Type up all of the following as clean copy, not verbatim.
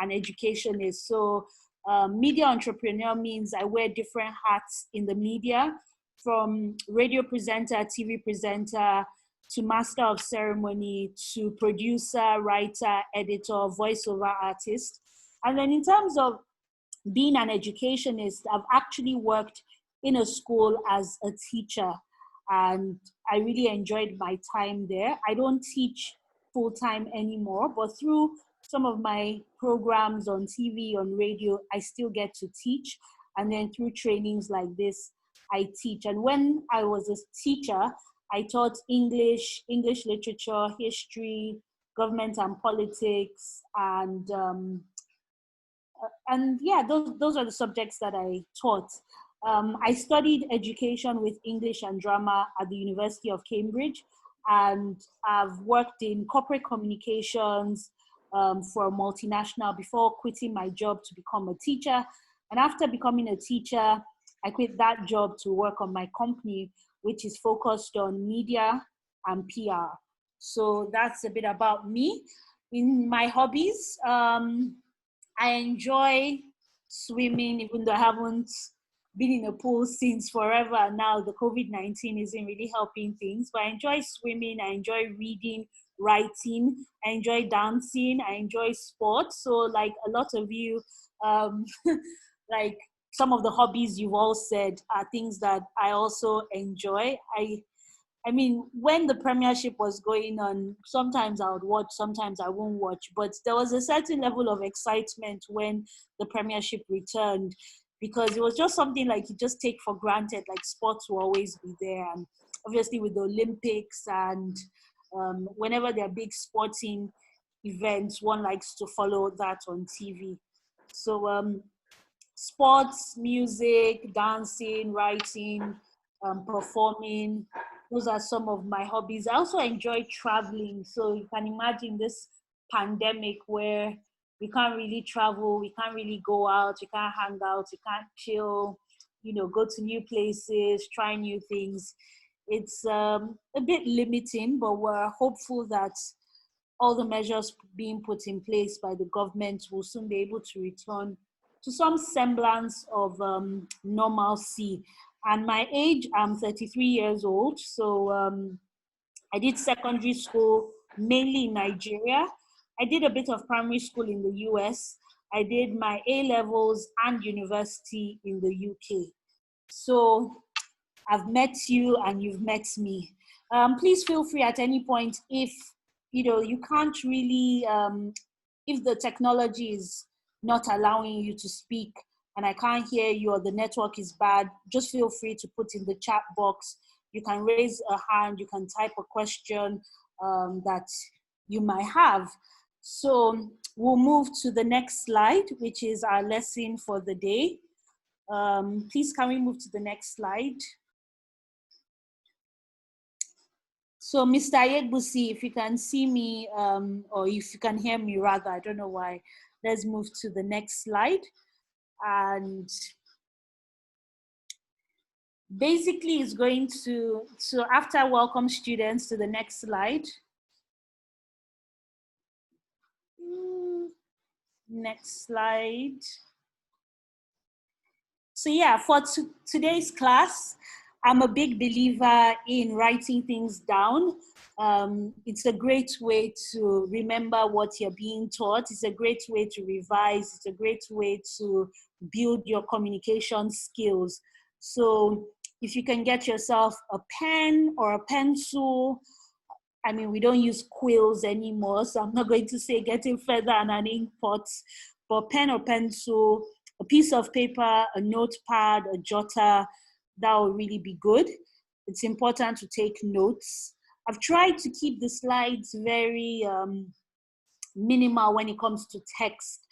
an educationist. So media entrepreneur means I wear different hats in the media, from radio presenter, TV presenter, to master of ceremony, to producer, writer, editor, voiceover artist. And then in terms of being an educationist, I've actually worked in a school as a teacher, and I really enjoyed my time there. I don't teach full time anymore, but through some of my programs on TV, on radio, I still get to teach. And then through trainings like this, I teach. And when I was a teacher, I taught English, English literature, history, government and politics, and yeah, those are the subjects that I taught. I studied education with English and drama at the University of Cambridge, and I've worked in corporate communications for a multinational before quitting my job to become a teacher. And after becoming a teacher, I quit that job to work on my company, which is focused on media and PR. So that's a bit about me. In my hobbies, I enjoy swimming, even though I haven't been in a pool since forever now. The COVID-19 isn't really helping things, but I enjoy swimming, I enjoy reading, writing, I enjoy dancing, I enjoy sports. So like a lot of you, like some of the hobbies you've all said are things that I also enjoy. I mean, when the premiership was going on, sometimes I would watch, sometimes I won't watch, but there was a certain level of excitement when the premiership returned, because it was just something like you just take for granted, like sports will always be there. And obviously with the Olympics and whenever there are big sporting events, one likes to follow that on TV. So sports, music, dancing, writing, performing, those are some of my hobbies. I also enjoy traveling. So you can imagine this pandemic where we can't really travel, we can't really go out, we can't hang out, we can't chill, go to new places, try new things. It's a bit limiting, but we're hopeful that all the measures being put in place by the government will soon be able to return to some semblance of normalcy. And my age, I'm 33 years old. So I did secondary school mainly in Nigeria. I did a bit of primary school in the US. I did my A levels and university in the UK. So I've met you and you've met me. Please feel free at any point if you can't really, if the technology is not allowing you to speak and I can't hear you or the network is bad, just feel free to put in the chat box. You can raise a hand, you can type a question that you might have. So we'll move to the next slide, which is our lesson for the day. Please, can we move to the next slide? So Mr. Yegbusi, if you can see me, or if you can hear me rather, I don't know why. Let's move to the next slide. And basically it's going to, so after welcome students to the next slide. Next slide. So yeah, for today's class, I'm a big believer in writing things down. It's a great way to remember what you're being taught. It's a great way to revise. It's a great way to build your communication skills. So if you can get yourself a pen or a pencil, I mean, we don't use quills anymore, so I'm not going to say get a feather and an ink pot, but pen or pencil, a piece of paper, a notepad, a jotter, that will really be good. It's important to take notes. I've tried to keep the slides very minimal when it comes to text.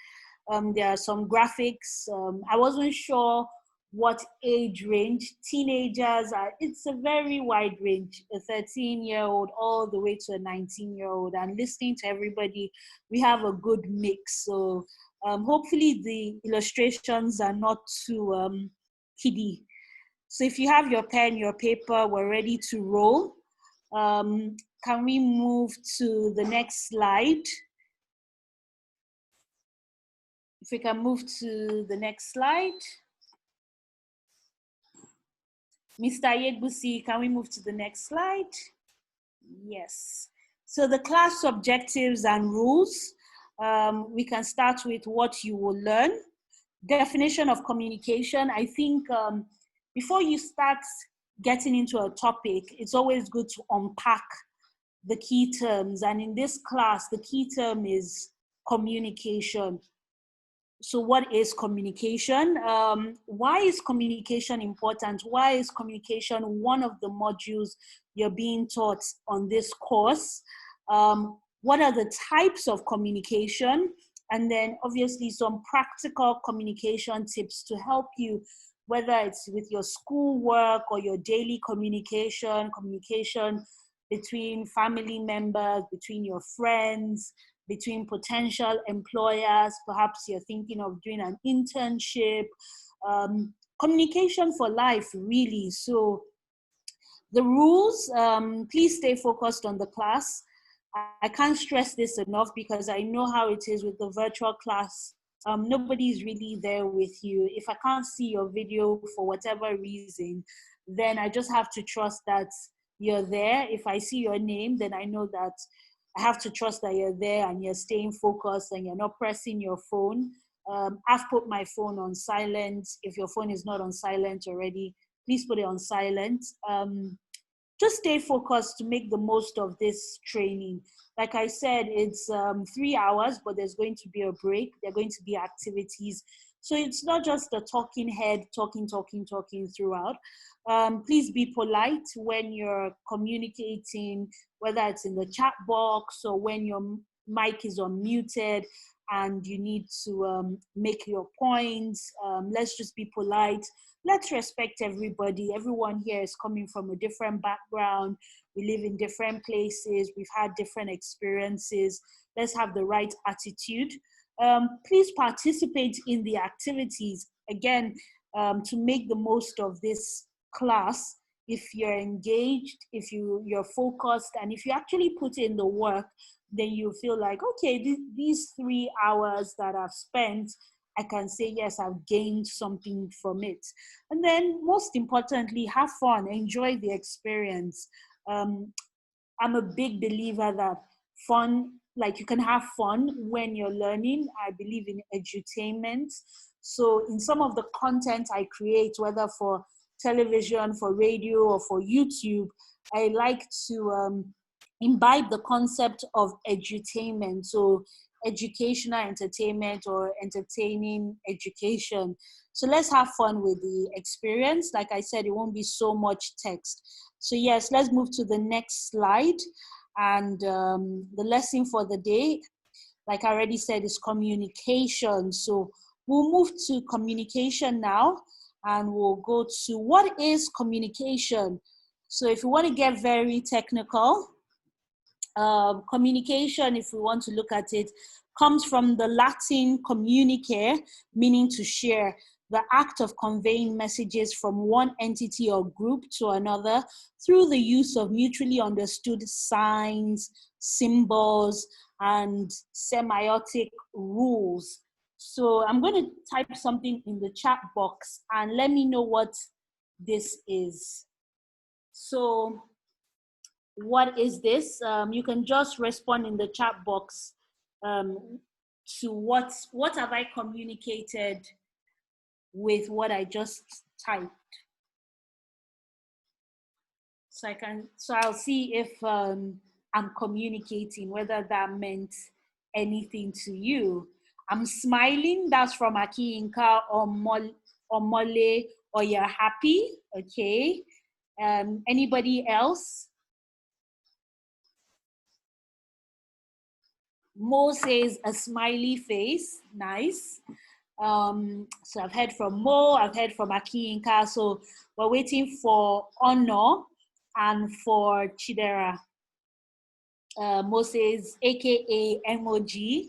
There are some graphics. I wasn't sure what age range. Teenagers are, it's a very wide range, a 13-year-old all the way to a 19-year-old. And listening to everybody, we have a good mix. So hopefully the illustrations are not too kiddie. So if you have your pen, your paper, we're ready to roll. Can we move to the next slide? If we can move to the next slide. Mr. Yegbusi, can we move to the next slide? Yes. So the class objectives and rules, we can start with what you will learn. Definition of communication. I think before you start getting into a topic, it's always good to unpack the key terms. And in this class, the key term is communication. So what is communication? Why is communication important? Why is communication one of the modules you're being taught on this course? What are the types of communication? And then obviously some practical communication tips to help you, whether it's with your schoolwork or your daily communication, communication between family members, between your friends, between potential employers. Perhaps you're thinking of doing an internship. Communication for life, really. So the rules, please stay focused on the class. I can't stress this enough because I know how it is with the virtual class. Nobody's really there with you. If I can't see your video for whatever reason, then I just have to trust that you're there. If I see your name, then I know that I have to trust that you're there and you're staying focused and you're not pressing your phone. I've put my phone on silent. If your phone is not on silent already, please put it on silent. Just stay focused to make the most of this training. Like I said, it's 3 hours, but there's going to be a break. There are going to be activities. So it's not just a talking head, talking throughout. Please be polite when you're communicating, whether it's in the chat box or when your mic is unmuted and you need to make your points. Let's just be polite. Let's respect everybody. Everyone here is coming from a different background. We live in different places. We've had different experiences. Let's have the right attitude. Please participate in the activities. Again, to make the most of this class, if you're engaged, if you're focused, and if you actually put in the work, then you feel like, okay, these 3 hours that I've spent, I can say, yes, I've gained something from it. And then most importantly, have fun, enjoy the experience. I'm a big believer that fun, like you can have fun when you're learning. I believe in edutainment. So in some of the content I create, whether for television, for radio, or for YouTube, I like to imbibe the concept of edutainment. So educational entertainment or entertaining education. So let's have fun with the experience. Like I said, it won't be so much text. So yes, let's move to the next slide. And the lesson for the day, like I already said, is communication. So we'll move to communication now, and we'll go to what is communication. So if you want to get very technical, communication, if we want to look at it, comes from the Latin communicare, meaning to share, the act of conveying messages from one entity or group to another through the use of mutually understood signs, symbols, and semiotic rules. So I'm going to type something in the chat box and let me know what this is. So what is this? You can just respond in the chat box to what have I communicated with what I just typed. So I'll see if I'm communicating, whether that meant anything to you. I'm smiling, that's from Aki Inka or Mole, or you're happy, okay. Anybody else? Mo says a smiley face, nice. So I've heard from Mo, I've heard from Aki Inka, so we're waiting for Honor and for Chidera. Mo says AKA emoji.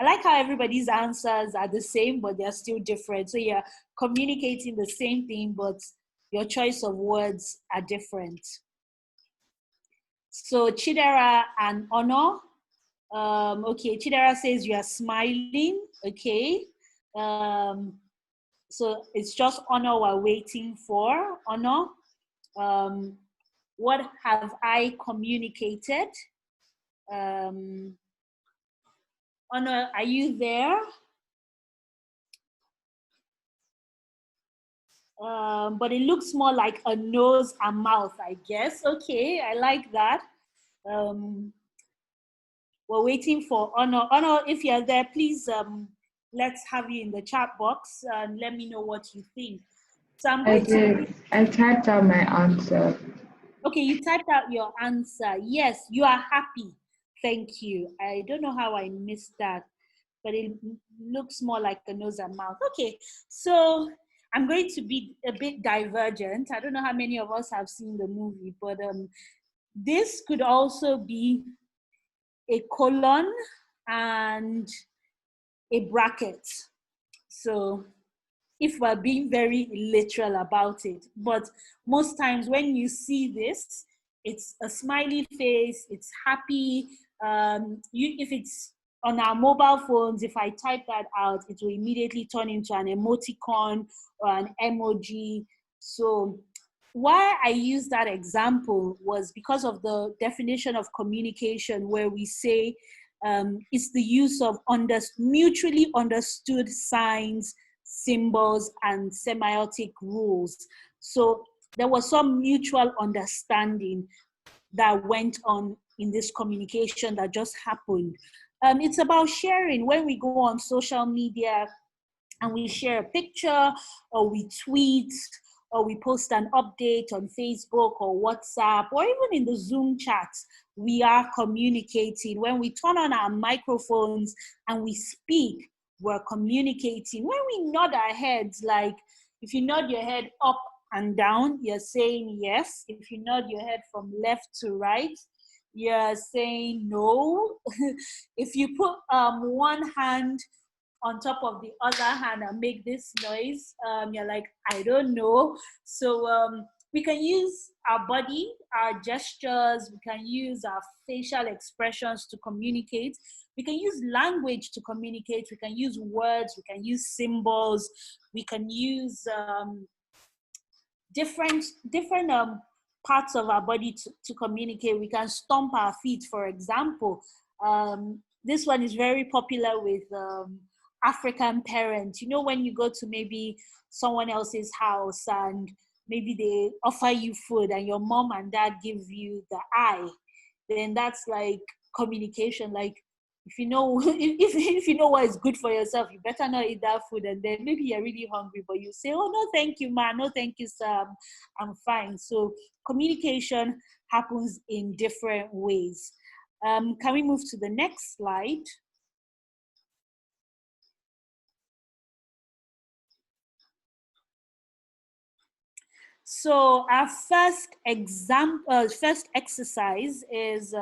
I like how everybody's answers are the same, but they're still different. So you're communicating the same thing, but your choice of words are different. So Chidera and Honor. Okay, Chidera says you are smiling. Okay. So it's just honor we're waiting for. Honor. What have I communicated? Honor, are you there? But it looks more like a nose and mouth, I guess. Okay, I like that. We're waiting for Honor. Honor, if you're there, please let's have you in the chat box and let me know what you think. So I'm going to. I typed out my answer. Okay, you typed out your answer. Yes, you are happy. Thank you. I don't know how I missed that, but it looks more like a nose and mouth. Okay, so I'm going to be a bit divergent. I don't know how many of us have seen the movie, but this could also be a colon and a bracket. So if we're being very literal about it, but most times when you see this, it's a smiley face, it's happy. If it's on our mobile phones, if I type that out, it will immediately turn into an emoticon or an emoji. So why I used that example was because of the definition of communication, where we say it's the use of mutually understood signs, symbols, and semiotic rules. So there was some mutual understanding that went on in this communication that just happened. It's about sharing. When we go on social media and we share a picture, or we tweet, or we post an update on Facebook or WhatsApp, or even in the Zoom chat, we are communicating. When we turn on our microphones and we speak, we're communicating. When we nod our heads, like if you nod your head up and down, you're saying yes. If you nod your head from left to right, you're saying no. If you put one hand on top of the other hand and make this noise, you're like, I don't know. So we can use our body, our gestures, we can use our facial expressions to communicate. We can use language to communicate. We can use words, we can use symbols, we can use different parts of our body to communicate. We can stomp our feet, for example. This one is very popular with African parents. You know, when you go to maybe someone else's house and maybe they offer you food and your mom and dad give you the eye, then that's like communication. Like, if you know if you know what is good for yourself, you better not eat that food. And then maybe you're really hungry, but you say, oh, no thank you, ma, no thank you, sir, I'm fine. So communication happens in different ways. Can we move to the next slide? So our first exercise is,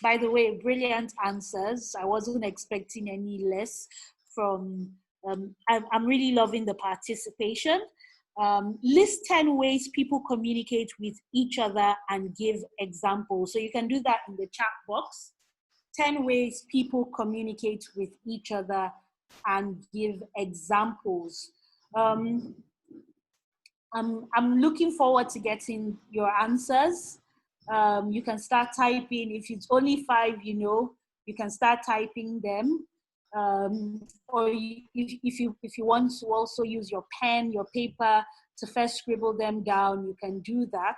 by the way, brilliant answers. I wasn't expecting any less from, I'm really loving the participation. List 10 ways people communicate with each other and give examples. So you can do that in the chat box. 10 ways people communicate with each other and give examples. I'm looking forward to getting your answers. You can start typing. If it's only 5, you can start typing them. Or if you want to also use your pen, your paper to first scribble them down, you can do that.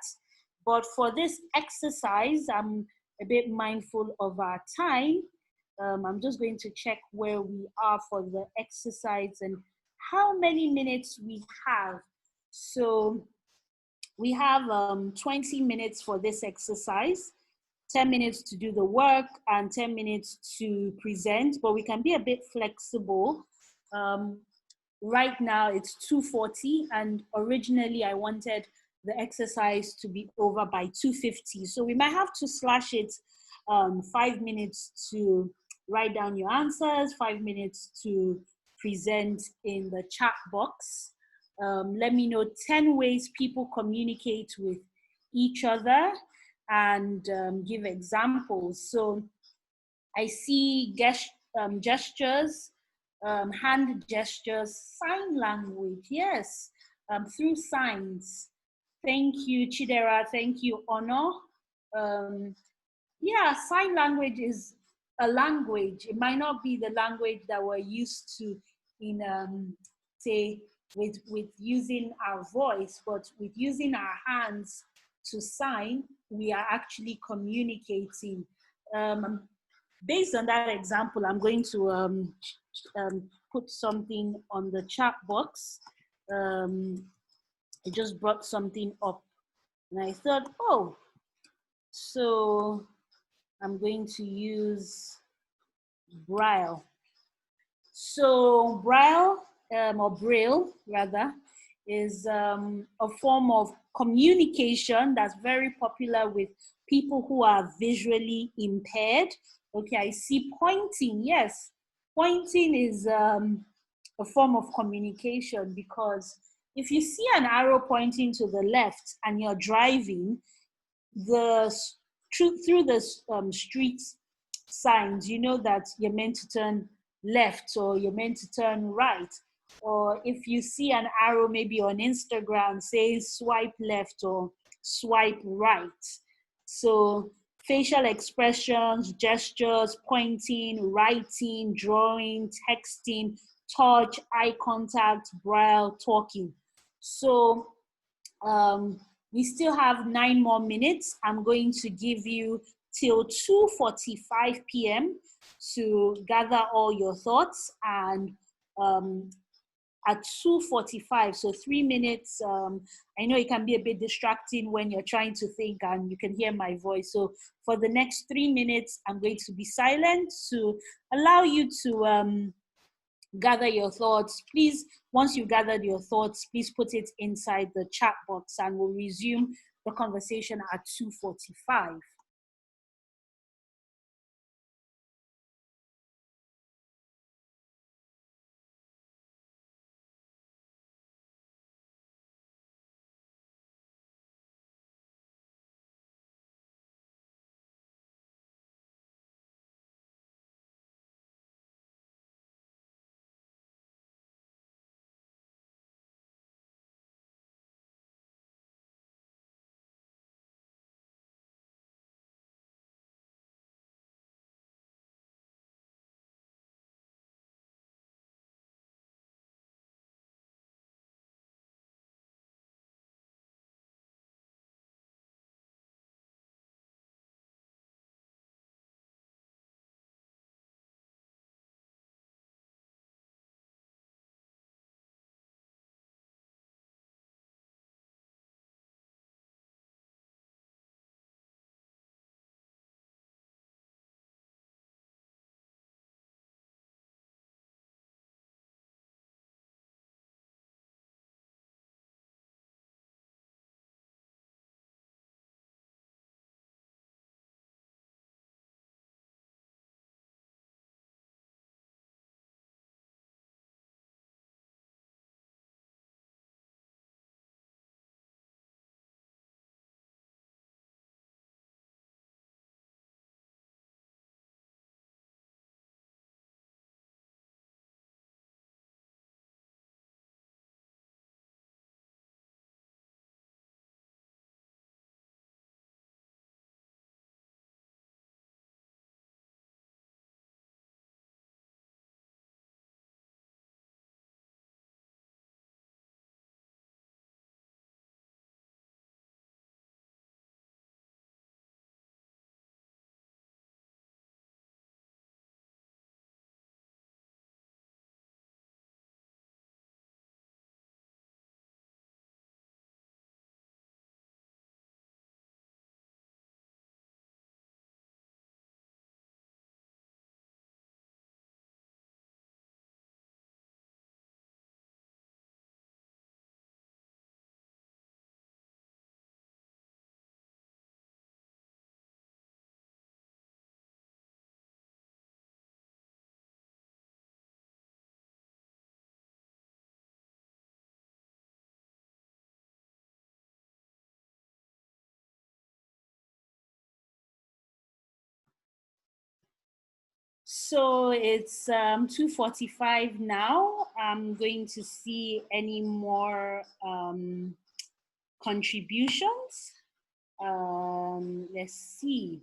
But for this exercise, I'm a bit mindful of our time. I'm just going to check where we are for the exercise and how many minutes we have. So we have 20 minutes for this exercise, 10 minutes to do the work and 10 minutes to present, but we can be a bit flexible. Right now it's 2:40 and originally I wanted the exercise to be over by 2:50. So we might have to slash it 5 minutes to write down your answers, 5 minutes to present in the chat box. Let me know 10 ways people communicate with each other and give examples. So I see gestures, hand gestures, sign language, yes, through signs. Thank you, Chidera. Thank you, Honor. Um, yeah, sign language is a language. It might not be the language that we're used to in, say, with using our voice, but with using our hands to sign, we are actually communicating. Based on that example, I'm going to put something on the chat box. I just brought something up and I thought, oh, so I'm going to use Braille. So Braille, or Braille rather, is a form of communication that's very popular with people who are visually impaired. Okay, I see pointing. Yes, pointing is a form of communication, because if you see an arrow pointing to the left and you're driving, the through the street signs, you know that you're meant to turn left or you're meant to turn right. Or if you see an arrow maybe on Instagram says swipe left or swipe right. So facial expressions, gestures, pointing, writing, drawing, texting, touch, eye contact, braille, talking. So we still have 9 more minutes. I'm going to give you till 2:45 p.m. to gather all your thoughts, and at 2:45, so 3 minutes, I know it can be a bit distracting when you're trying to think and you can hear my voice. So for the next 3 minutes, I'm going to be silent to allow you to gather your thoughts. Please, once you've gathered your thoughts, please put it inside the chat box and we'll resume the conversation at 2:45. So it's 2:45 now. I'm going to see any more contributions. Let's see.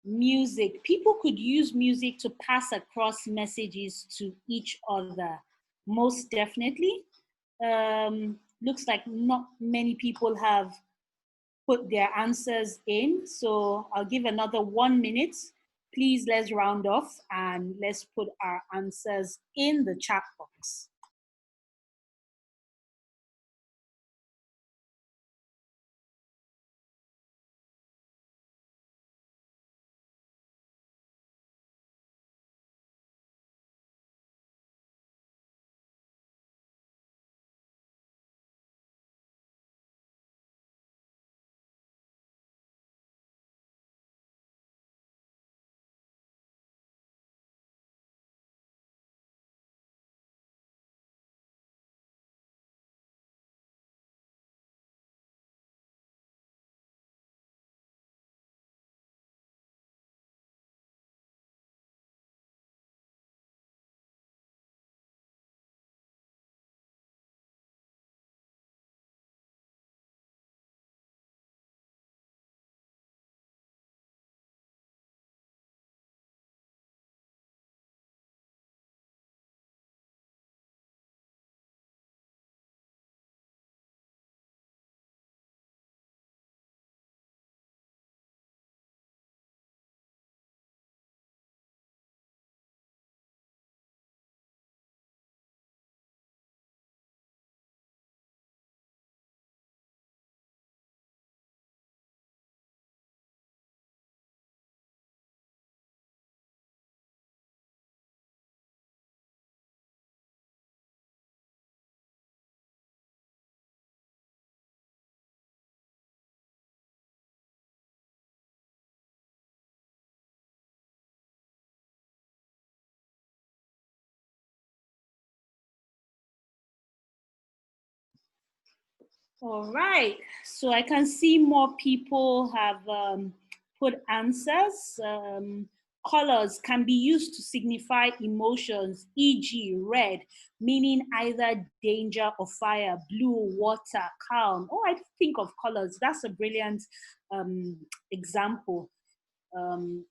Music. People could use music to pass across messages to each other. Most definitely. Looks like not many people have put their answers in. So I'll give another 1 minute. Please, let's round off and let's put our answers in the chat box. All right, so I can see more people have put answers. Colors can be used to signify emotions, e.g. red, meaning either danger or fire, blue, water, calm. Oh, I didn't think of colors. That's a brilliant example. Um,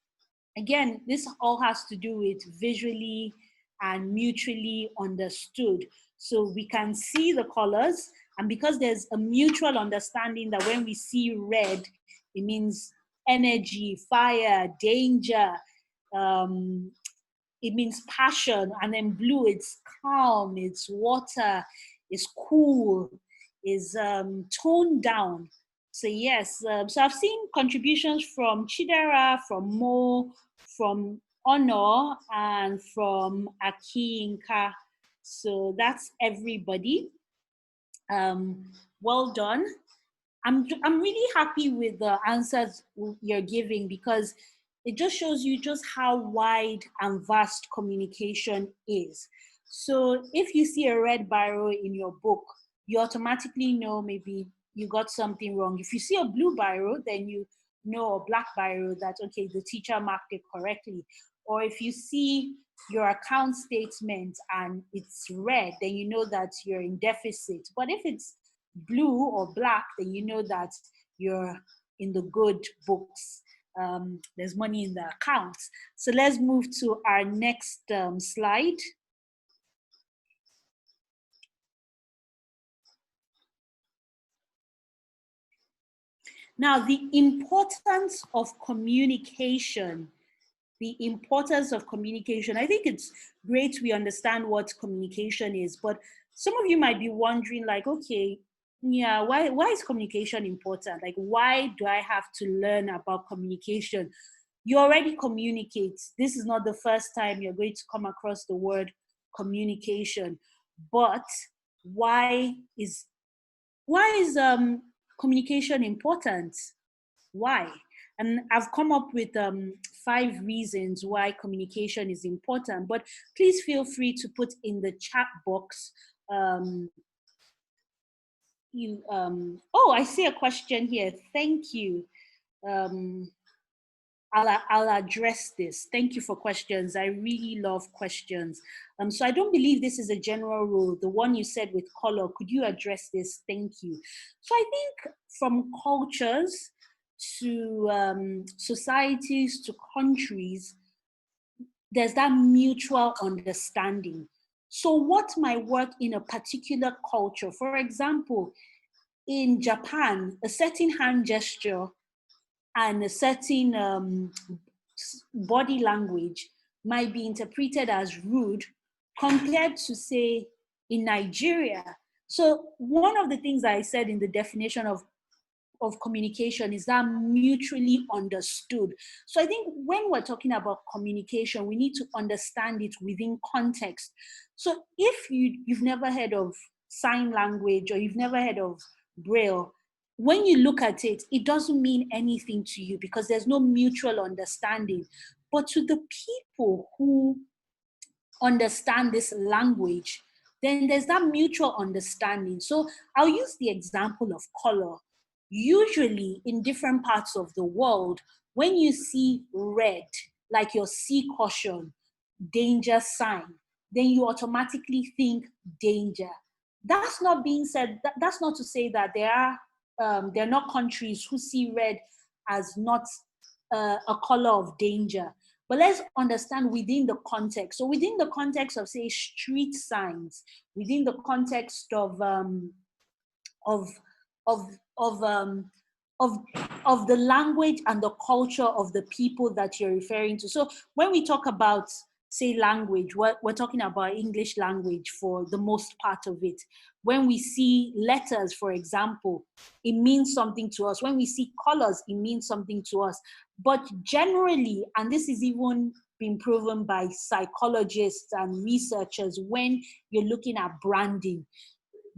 Again, this all has to do with visually and mutually understood. So we can see the colors, and because there's a mutual understanding that when we see red, it means energy, fire, danger, um, it means passion. And then blue, it's calm, it's water, it's cool, is toned down. So yes, so I've seen contributions from Chidera, from Mo, from Honor, and from Akinka. So that's everybody. Um, well done. I'm really happy with the answers you're giving, because it just shows you just how wide and vast communication is. So if you see a red biro in your book, you automatically know maybe you got something wrong. If you see a blue biro, then you know, a black biro, that okay, the teacher marked it correctly. Or if you see your account statement and it's red, then you know that you're in deficit. But if it's blue or black, then you know that you're in the good books. There's money in the accounts. So let's move to our next slide. Now, the importance of communication. The importance of communication. I think it's great we understand what communication is, but some of you might be wondering, like, okay, yeah, why is communication important? Like, why do I have to learn about communication? You already communicate. This is not the first time you're going to come across the word communication. But why is communication important? Why? And I've come up with 5 reasons why communication is important, but please feel free to put in the chat box. Oh, I see a question here. Thank you. Um, I'll address this. Thank you for questions. I really love questions. So I don't believe this is a general rule. The one you said with color, could you address this? Thank you. So I think from cultures to societies to countries, there's that mutual understanding. So what might work in a particular culture, for example, in Japan, a certain hand gesture and a certain body language might be interpreted as rude compared to, say, in Nigeria. So one of the things I said in the definition of communication is that mutually understood. So I think when we're talking about communication, we need to understand it within context. So if you've never heard of sign language or you've never heard of Braille, when you look at it, it doesn't mean anything to you because there's no mutual understanding. But to the people who understand this language, then there's that mutual understanding. So I'll use the example of color. Usually in different parts of the world, when you see red, like your see caution, danger sign, then you automatically think danger. That's not being said, that's not to say that there are not countries who see red as not a color of danger. But let's understand within the context. So within the context of, say, street signs, within the context of of of um, of of the language and the culture of the people that you're referring to. So when we talk about, say, language, we're talking about English language for the most part of it. When we see letters, for example, it means something to us. When we see colors, it means something to us. But generally, and this is even been proven by psychologists and researchers, when you're looking at branding,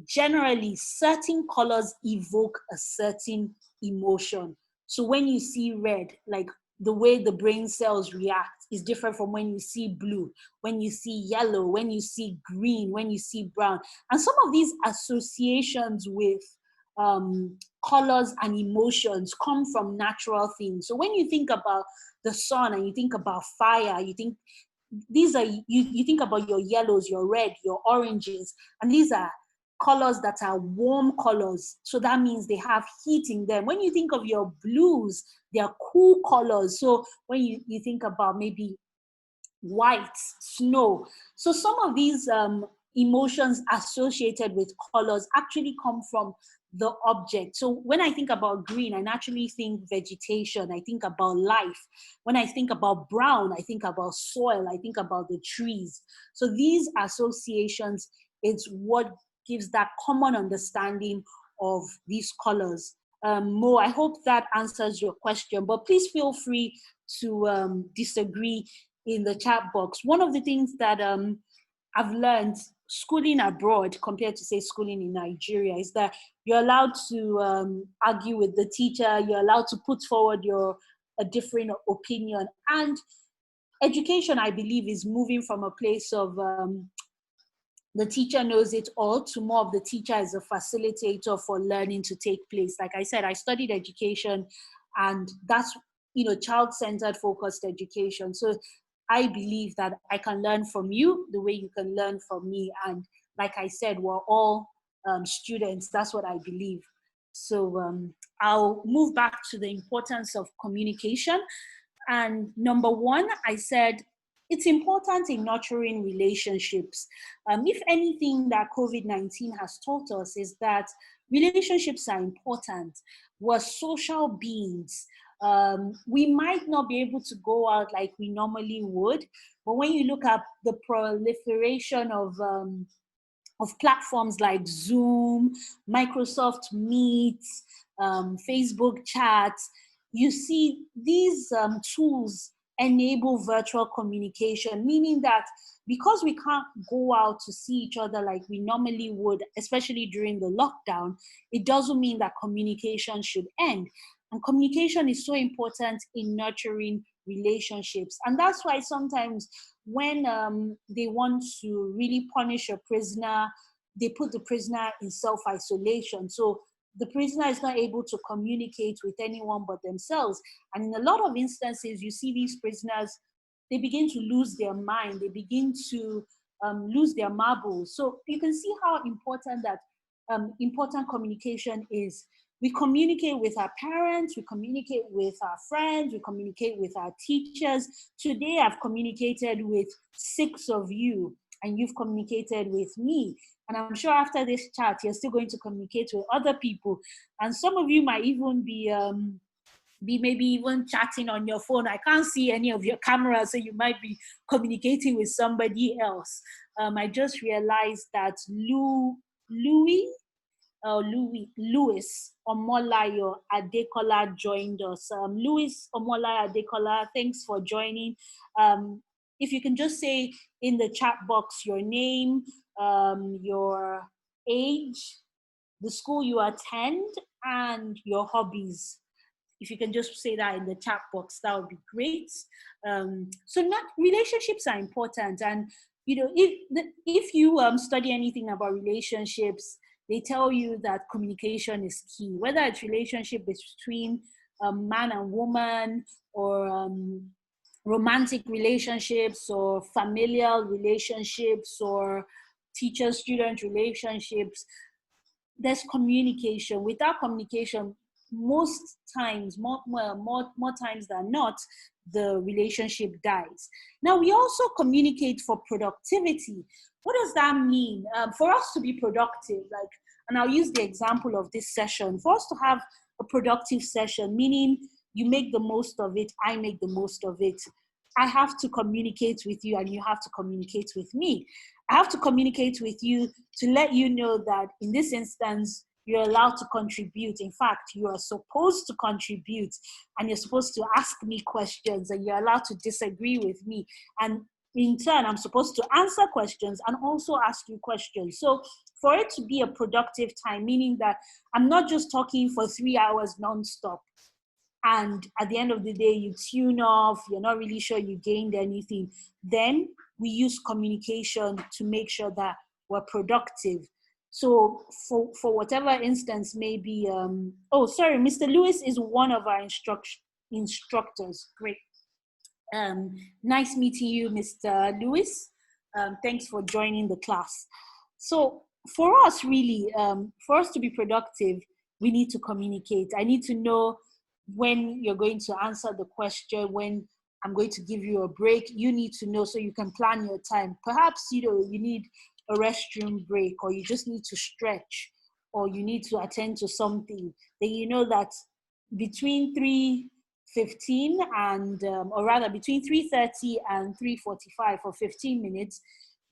generally certain colors evoke a certain emotion. So when you see red, like the way the brain cells react is different from when you see blue, when you see yellow, when you see green, when you see brown. And some of these associations with colors and emotions come from natural things. So when you think about the sun and you think about fire, you think these are you think about your yellows, your red, your oranges, and these are colors that are warm colors. So that means they have heat in them. When you think of your blues, they are cool colors. So when you think about maybe white, snow. So some of these emotions associated with colors actually come from the object. So when I think about green, I naturally think vegetation, I think about life. When I think about brown, I think about soil, I think about the trees. So these associations is what gives that common understanding of these colors. Mo, I hope that answers your question, but please feel free to disagree in the chat box. One of the things that I've learned schooling abroad compared to, say, schooling in Nigeria is that you're allowed to argue with the teacher, you're allowed to put forward a different opinion. And education, I believe, is moving from a place of the teacher knows it all to more of the teacher as a facilitator for learning to take place. Like I said, I studied education, and that's, child-centered focused education. So I believe that I can learn from you the way you can learn from me. And like I said, we're all students. That's what I believe. So I'll move back to the importance of communication. And number one, I said, it's important in nurturing relationships. If anything that COVID-19 has taught us is that relationships are important. We're social beings. We might not be able to go out like we normally would, but when you look at the proliferation of platforms like Zoom, Microsoft Meet, Facebook chats, you see these tools enable virtual communication, meaning that because we can't go out to see each other like we normally would, especially during the lockdown, it doesn't mean that communication should end. And communication is so important in nurturing relationships. And that's why sometimes when they want to really punish a prisoner, they put the prisoner in self-isolation. So the prisoner is not able to communicate with anyone but themselves. And in a lot of instances, you see these prisoners, they begin to lose their mind, they begin to lose their marbles. So you can see how important that important communication is. We communicate with our parents, we communicate with our friends, we communicate with our teachers. Today I've communicated with 6 of you, and you've communicated with me. And I'm sure after this chat, you're still going to communicate with other people. And some of you might even be maybe even chatting on your phone. I can't see any of your cameras, so you might be communicating with somebody else. I just realized that Louis Omolayo Adekola joined us. Louis Omolayo Adekola, thanks for joining. If you can just say in the chat box your name, your age, the school you attend, and your hobbies. If you can just say that in the chat box, that would be great. So relationships are important. And, if you study anything about relationships, they tell you that communication is key, whether it's relationship between man and woman, or romantic relationships, or familial relationships, or teacher-student relationships. There's communication. Without communication, most times, more times than not, the relationship dies. Now, we also communicate for productivity. What does that mean? For us to be productive, and I'll use the example of this session, for us to have a productive session, meaning you make the most of it, I make the most of it, I have to communicate with you and you have to communicate with me. I have to communicate with you to let you know that in this instance, you're allowed to contribute. In fact, you are supposed to contribute, and you're supposed to ask me questions, and you're allowed to disagree with me. And in turn, I'm supposed to answer questions and also ask you questions. So for it to be a productive time, meaning that I'm not just talking for 3 hours nonstop, and at the end of the day, you tune off, you're not really sure you gained anything, then we use communication to make sure that we're productive. So for whatever instance, maybe, Mr. Lewis is one of our instructors. Great. Nice meeting you, Mr. Lewis. Thanks for joining the class. So for us, really, for us to be productive, we need to communicate. I need to know when you're going to answer the question, when I'm going to give you a break. You need to know so you can plan your time. Perhaps, you need a restroom break, or you just need to stretch, or you need to attend to something. Then you know that between 3:15 and, or rather between 3:30 and 3:45 for 15 minutes,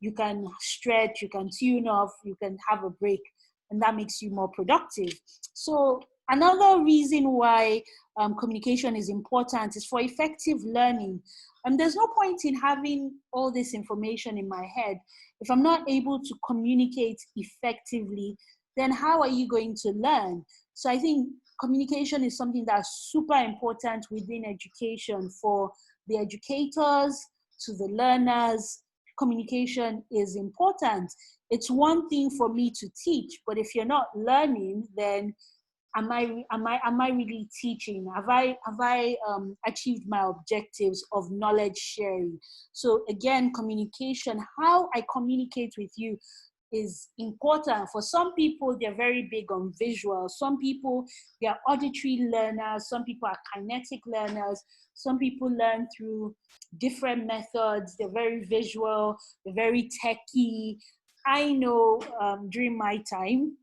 you can stretch, you can tune off, you can have a break, and that makes you more productive. So another reason why communication is important is for effective learning. And there's no point in having all this information in my head. If I'm not able to communicate effectively, then how are you going to learn? So I think communication is something that's super important within education. For the educators to the learners, communication is important. It's one thing for me to teach, but if you're not learning, then am I really teaching? Have I achieved my objectives of knowledge sharing? So again, communication, how I communicate with you is important. For some people, they're very big on visual. Some people, they are auditory learners. Some people are kinetic learners. Some people learn through different methods. They're very visual. They're very techy. I know during my time,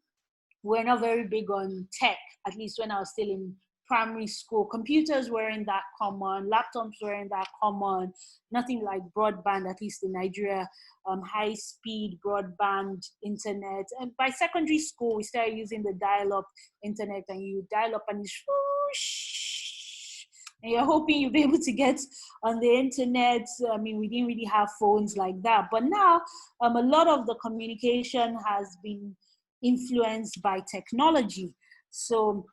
we're not very big on tech, at least when I was still in primary school. Computers weren't that common, laptops weren't that common, nothing like broadband, at least in Nigeria, high-speed broadband internet. And by secondary school, we started using the dial-up internet, and you dial up and it's whoosh, and you're hoping you'll be able to get on the internet. I mean, we didn't really have phones like that. But now, a lot of the communication has been influenced by technology. So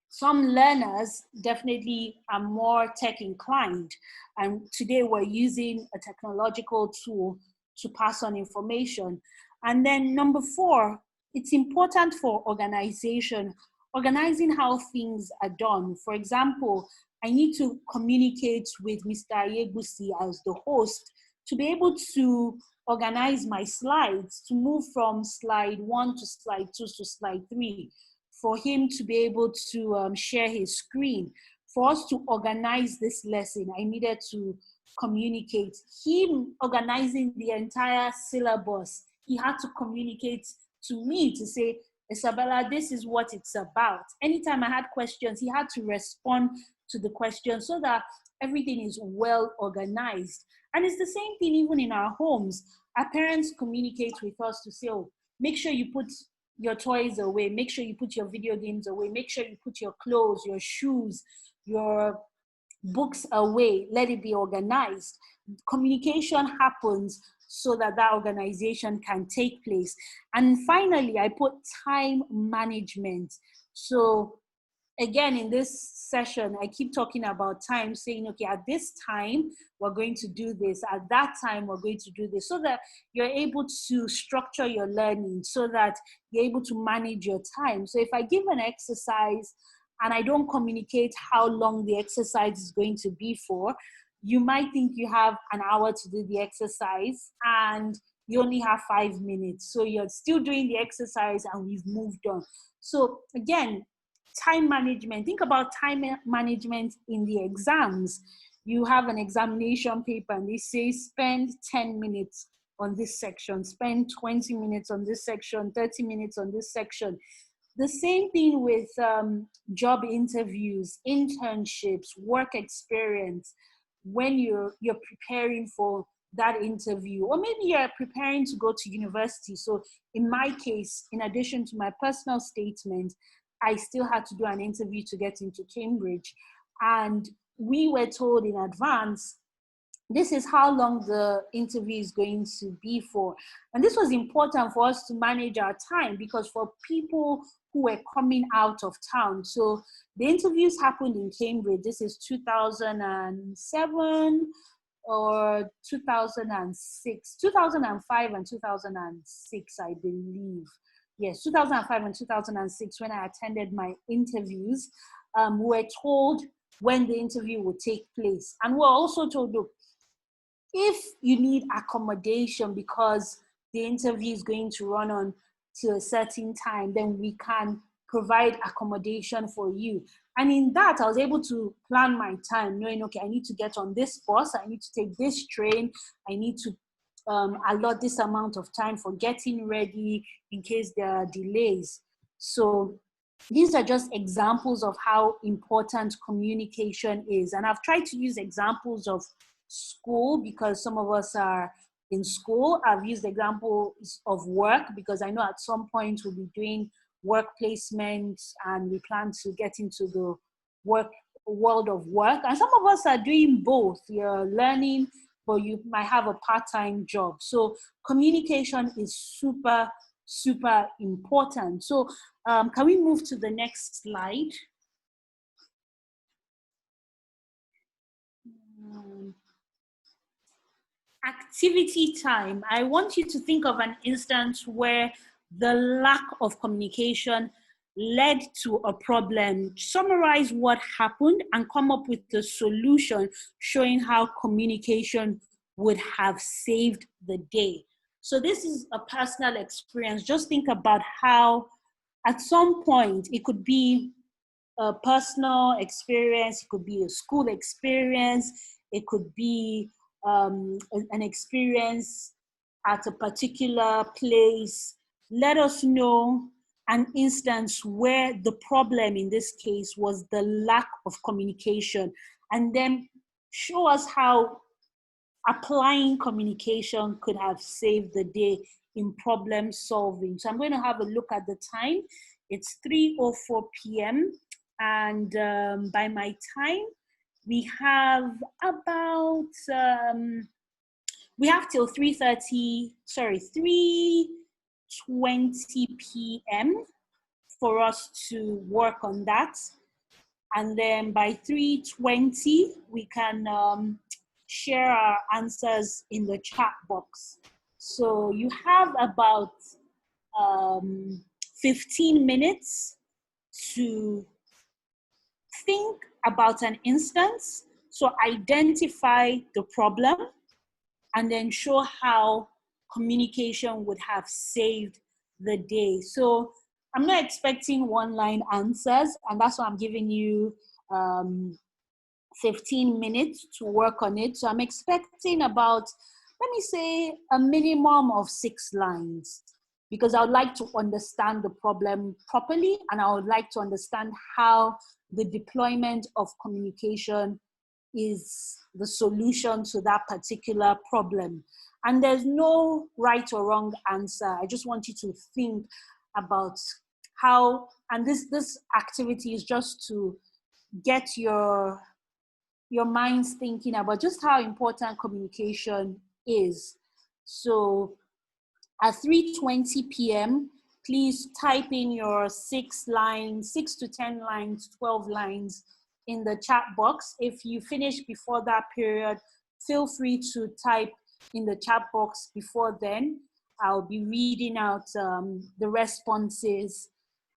some learners definitely are more tech inclined. And today we're using a technological tool to pass on information. And then number 4, it's important for organizing how things are done. For example, I need to communicate with Mr. Yegusi as the host to be able to organize my slides, to move from slide 1 to slide 2 to slide 3, for him to be able to share his screen. For us to organize this lesson, I needed to communicate. Him organizing the entire syllabus, he had to communicate to me to say, Isabella, this is what it's about. Anytime I had questions, he had to respond to the questions so that everything is well organized. And it's the same thing even in our homes. Our parents communicate with us to say, oh, make sure you put your toys away, make sure you put your video games away, make sure you put your clothes, your shoes, your books away, let it be organized. Communication happens so that that organization can take place. And finally, I put time management. So again, in this session, I keep talking about time, saying, okay, at this time, we're going to do this. At that time, we're going to do this, so that you're able to structure your learning, so that you're able to manage your time. So if I give an exercise and I don't communicate how long the exercise is going to be for, you might think you have an hour to do the exercise and you only have 5 minutes. So you're still doing the exercise and we've moved on. So again, time management. Think about time management in the exams. You have an examination paper and they say spend 10 minutes on this section, spend 20 minutes on this section, 30 minutes on this section. The same thing with job interviews, internships, work experience. When you're preparing for that interview, or maybe you're preparing to go to university. So in my case, in addition to my personal statement, I still had to do an interview to get into Cambridge. And we were told in advance, this is how long the interview is going to be for. And this was important for us to manage our time, because for people who were coming out of town, so the interviews happened in Cambridge. This is 2007 or 2006, 2005 and 2006, I believe. Yes, 2005 and 2006, when I attended my interviews, we were told when the interview would take place. And we're also told, look, if you need accommodation because the interview is going to run on to a certain time, then we can provide accommodation for you. And in that, I was able to plan my time, knowing, okay, I need to get on this bus, I need to take this train, I need to allot this amount of time for getting ready in case there are delays. So these are just examples of how important communication is. And I've tried to use examples of school because some of us are in school. I've used examples of work because I know at some point we'll be doing work placement and we plan to get into the world of work. And some of us are doing both. You're learning, but you might have a part-time job. So communication is super, super important. So can we move to the next slide? Activity time. I want you to think of an instance where the lack of communication led to a problem. Summarize what happened and come up with a solution showing how communication would have saved the day. So this is a personal experience. Just think about how at some point it could be a personal experience, it could be a school experience, it could be an experience at a particular place. Let us know an instance where the problem in this case was the lack of communication, and then show us how applying communication could have saved the day in problem solving. So I'm going to have a look at the time. It's 3:04 p.m. and by my time, we have about, we have till 3:20 p.m. for us to work on that. And then by 3:20, we can share our answers in the chat box. So you have about um, 15 minutes to think about an instance. So identify the problem and then show how communication would have saved the day. So I'm not expecting one-line answers, and that's why I'm giving you 15 minutes to work on it. So I'm expecting about, let me say, a minimum of 6 lines, because I would like to understand the problem properly, and I would like to understand how the deployment of communication is the solution to that particular problem. And there's no right or wrong answer. I just want you to think about how, and this activity is just to get your minds thinking about just how important communication is. So at 3:20 p.m., please type in your 6 lines, 6 to 10 lines, 12 lines in the chat box. If you finish before that period, feel free to type in the chat box before then. I'll be reading out the responses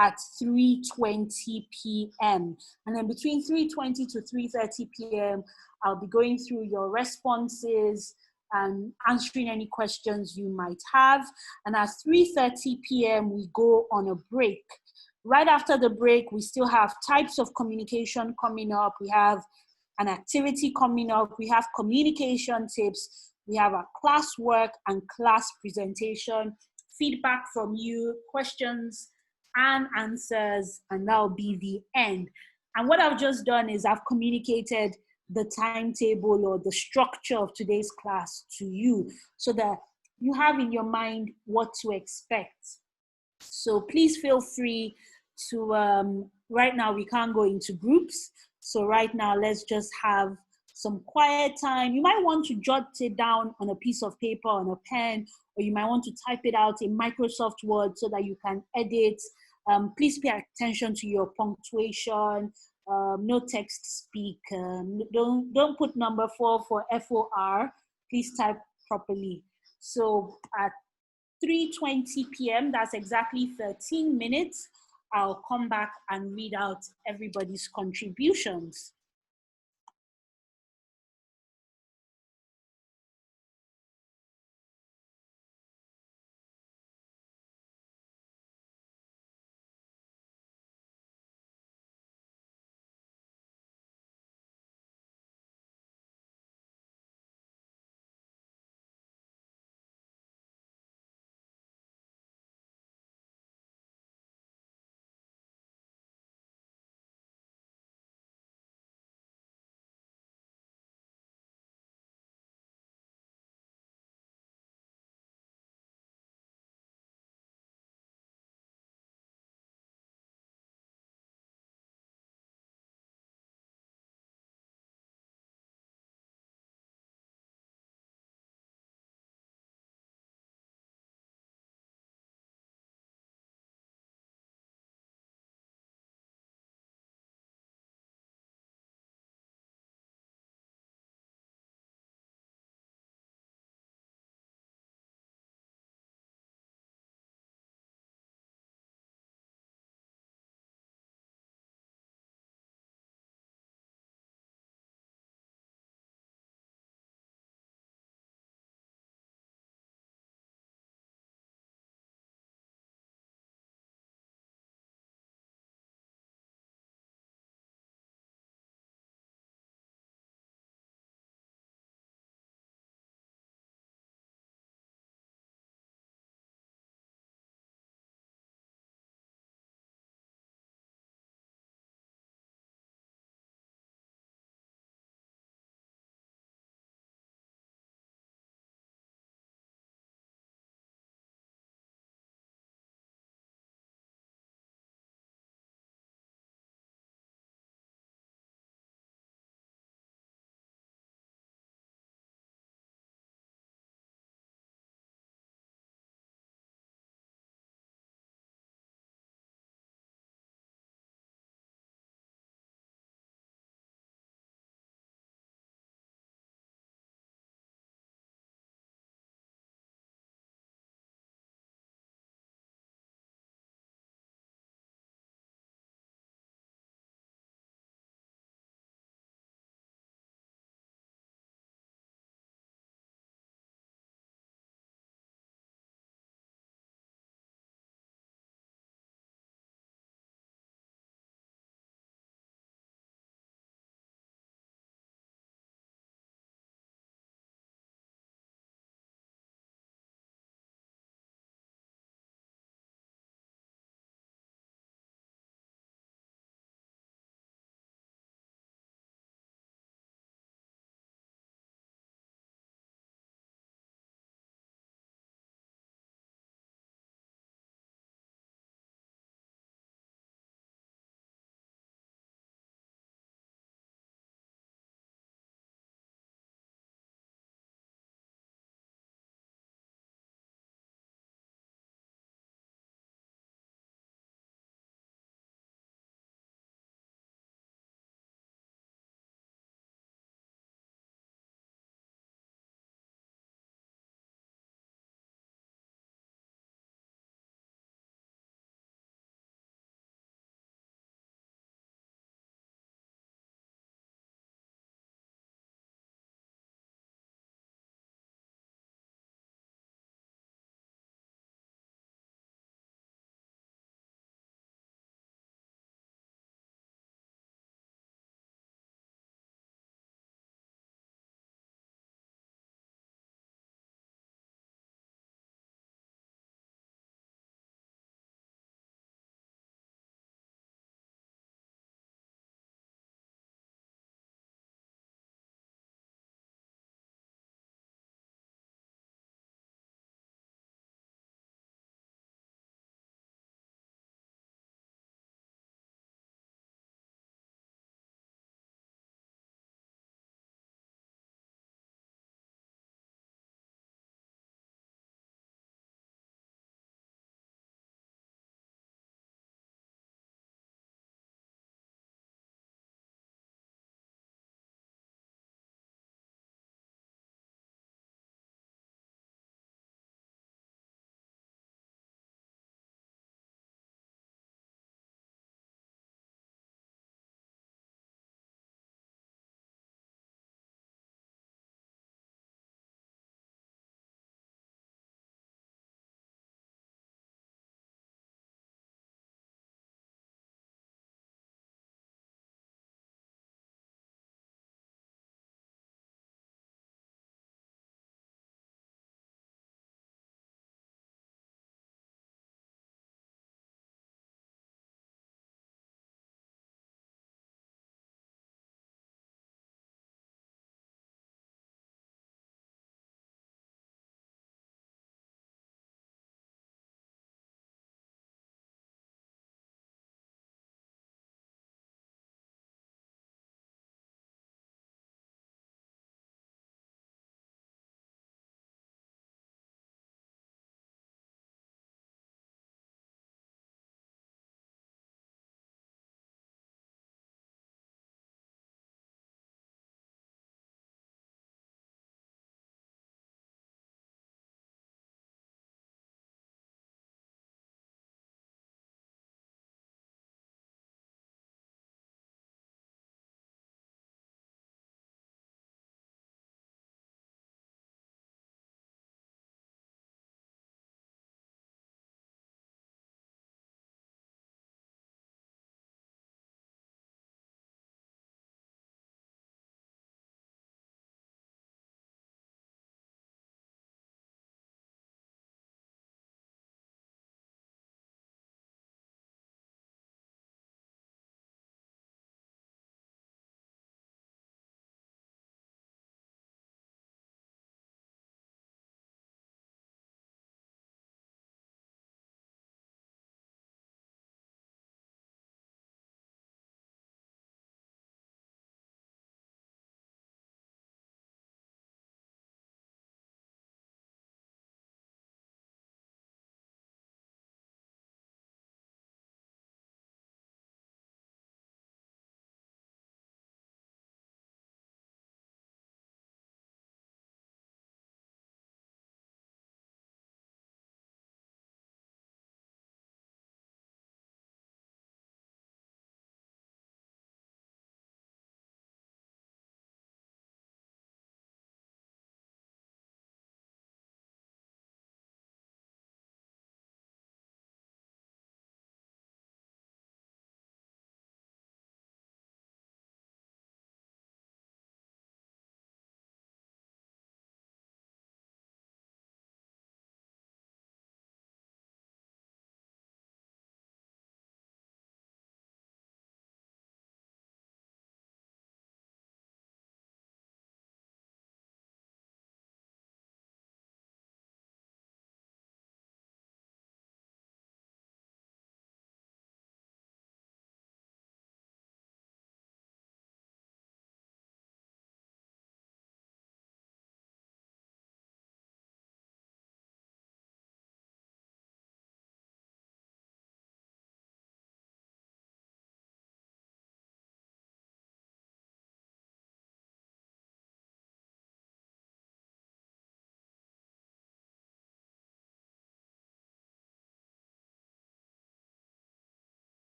at 3:20 p.m. And then between 3:20 to 3:30 p.m., I'll be going through your responses and answering any questions you might have. And at 3:30 p.m., we go on a break. Right after the break, we still have types of communication coming up. We have an activity coming up. We have communication tips. We have our classwork and class presentation, feedback from you, questions and answers, and that'll be the end. And what I've just done is I've communicated the timetable or the structure of today's class to you so that you have in your mind what to expect. So please feel free to, right now we can't go into groups. So right now, let's just have some quiet time. You might want to jot it down on a piece of paper, on a pen, or you might want to type it out in Microsoft Word so that you can edit. Please pay attention to your punctuation. No text speak. Don't put number 4 for FOR. Please type properly. So at 3:20 p.m., that's exactly 13 minutes, I'll come back and read out everybody's contributions.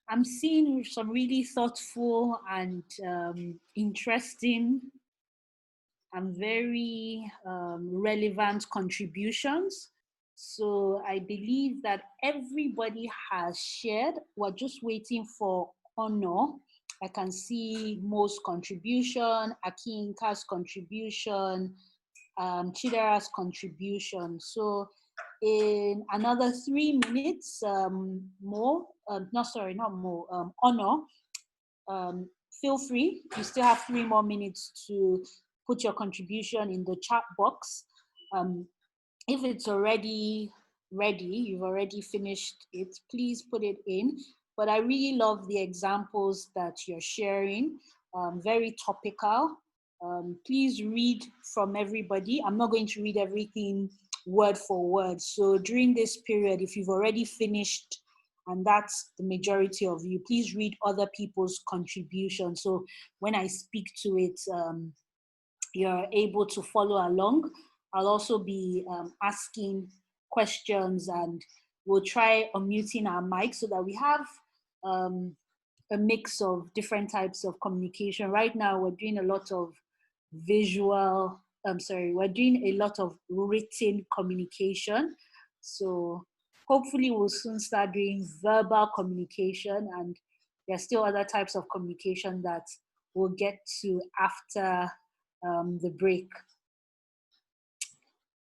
I'm seeing some really thoughtful and interesting and very relevant contributions. So I believe that everybody has shared. We're just waiting for Honor. I can see Mo's contribution, Akinka's contribution, Chidera's contribution. So in another 3 minutes, Honor, feel free. You still have 3 more minutes to put your contribution in the chat box. If it's already ready, you've already finished it, please put it in. But I really love the examples that you're sharing, very topical. Please read from everybody. I'm not going to read everything word for word. So during this period, if you've already finished, and that's the majority of you, please read other people's contributions. So when I speak to it, you're able to follow along. I'll also be asking questions, and we'll try unmuting our mics so that we have a mix of different types of communication. Right now, we're doing a lot of we're doing a lot of written communication. So hopefully we'll soon start doing verbal communication, and there's still other types of communication that we'll get to after the break.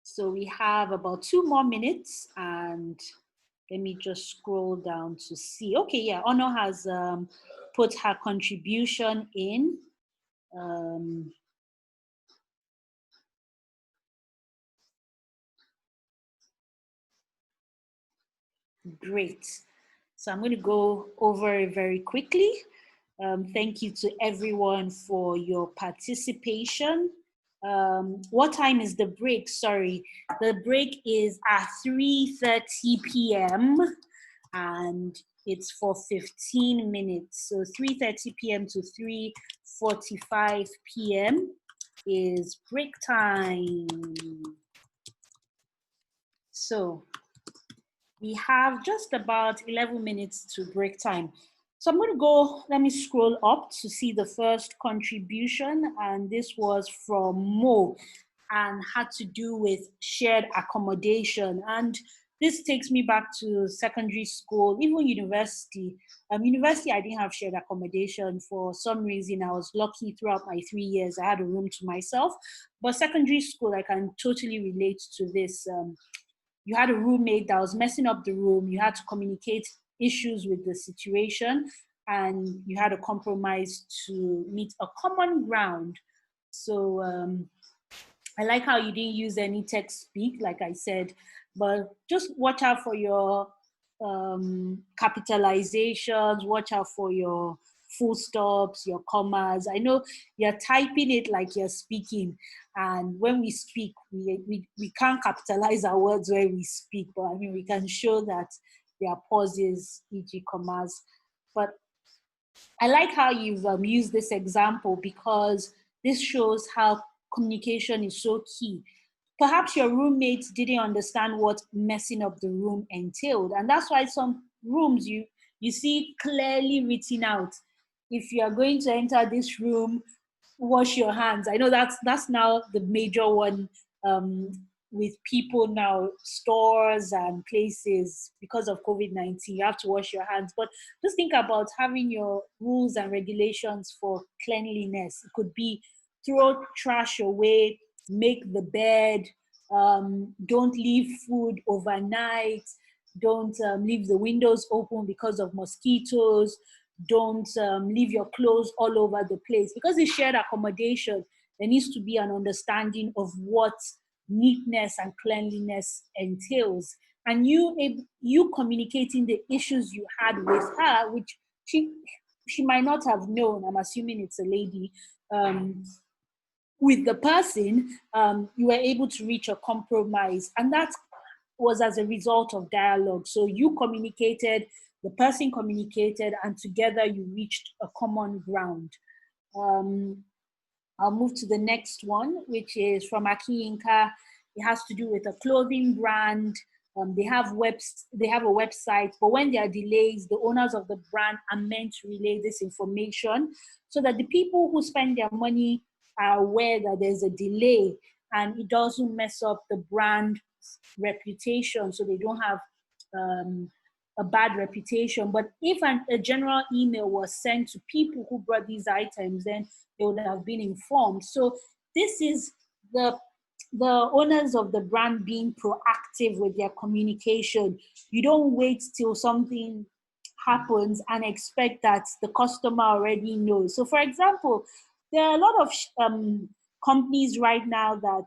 So we have about 2 more minutes, and let me just scroll down to see. Okay, yeah, Honor has put her contribution in. Great. So I'm going to go over it very quickly. Thank you to everyone for your participation. What time is the break? Sorry, the break is at 3:30 p.m. and it's for 15 minutes. So 3:30 p.m. to 3:45 p.m. is break time. So we have just about 11 minutes to break time. So I'm going to go, let me scroll up to see the first contribution, and this was from Mo and had to do with shared accommodation. And this takes me back to secondary school, even university. University, I didn't have shared accommodation for some reason. I was lucky throughout my 3 years. I had a room to myself. But secondary school, I can totally relate to this. You had a roommate that was messing up the room. You had to communicate issues with the situation, and you had to compromise to meet a common ground. So I like how you didn't use any text speak, like I said, but just watch out for your capitalizations, watch out for your full stops, your commas. I know you're typing it like you're speaking, and when we speak, we can't capitalize our words where we speak, but I mean, we can show that there are pauses, e.g. commas. But I like how you've used this example, because this shows how communication is so key. Perhaps your roommate didn't understand what messing up the room entailed, and that's why some rooms you see clearly written out. If you are going to enter this room, wash your hands. I know that's now the major one, with people now, stores and places, because of COVID-19, you have to wash your hands. But just think about having your rules and regulations for cleanliness. It could be throw trash away, make the bed, don't leave food overnight, don't leave the windows open because of mosquitoes, don't leave your clothes all over the place. Because it's shared accommodation, there needs to be an understanding of what neatness and cleanliness entails. And you communicating the issues you had with her, which she might not have known. I'm assuming it's a lady. With the person, you were able to reach a compromise, and that was as a result of dialogue. So you communicated, the person communicated, and together you reached a common ground. I'll move to the next one, which is from Aki Inka. It has to do with a clothing brand. They have a website, but when there are delays, the owners of the brand are meant to relay this information so that the people who spend their money are aware that there's a delay and it doesn't mess up the brand reputation, so they don't have a bad reputation. But if a general email was sent to people who brought these items, then they would have been informed. So this is the owners of the brand being proactive with their communication. You don't wait till something happens and expect that the customer already knows. So, for example, there are a lot of companies right now that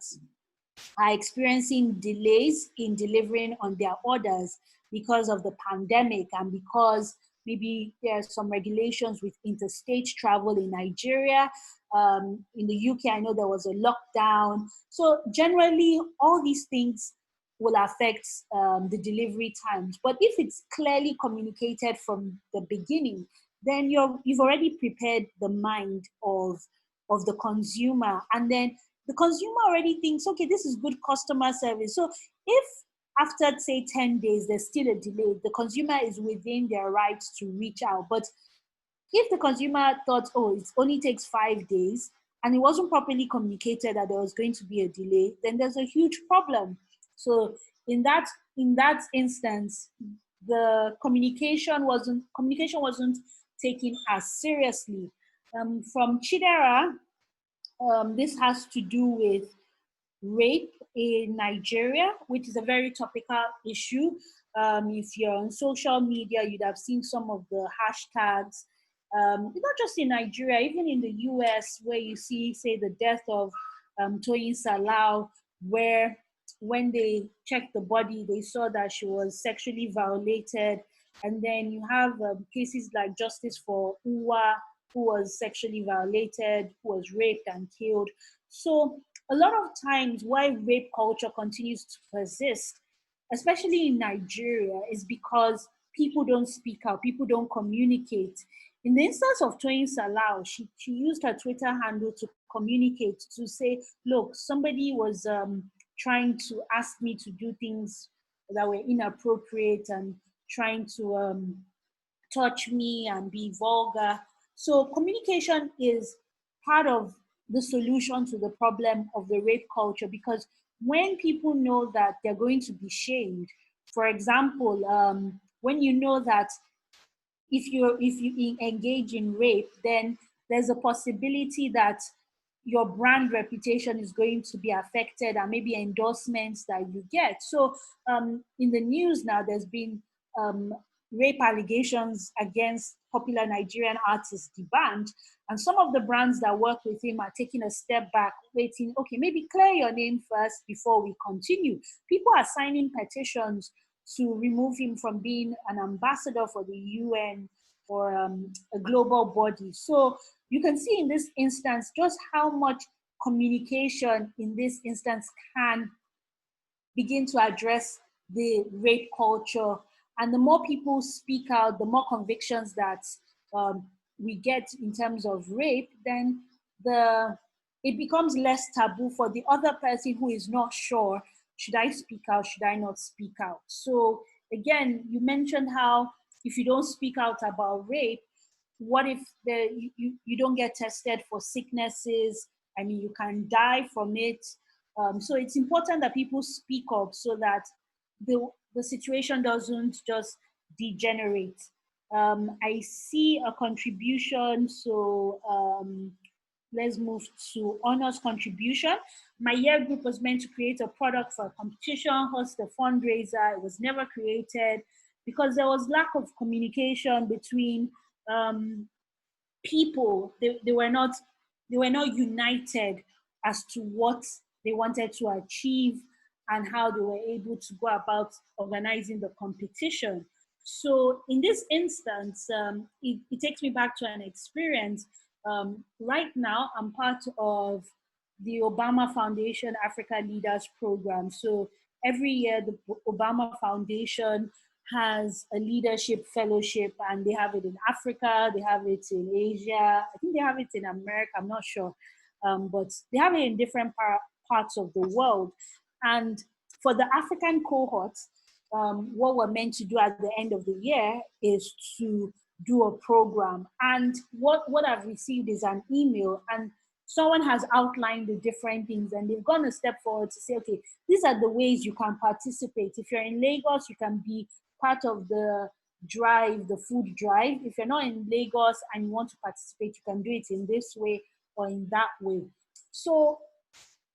are experiencing delays in delivering on their orders because of the pandemic and because maybe there are some regulations with interstate travel in Nigeria. In the UK, I know there was a lockdown. So generally, all these things will affect the delivery times. But if it's clearly communicated from the beginning, then you've already prepared the mind of the consumer, and then the consumer already thinks, okay, this is good customer service. So if after, say, 10 days, there's still a delay, the consumer is within their rights to reach out. But if the consumer thought, oh, it only takes 5 days, and it wasn't properly communicated that there was going to be a delay, then there's a huge problem. So in that instance, the communication wasn't taken as seriously. From Chidera, this has to do with rape in Nigeria, which is a very topical issue. If you're on social media, you'd have seen some of the hashtags, not just in Nigeria, even in the US, where you see, say, the death of Toyin Salau, where when they checked the body, they saw that she was sexually violated. And then you have cases like Justice for Uwa, who was sexually violated, who was raped and killed. So a lot of times why rape culture continues to persist, especially in Nigeria, is because people don't speak out, people don't communicate. In the instance of Toyin Salau, she used her Twitter handle to communicate, to say, look, somebody was trying to ask me to do things that were inappropriate and trying to touch me and be vulgar. So communication is part of the solution to the problem of the rape culture, because when people know that they're going to be shamed, for example, when you know that if you engage in rape, then there's a possibility that your brand reputation is going to be affected and maybe endorsements that you get. So in the news now, there's been rape allegations against popular Nigerian artist D'banj, and some of the brands that work with him are taking a step back, waiting, okay, maybe clear your name first before we continue. People are signing petitions to remove him from being an ambassador for the UN or a global body. So you can see in this instance just how much communication in this instance can begin to address the rape culture. And the more people speak out, the more convictions that we get in terms of rape, then it becomes less taboo for the other person who is not sure, should I speak out, should I not speak out? So again, you mentioned how if you don't speak out about rape, what if you don't get tested for sicknesses? I mean, you can die from it. So it's important that people speak up so that the situation doesn't just degenerate. I see a contribution, so let's move to Honor's contribution. My year group was meant to create a product for a competition, host a fundraiser. It was never created because there was lack of communication between people. They were not united as to what they wanted to achieve and how they were able to go about organizing the competition. So in this instance, it takes me back to an experience. Right now, I'm part of the Obama Foundation Africa Leaders Program. So every year, the Obama Foundation has a leadership fellowship, and they have it in Africa, they have it in Asia, I think they have it in America, I'm not sure, but they have it in different parts of the world. And for the African cohorts, what we're meant to do at the end of the year is to do a program. And what I've received is an email, and someone has outlined the different things, and they've gone a step forward to say, okay, these are the ways you can participate. If you're in Lagos, you can be part of the drive, the food drive. If you're not in Lagos and you want to participate, you can do it in this way or in that way. So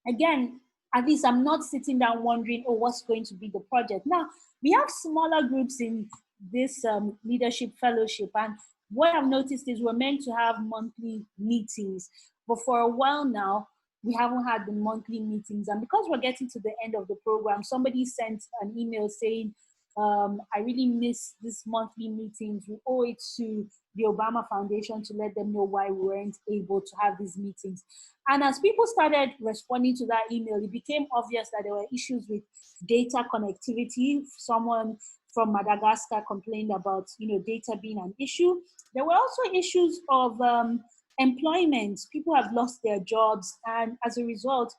again, at least I'm not sitting down wondering, oh, what's going to be the project. Now, we have smaller groups in this leadership fellowship, and what I've noticed is we're meant to have monthly meetings, but for a while now, we haven't had the monthly meetings. And because we're getting to the end of the program, somebody sent an email saying, I really miss this monthly meetings. We owe it to the Obama Foundation to let them know why we weren't able to have these meetings. And as people started responding to that email, it became obvious that there were issues with data connectivity. Someone from Madagascar complained about, data being an issue. There were also issues of employment. People have lost their jobs, and as a result,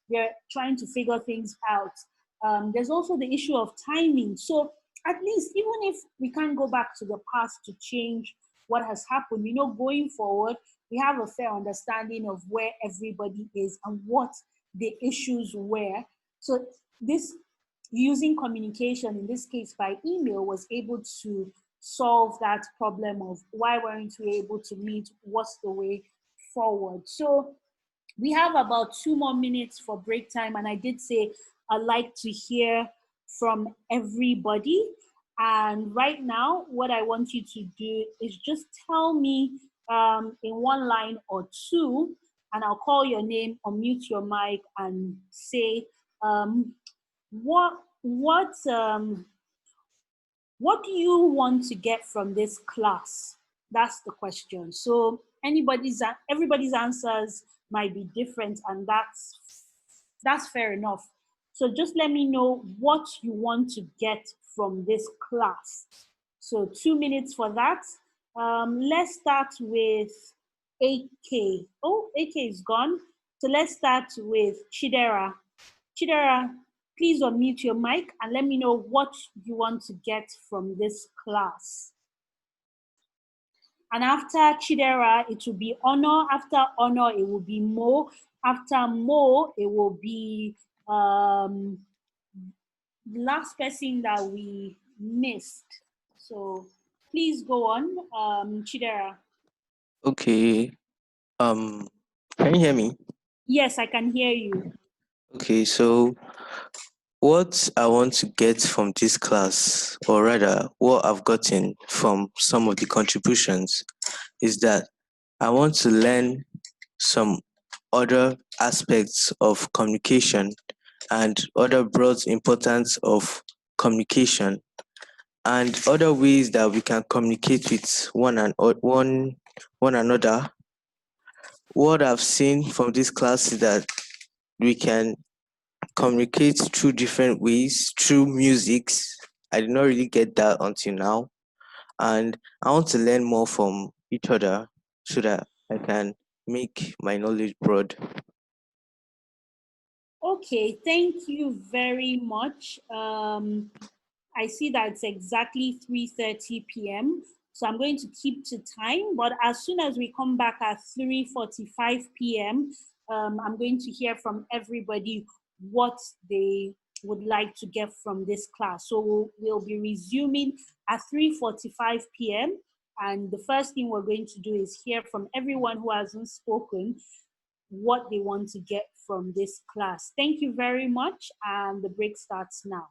they're trying to figure things out. There's also the issue of timing. So at least, even if we can't go back to the past to change what has happened, going forward, we have a fair understanding of where everybody is and what the issues were. So this, using communication, in this case by email, was able to solve that problem of why weren't we able to meet, what's the way forward. So we have about 2 more minutes for break time, and I did say I'd like to hear from everybody. And right now, what I want you to do is just tell me in one line or two, and I'll call your name, unmute your mic, and say what what um, what do you want to get from this class? That's the question. So everybody's answers might be different, and that's fair enough. So just let me know what you want to get from this class. So 2 minutes for that. Let's start with AK. Oh, AK is gone. So let's start with Chidera. Chidera, please unmute your mic and let me know what you want to get from this class. And after Chidera, it will be Honor. After Honor, it will be Mo. After Mo, it will be the last person that we missed. So please go on, Chidera. Okay. Can you hear me? Yes, I can hear you. Okay, so what I want to get from this class, or rather, what I've gotten from some of the contributions, is that I want to learn some other aspects of communication and other broad importance of communication and other ways that we can communicate with one another. What I've seen from this class is that we can communicate through different ways, through musics. I did not really get that until now. And I want to learn more from each other so that I can make my knowledge broad. Okay, thank you very much. I see that it's exactly 3:30 p.m. So I'm going to keep to time, but as soon as we come back at 3:45 p.m., I'm going to hear from everybody what they would like to get from this class. So we'll be resuming at 3:45 p.m. And the first thing we're going to do is hear from everyone who hasn't spoken what they want to get from this class. Thank you very much, and the break starts now.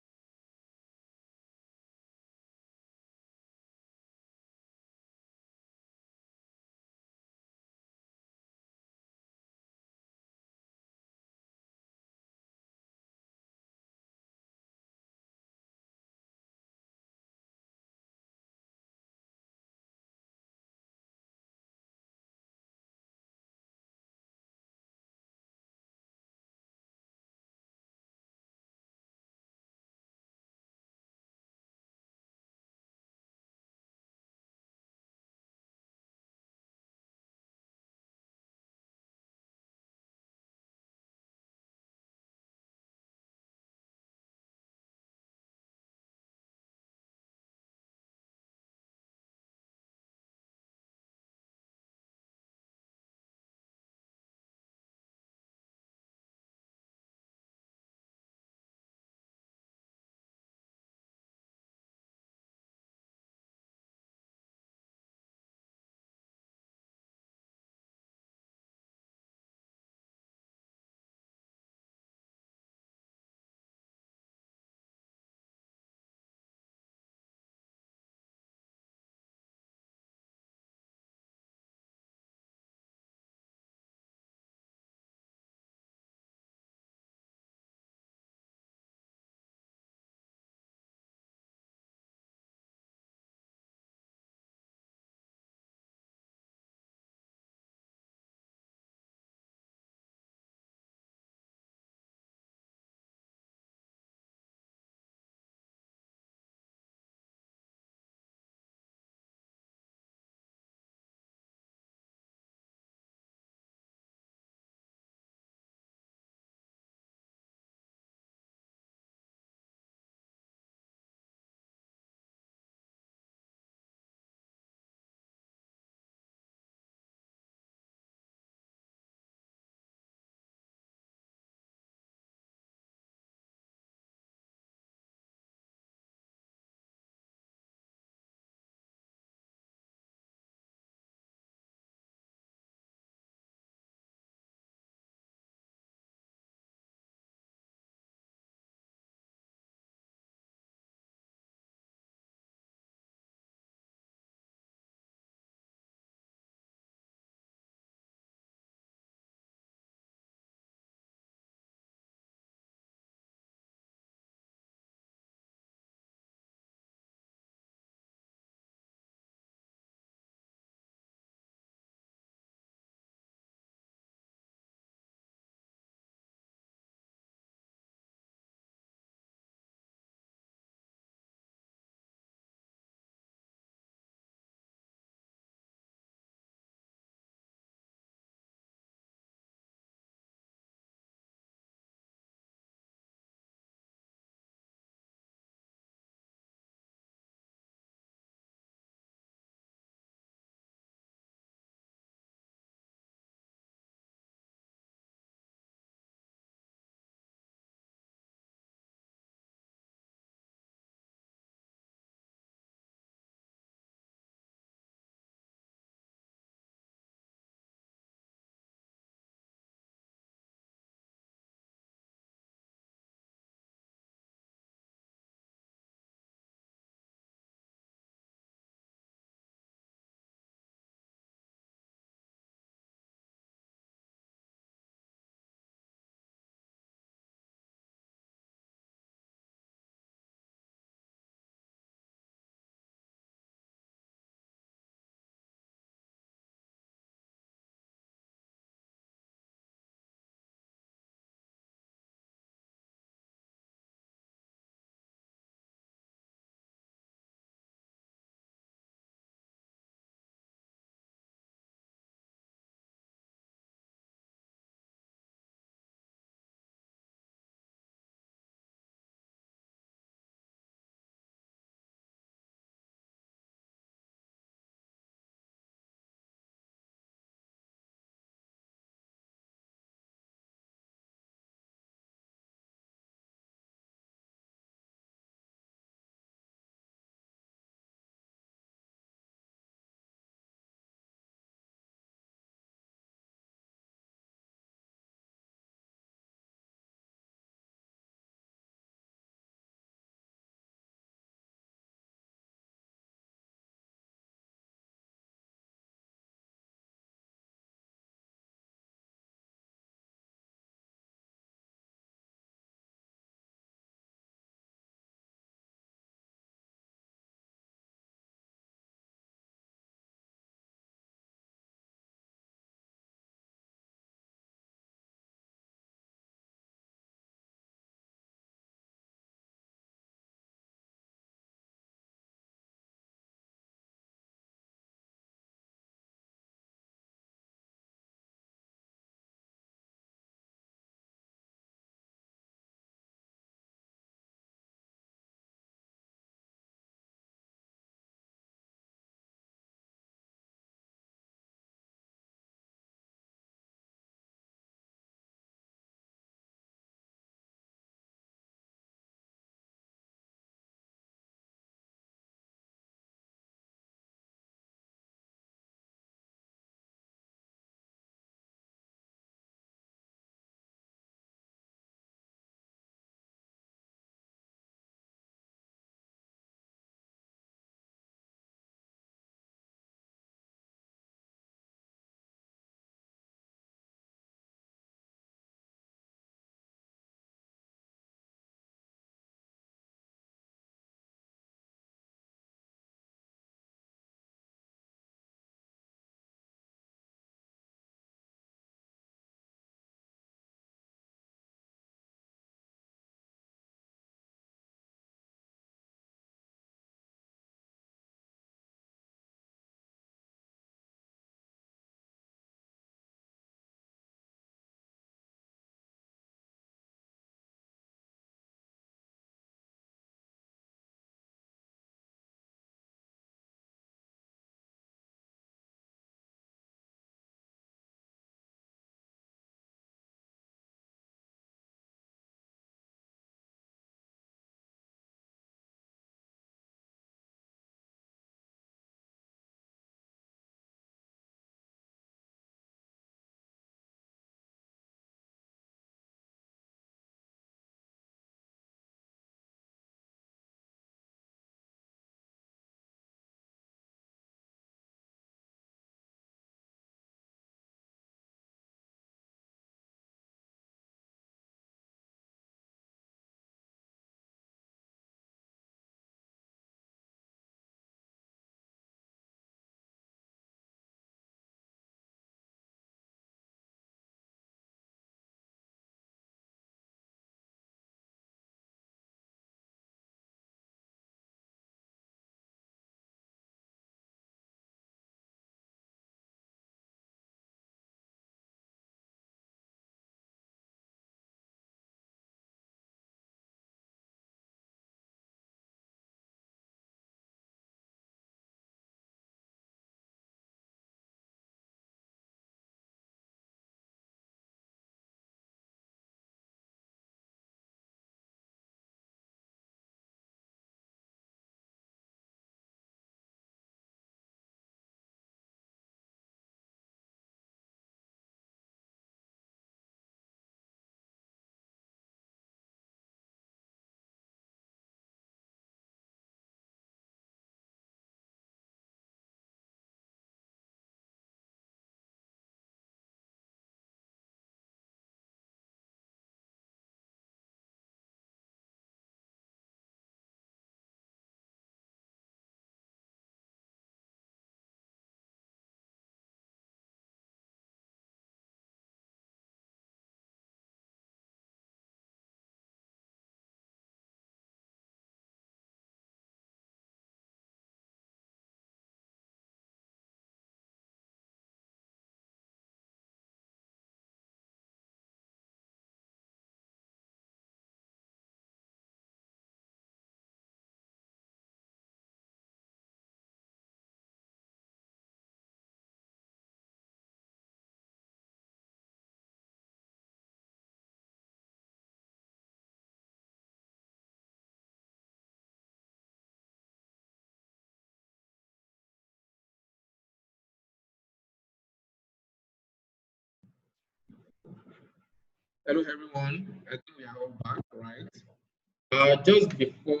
Hello, everyone. I think we are all back, right? Just before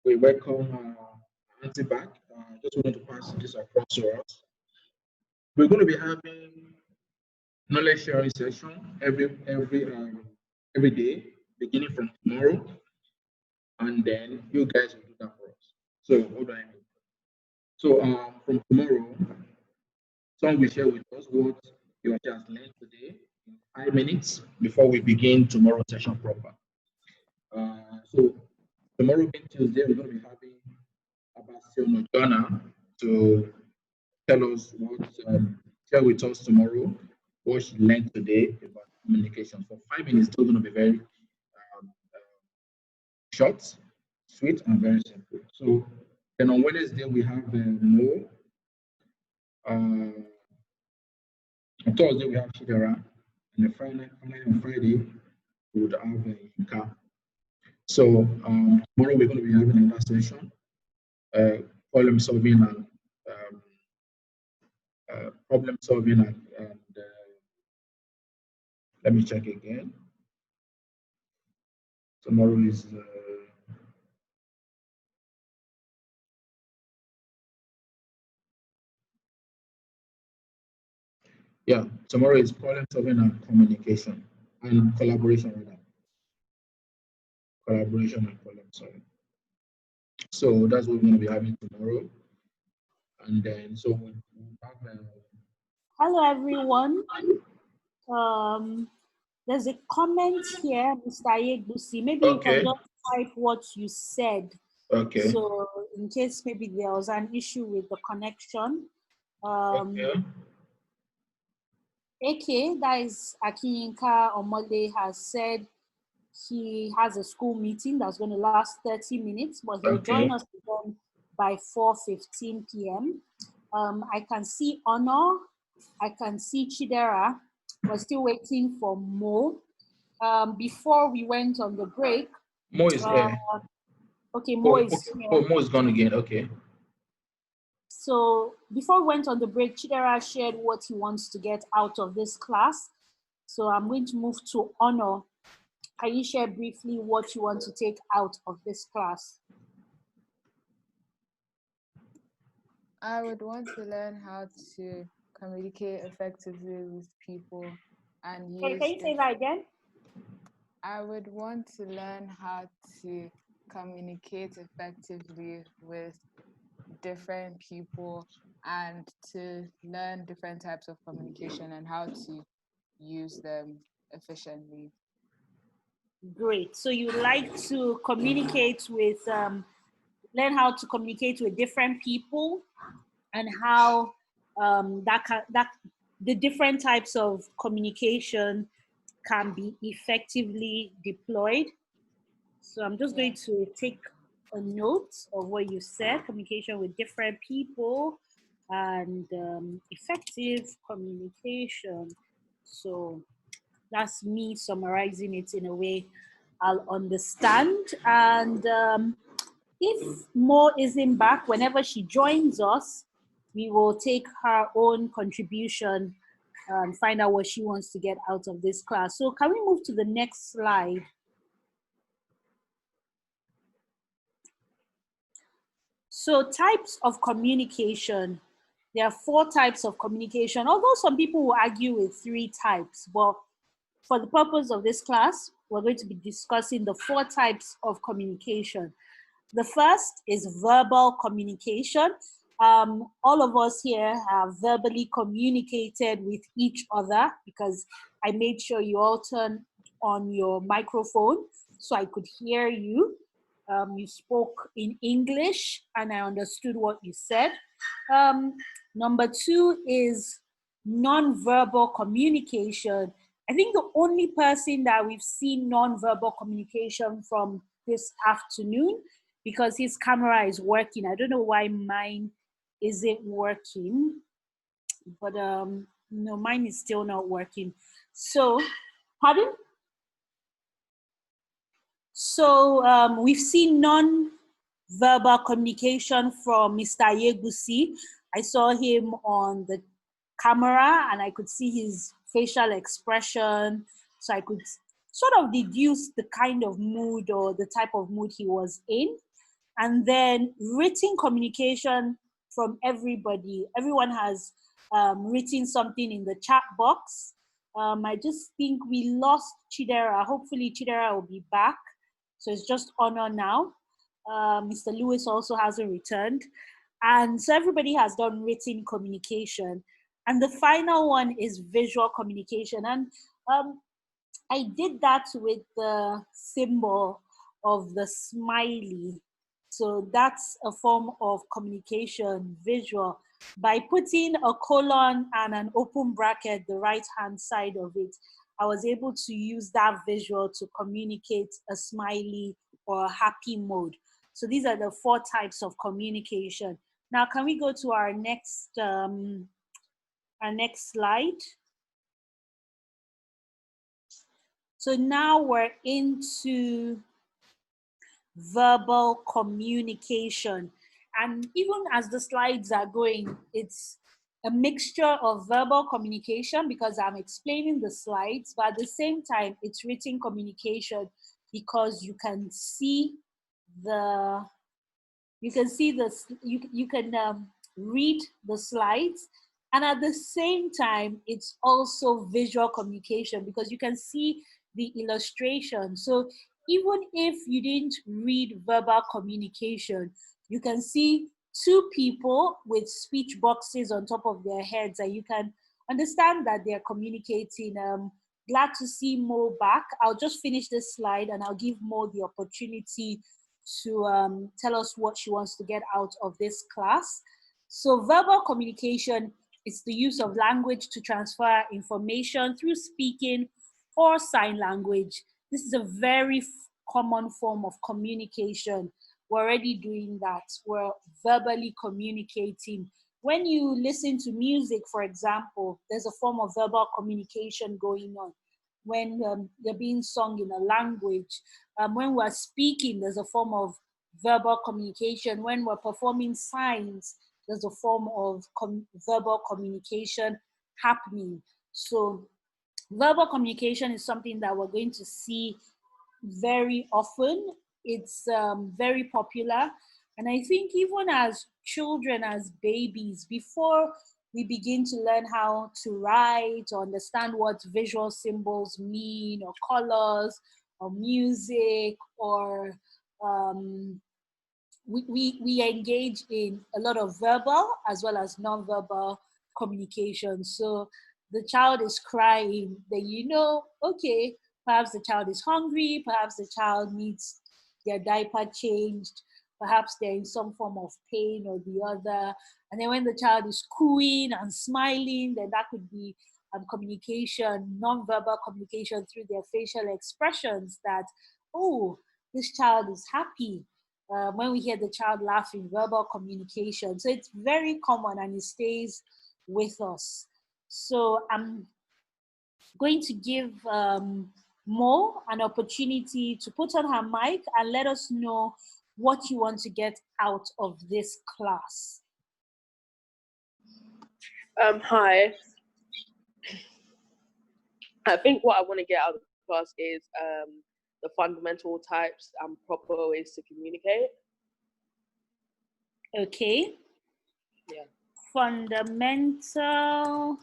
we welcome Auntie back, just wanted to pass this across to us. We're going to be having knowledge sharing session every day, beginning from tomorrow, and then you guys will do that for us. So, what do I mean? So, from tomorrow, someone will share with us what you have just learned today in 5 minutes before we begin tomorrow's session proper. So tomorrow being Tuesday, we're going to be having Abasion Ojana to tell us share with us tomorrow what she learned today about communication. For 5 minutes, it's still going to be very short, sweet, and very simple. So then on Wednesday, we have Mo. On Thursday, we have Shidera. And then finally on Friday, we would have Inka. So tomorrow we're going to be having another session, problem solving and let me check again. Tomorrow is tomorrow is problem solving and communication and collaboration rather. Collaboration and problem solving. So that's what we're going to be having tomorrow. And then so we have Hello, everyone. There's a comment here, Mr. Yegusi. Maybe you can just type what you said. Okay. So in case maybe there was an issue with the connection. AK, that is Akinyinka Omole, has said he has a school meeting that's going to last 30 minutes, but he'll join us again by 4:15 p.m. I can see Honor, I can see Chidera. We're still waiting for Mo. Before we went on the break, Mo is here. Okay, Mo is here. Oh, Mo is gone again. Okay. So before we went on the break, Chidera shared what he wants to get out of this class. So I'm going to move to Honor. Can you share briefly what you want to take out of this class? I would want to learn how to communicate effectively with people and use. Can you say that again? I would want to learn how to communicate effectively with different people and to learn different types of communication and how to use them efficiently. Great. So you like to communicate with, learn how to communicate with different people and how the different types of communication can be effectively deployed. So I'm just going to take a note of what you said, communication with different people and effective communication. So that's me summarizing it in a way I'll understand. And if Mo isn't back, whenever she joins us, we will take her own contribution and find out what she wants to get out of this class. So can we move to the next slide? So types of communication. There are 4 types of communication, although some people will argue with 3 types. But for the purpose of this class, we're going to be discussing the 4 types of communication. The first is verbal communication. All of us here have verbally communicated with each other because I made sure you all turn on your microphone so I could hear you. You spoke in English and I understood what you said. Number 2 is non-verbal communication. I think the only person that we've seen non-verbal communication from this afternoon, because his camera is working. I don't know why mine isn't working, but no, mine is still not working. So, pardon? So we've seen non-verbal communication from Mr. Yegusi. I saw him on the camera and I could see his facial expression, so I could sort of deduce the kind of mood or the type of mood he was in. And then written communication from everybody. Everyone has written something in the chat box. I just think we lost Chidera. Hopefully Chidera will be back. So it's just Honor now. Mr. Lewis also hasn't returned. And so everybody has done written communication. And the final one is visual communication. And I did that with the symbol of the smiley. So that's a form of communication, visual. By putting a colon and an open bracket, the right-hand side of it, I was able to use that visual to communicate a smiley or a happy mode. So these are the 4 types of communication. Now, can we go to our next slide? So now we're into verbal communication. And even as the slides are going, it's a mixture of verbal communication because I'm explaining the slides, but at the same time, it's written communication because you can see the, you can read the slides. And at the same time, it's also visual communication because you can see the illustration. So even if you didn't read verbal communication, you can see 2 people with speech boxes on top of their heads, and you can understand that they're communicating. Glad to see Mo back. I'll just finish this slide and I'll give Mo the opportunity to tell us what she wants to get out of this class. So verbal communication is the use of language to transfer information through speaking or sign language. This is a very common form of communication. We're already doing that. We're verbally communicating. When you listen to music, for example, there's a form of verbal communication going on. When they're being sung in a language, when we're speaking, there's a form of verbal communication. When we're performing signs, there's a form of verbal communication happening. So verbal communication is something that we're going to see very often. It's very popular. And I think even as children, as babies, before we begin to learn how to write or understand what visual symbols mean, or colors, or music, or we engage in a lot of verbal as well as non-verbal communication. So the child is crying, then you know, okay, perhaps the child is hungry, perhaps the child needs their diaper changed, perhaps they're in some form of pain or the other. And then when the child is cooing and smiling, then that could be communication, non-verbal communication through their facial expressions that, oh, this child is happy. When we hear the child laughing, verbal communication. So it's very common and it stays with us. So I'm going to give Mo an opportunity to put on her mic and let us know what you want to get out of this class. Hi. I think what I want to get out of the class is the fundamental types and proper ways to communicate. Okay. Yeah. Fundamental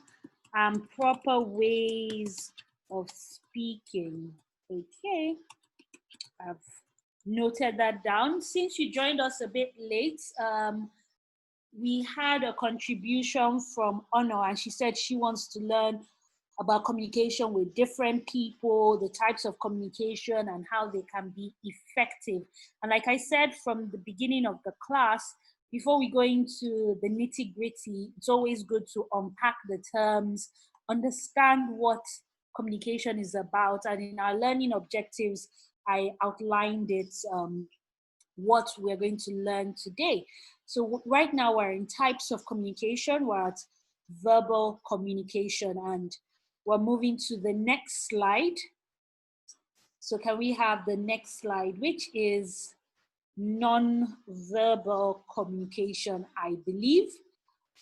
and proper ways of speaking. Okay. I've noted that down. Since you joined us a bit late, we had a contribution from Honor, and she said she wants to learn about communication with different people, the types of communication and how they can be effective. And like I said from the beginning of the class, before we go into the nitty-gritty, it's always good to unpack the terms, understand what communication is about. And in our learning objectives, I outlined it, what we're going to learn today. So right now we're in types of communication. We're at verbal communication, and we're moving to the next slide. So can we have the next slide, which is non-verbal communication, I believe.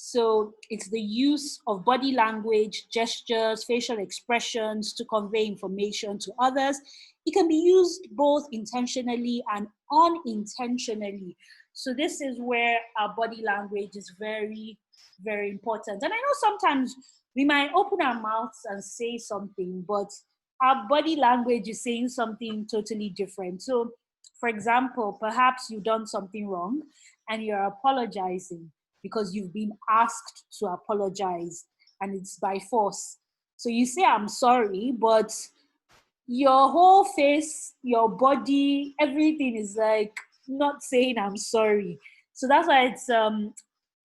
So it's the use of body language, gestures, facial expressions to convey information to others. It can be used both intentionally and unintentionally. So this is where our body language is very, very important. And I know sometimes we might open our mouths and say something, but our body language is saying something totally different. So, for example, perhaps you've done something wrong and you're apologizing because you've been asked to apologize and it's by force. So you say, I'm sorry, but your whole face, your body, everything is like not saying I'm sorry. So that's why it's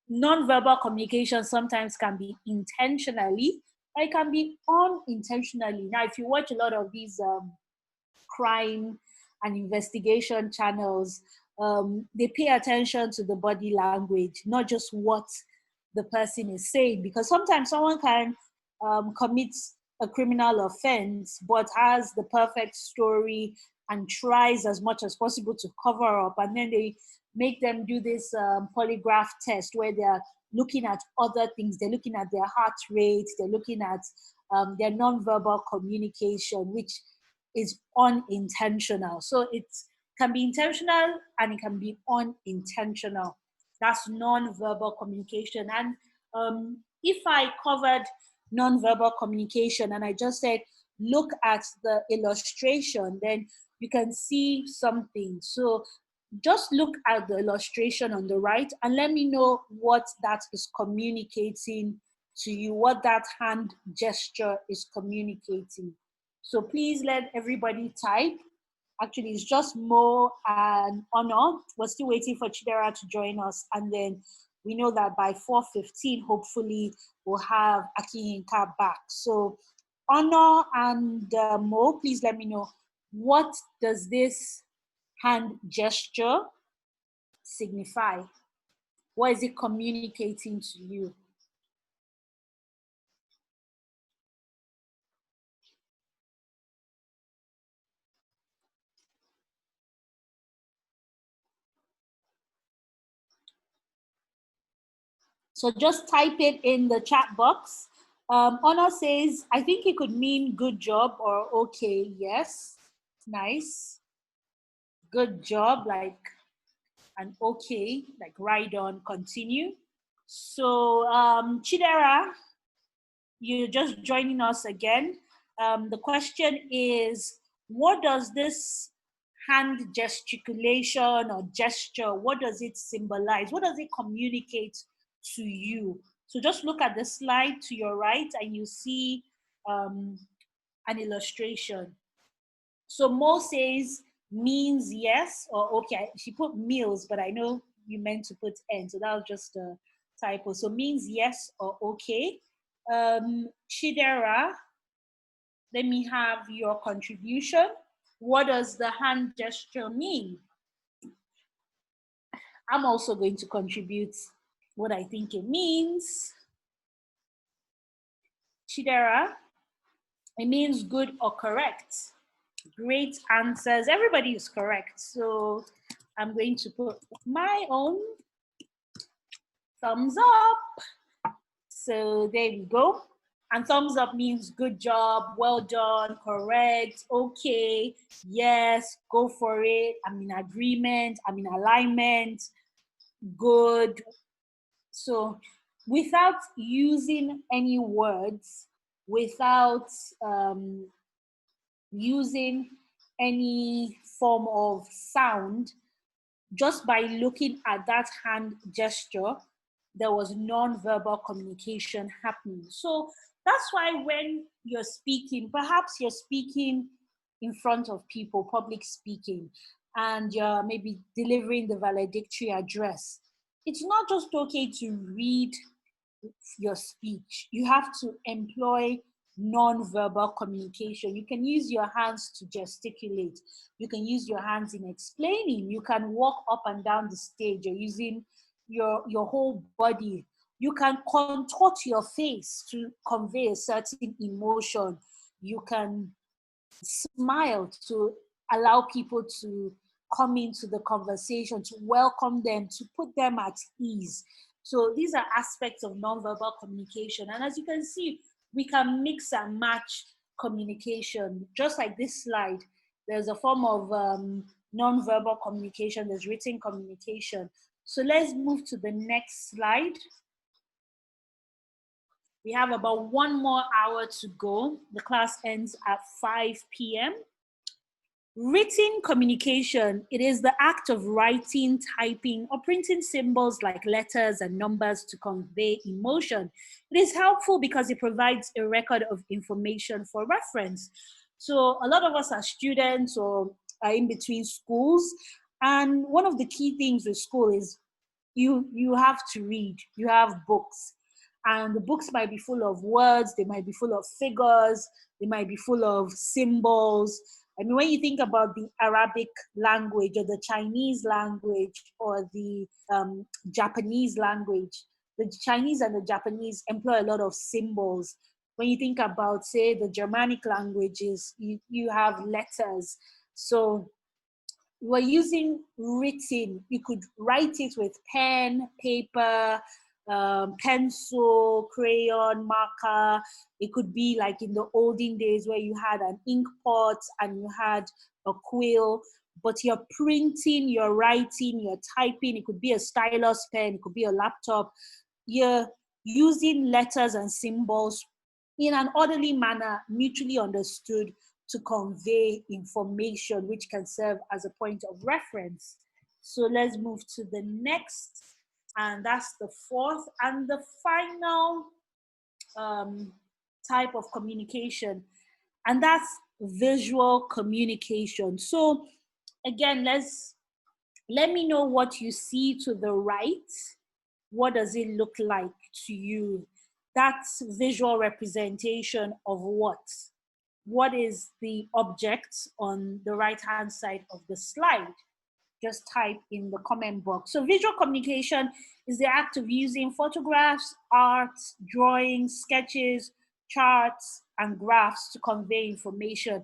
non-verbal communication sometimes can be intentionally, or it can be unintentionally. Now, if you watch a lot of these crime and investigation channels, they pay attention to the body language, not just what the person is saying, because sometimes someone can commit a criminal offense but has the perfect story and tries as much as possible to cover up, and then they make them do this polygraph test where they're looking at other things. They're looking at their heart rate, they're looking at their nonverbal communication, which is unintentional. So it can be intentional and it can be unintentional. That's non-verbal communication. And if I covered non-verbal communication and I just said, look at the illustration, then you can see something. So just look at the illustration on the right and let me know what that is communicating to you, what that hand gesture is communicating. So please let everybody type. Actually, it's just Mo and Honor. We're still waiting for Chidera to join us. And then we know that by 4:15, hopefully, we'll have Akinka back. So Honor and Mo, please let me know, what does this hand gesture signify? What is it communicating to you? So just type it in the chat box. Honor says, I think it could mean good job or okay, yes, nice. Good job, like an okay, like right on, continue. So Chidera, you're just joining us again. The question is, what does this hand gesticulation or gesture, what does it symbolize? What does it communicate to you? So just look at the slide to your right and you see an illustration. So Mo says means yes or okay. She put meals, but I know you meant to put N, so that was just a typo. So means yes or okay. Chidera, let me have your contribution. What does the hand gesture mean? I'm also going to contribute what I think it means. Chidera, it means good or correct. Great answers. Everybody is correct. So I'm going to put my own thumbs up. So there we go. And thumbs up means good job, well done, correct, okay, yes, go for it, I'm in agreement, I'm in alignment, good. So without using any words, without using any form of sound, just by looking at that hand gesture, there was non-verbal communication happening. So that's why when you're speaking, perhaps you're speaking in front of people, public speaking, and you're maybe delivering the valedictory address, it's not just okay to read your speech. You have to employ non-verbal communication. You can use your hands to gesticulate. You can use your hands in explaining. You can walk up and down the stage. You're using your whole body. You can contort your face to convey a certain emotion. You can smile to allow people to come into the conversation, to welcome them, to put them at ease. So these are aspects of nonverbal communication. And as you can see, we can mix and match communication. Just like this slide, there's a form of nonverbal communication, there's written communication. So let's move to the next slide. We have about 1 more hour to go. The class ends at 5 p.m. Written communication, it is the act of writing, typing, or printing symbols like letters and numbers to convey emotion. It is helpful because it provides a record of information for reference. So a lot of us are students or are in between schools. And one of the key things with school is you have to read, you have books. And the books might be full of words, they might be full of figures, they might be full of symbols. I mean, when you think about the Arabic language or the Chinese language or the Japanese language, the Chinese and the Japanese employ a lot of symbols. When you think about, say, the Germanic languages, you have letters. So we're using written. You could write it with pen, paper, pencil, crayon, marker. It could be like in the olden days where you had an ink pot and you had a quill, but you're printing, you're writing, you're typing. It could be a stylus pen, it could be a laptop. You're using letters and symbols in an orderly manner, mutually understood, to convey information which can serve as a point of reference. So let's move to the next, and that's the fourth and the final type of communication, and that's visual communication. So again, let me know what you see to the right. What does it look like to you? That's visual representation of what? What is the object on the right-hand side of the slide? Just type in the comment box. So visual communication is the act of using photographs, art, drawings, sketches, charts, and graphs to convey information.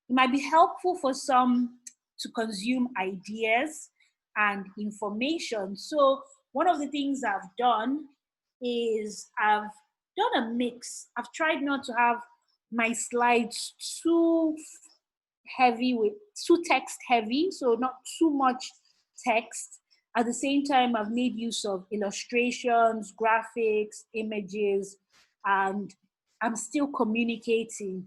It might be helpful for some to consume ideas and information. So one of the things I've done is I've done a mix. I've tried not to have my slides too heavy, with too text heavy, so not too much text. At the same time, I've made use of illustrations, graphics, images, and I'm still communicating.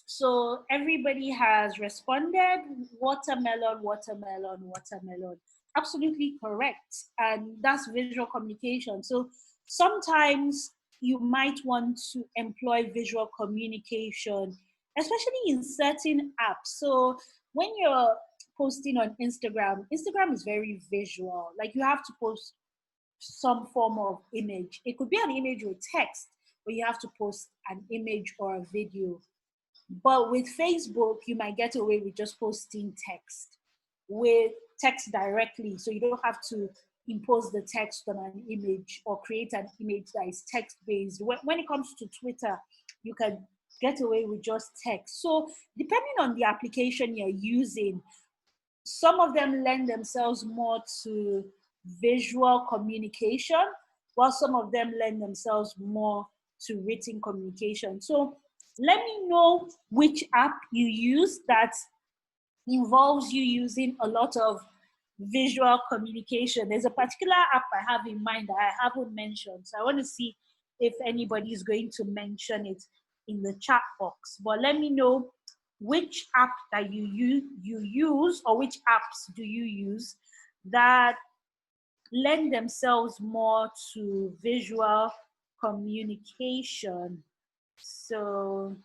So everybody has responded, watermelon, watermelon, watermelon. Absolutely correct. And that's visual communication. So sometimes you might want to employ visual communication, especially in certain apps. So when you're posting on Instagram, Instagram is very visual. Like you have to post some form of image. It could be an image with text, but you have to post an image or a video. But with Facebook, you might get away with just posting text, with text directly. So you don't have to impose the text on an image or create an image that is text-based. When it comes to Twitter, you can get away with just text. So depending on the application you're using, some of them lend themselves more to visual communication, while some of them lend themselves more to written communication. So let me know which app you use that involves you using a lot of visual communication. There's a particular app I have in mind that I haven't mentioned. So I want to see if anybody is going to mention it in the chat box. But let me know which app that you use, or which apps do you use that lend themselves more to visual communication. So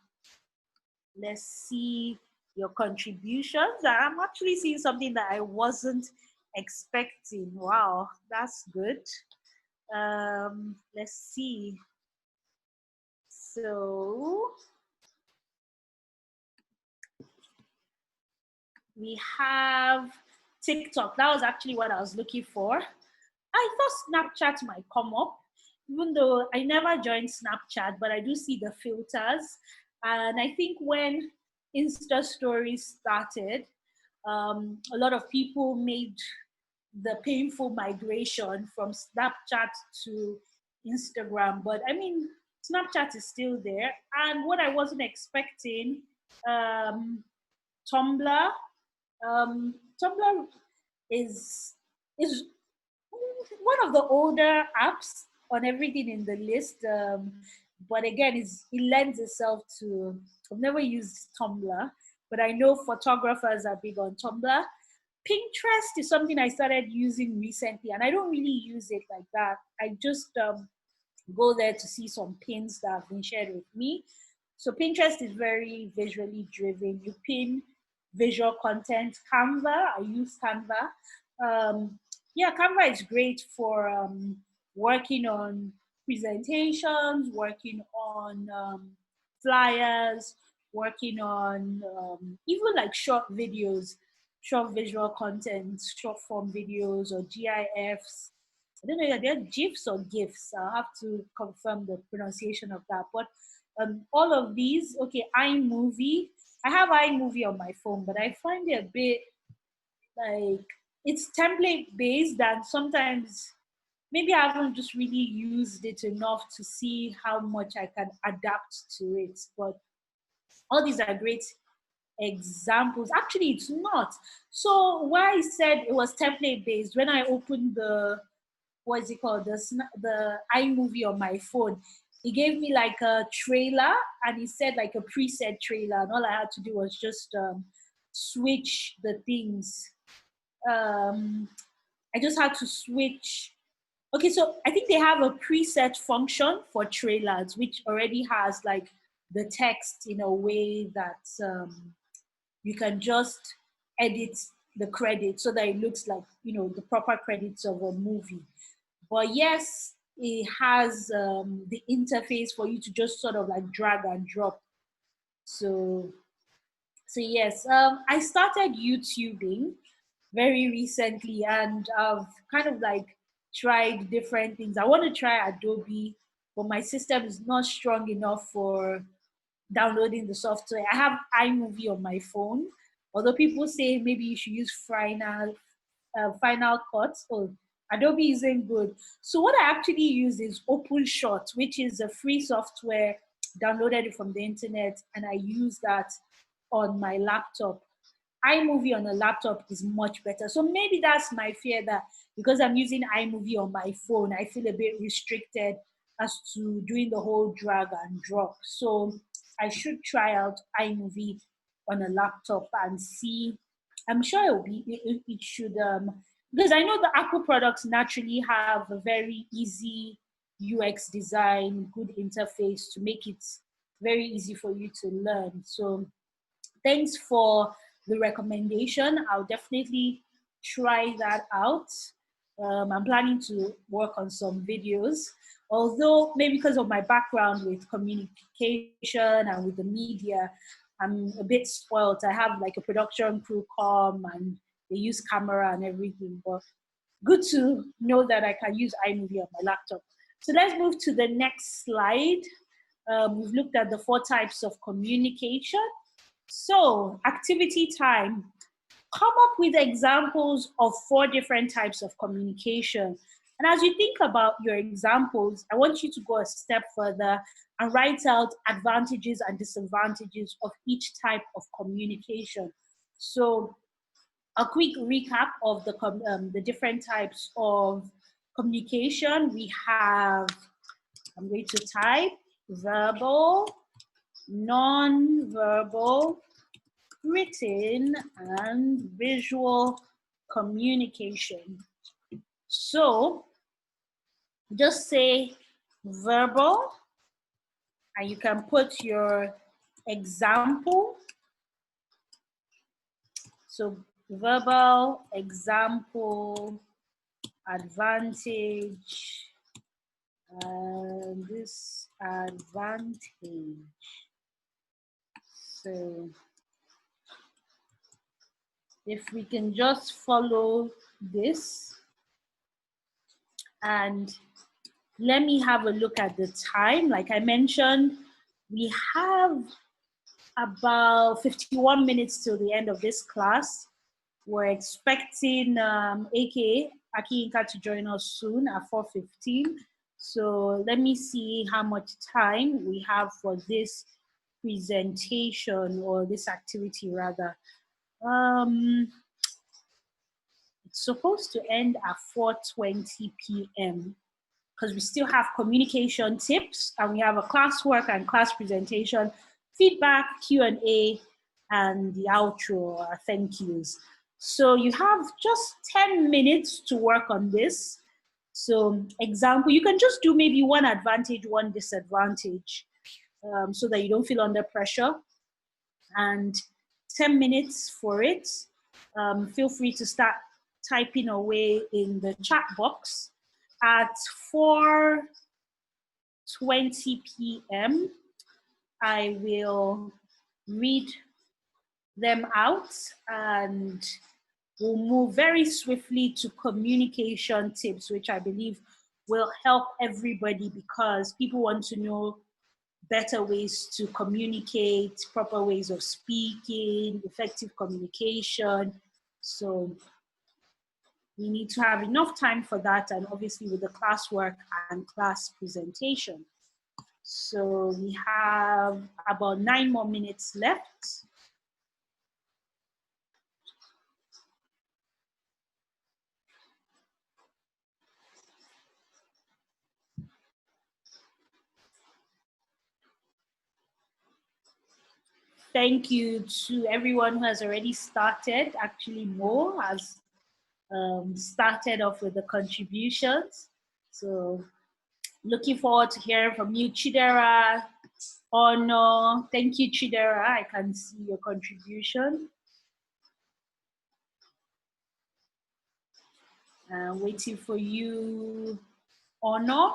let's see your contributions. I'm actually seeing something that I wasn't expecting. Wow, that's good. Let's see. So we have TikTok. That was actually what I was looking for. I thought Snapchat might come up, even though I never joined Snapchat, but I do see the filters. And I think when Insta stories started, a lot of people made the painful migration from Snapchat to Instagram. But I mean, Snapchat is still there. And what I wasn't expecting, um, Tumblr. Tumblr is is one of the older apps on everything in the list. But again, it lends itself to. I've never used Tumblr, but I know photographers are big on Tumblr. Pinterest is something I started using recently, and I don't really use it like that. I just go there to see some pins that have been shared with me. So Pinterest is very visually driven. You pin visual content. Canva, I use Canva. Yeah, Canva is great for working on presentations, working on flyers, working on even like short videos, short visual content, short form videos or GIFs. I don't know, they're GIFs or GIFs. I'll have to confirm the pronunciation of that. But all of these, okay, iMovie. I have iMovie on my phone, but I find it a bit like it's template based, and sometimes maybe I haven't just really used it enough to see how much I can adapt to it. But all these are great examples. Actually, it's not. So why I said it was template based, when I opened the, what is it called, the iMovie on my phone, it gave me like a trailer, and it said like a preset trailer, and all I had to do was just switch the things. I just had to switch. Okay, so I think they have a preset function for trailers, which already has like the text in a way that you can just edit the credits so that it looks like, the proper credits of a movie. But yes, it has the interface for you to just sort of like drag and drop. So yes, I started YouTubing very recently, and I've kind of like tried different things. I want to try Adobe, but my system is not strong enough for downloading the software. I have iMovie on my phone, although people say maybe you should use Final Cut. Oh, Adobe isn't good. So what I actually use is OpenShot, which is a free software, downloaded it from the internet, and I use that on my laptop. iMovie on a laptop is much better. So maybe that's my fear, that because I'm using iMovie on my phone, I feel a bit restricted as to doing the whole drag and drop. So I should try out iMovie on a laptop and see. I'm sure it should, because I know the Apple products naturally have a very easy UX design, good interface to make it very easy for you to learn. So thanks for the recommendation. I'll definitely try that out. I'm planning to work on some videos, although maybe because of my background with communication and with the media, I'm a bit spoiled. I have like a production crew come and they use camera and everything, but good to know that I can use iMovie on my laptop. So let's move to the next slide. We've looked at the 4 types of communication. So activity time. Come up with examples of 4 different types of communication. And as you think about your examples, I want you to go a step further and write out advantages and disadvantages of each type of communication. So a quick recap of the different types of communication. We have, I'm going to type, verbal, non-verbal, written, and visual communication. So just say verbal, and you can put your example. So verbal, example, advantage, and disadvantage. So if we can just follow this, and let me have a look at the time. Like I mentioned, we have about 51 minutes till the end of this class. We're expecting aka Aki to join us soon at 4:15. So let me see how much time we have for this presentation, or this activity rather. It's supposed to end at 4:20 p.m. because we still have communication tips, and we have a classwork and class presentation, feedback, Q&A, and the outro, thank yous. So you have just 10 minutes to work on this. So example, you can just do maybe one advantage, one disadvantage, so that you don't feel under pressure. And 10 minutes for it. Feel free to start typing away in the chat box. At 4:20 p.m., I will read them out, and we'll move very swiftly to communication tips, which I believe will help everybody, because people want to know better ways to communicate, proper ways of speaking, effective communication. So we need to have enough time for that, and obviously with the classwork and class presentation. So we have about 9 more minutes left. Thank you to everyone who has already started. Actually, Mo has started off with the contributions. So looking forward to hearing from you, Chidera. Oh no, thank you, Chidera. I can see your contribution. Waiting for you, Honor.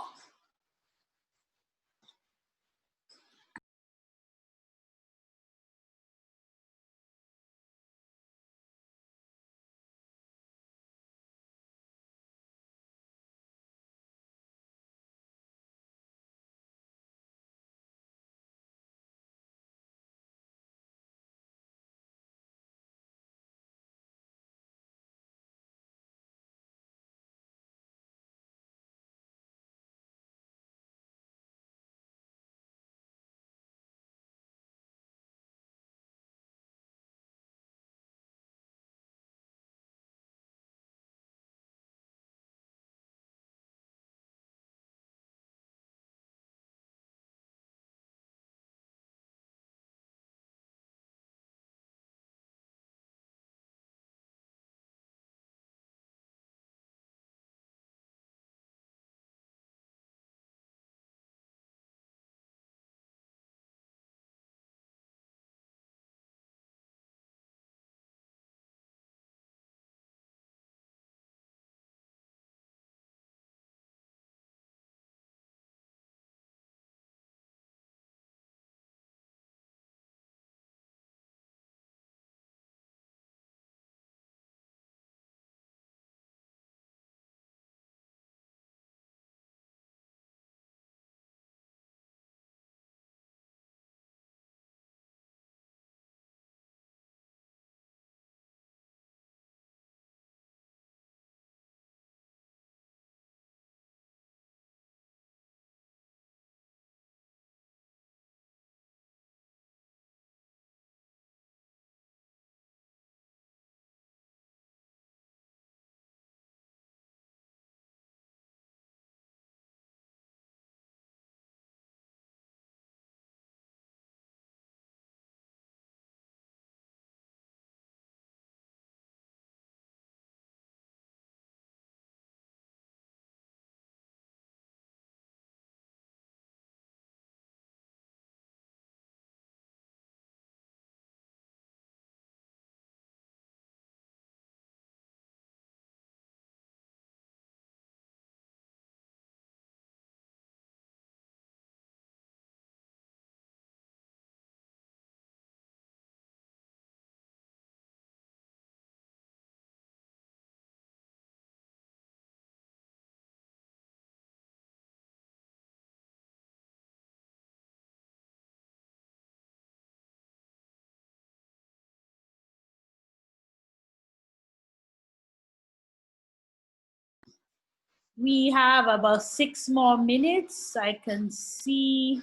We have about 6 more minutes. I can see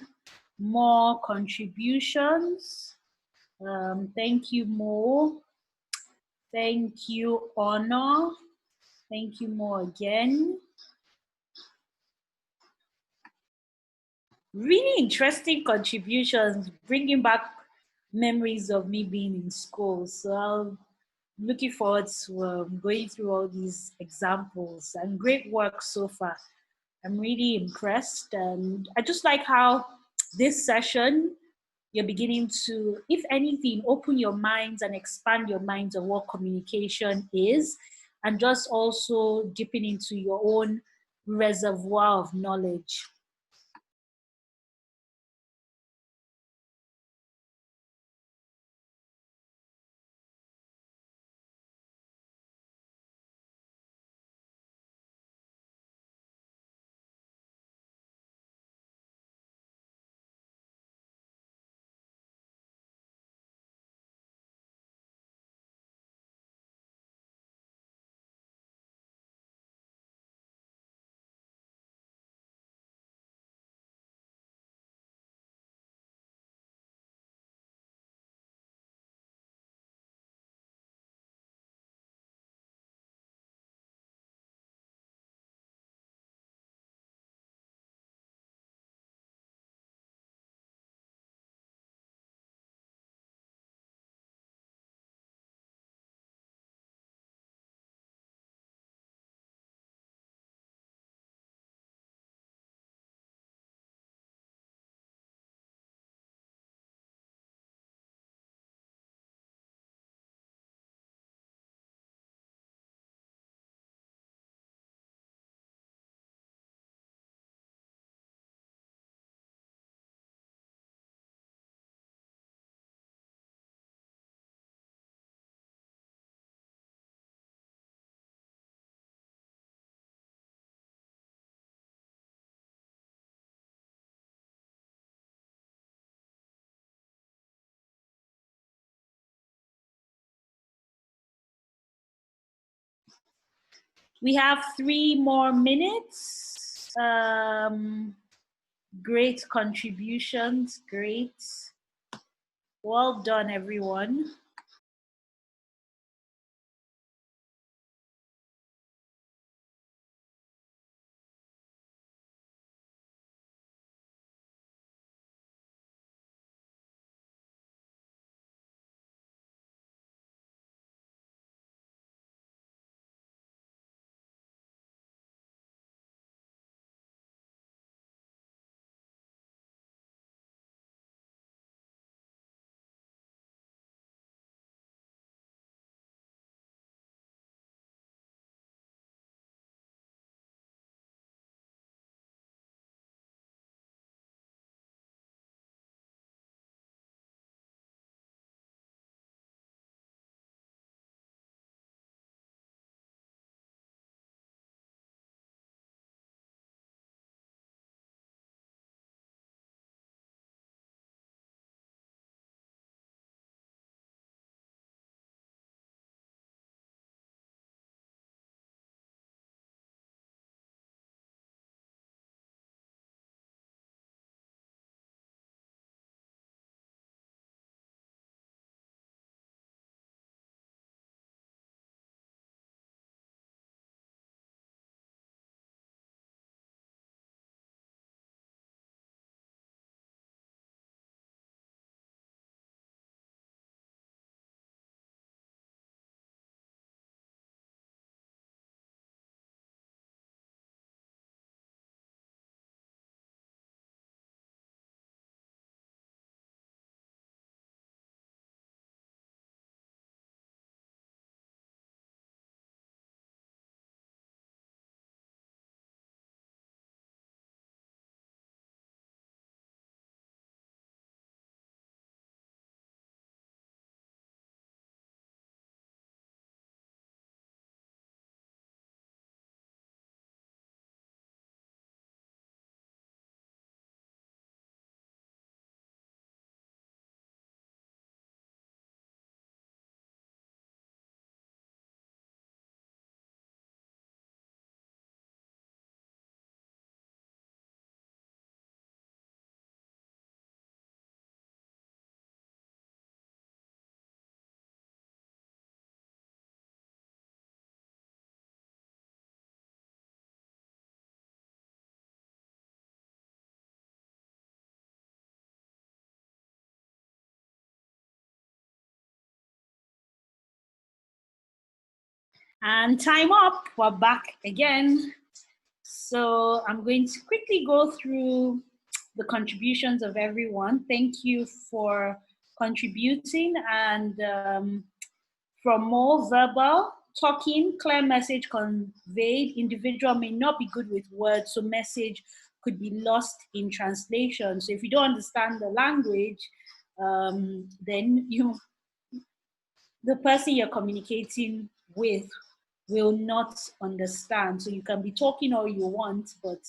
more contributions. Thank you, Mo. Thank you, Honor. Thank you, Mo, again. Really interesting contributions, bringing back memories of me being in school. So I'm looking forward to going through all these examples, and great work so far. I'm really impressed, and I just like how this session you're beginning to, if anything, open your minds and expand your minds on what communication is, and just also dipping into your own reservoir of knowledge. We have 3 more minutes. Great contributions, great. Well done, everyone. And time up, we're back again. So I'm going to quickly go through the contributions of everyone. Thank you for contributing. And from more verbal, talking, clear message conveyed, individual may not be good with words, so message could be lost in translation. So if you don't understand the language, then the person you're communicating with will not understand. So you can be talking all you want, but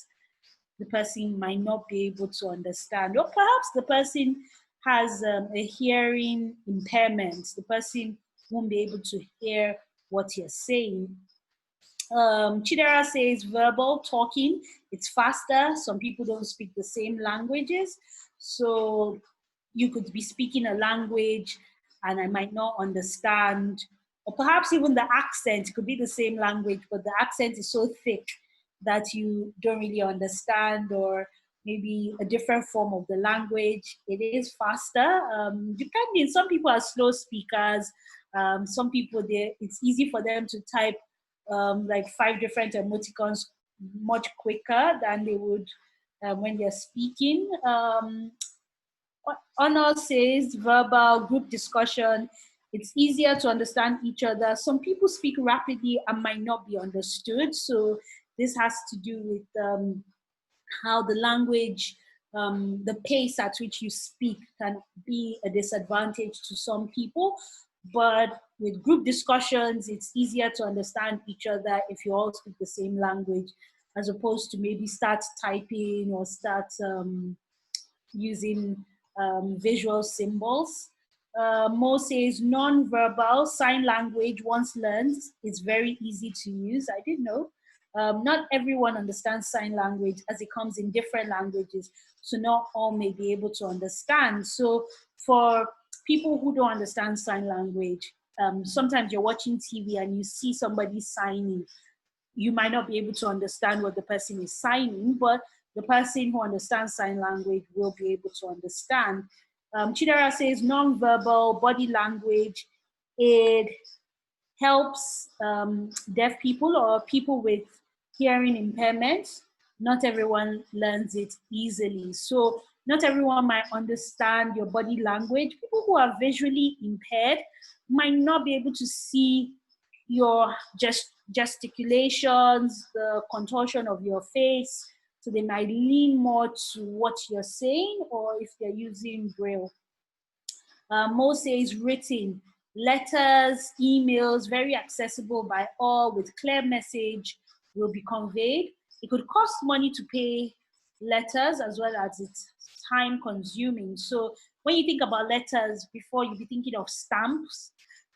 the person might not be able to understand. Or perhaps the person has a hearing impairment. The person won't be able to hear what you're saying. Chidera says verbal talking, it's faster. Some people don't speak the same languages. So you could be speaking a language and I might not understand, or perhaps even the accent could be the same language, but the accent is so thick that you don't really understand, or maybe a different form of the language. It is faster. Depending, some people are slow speakers. Some people, it's easy for them to type like 5 different emoticons much quicker than they would when they're speaking. Honor says verbal group discussion, it's easier to understand each other. Some people speak rapidly and might not be understood. So this has to do with how the language, the pace at which you speak can be a disadvantage to some people. But with group discussions, it's easier to understand each other if you all speak the same language, as opposed to maybe start typing or start using visual symbols. Mo says non-verbal sign language once learned is very easy to use. I didn't know. Not everyone understands sign language as it comes in different languages. So not all may be able to understand. So for people who don't understand sign language, sometimes you're watching TV and you see somebody signing. You might not be able to understand what the person is signing, but the person who understands sign language will be able to understand. Chidera says non-verbal body language, it helps deaf people or people with hearing impairments. Not everyone learns it easily. So not everyone might understand your body language. People who are visually impaired might not be able to see your gesticulations, the contortion of your face. So they might lean more to what you're saying, or if they're using Braille. Mo says written, letters, emails, very accessible by all with clear message will be conveyed. It could cost money to pay letters as well as it's time consuming. So when you think about letters, before you be thinking of stamps.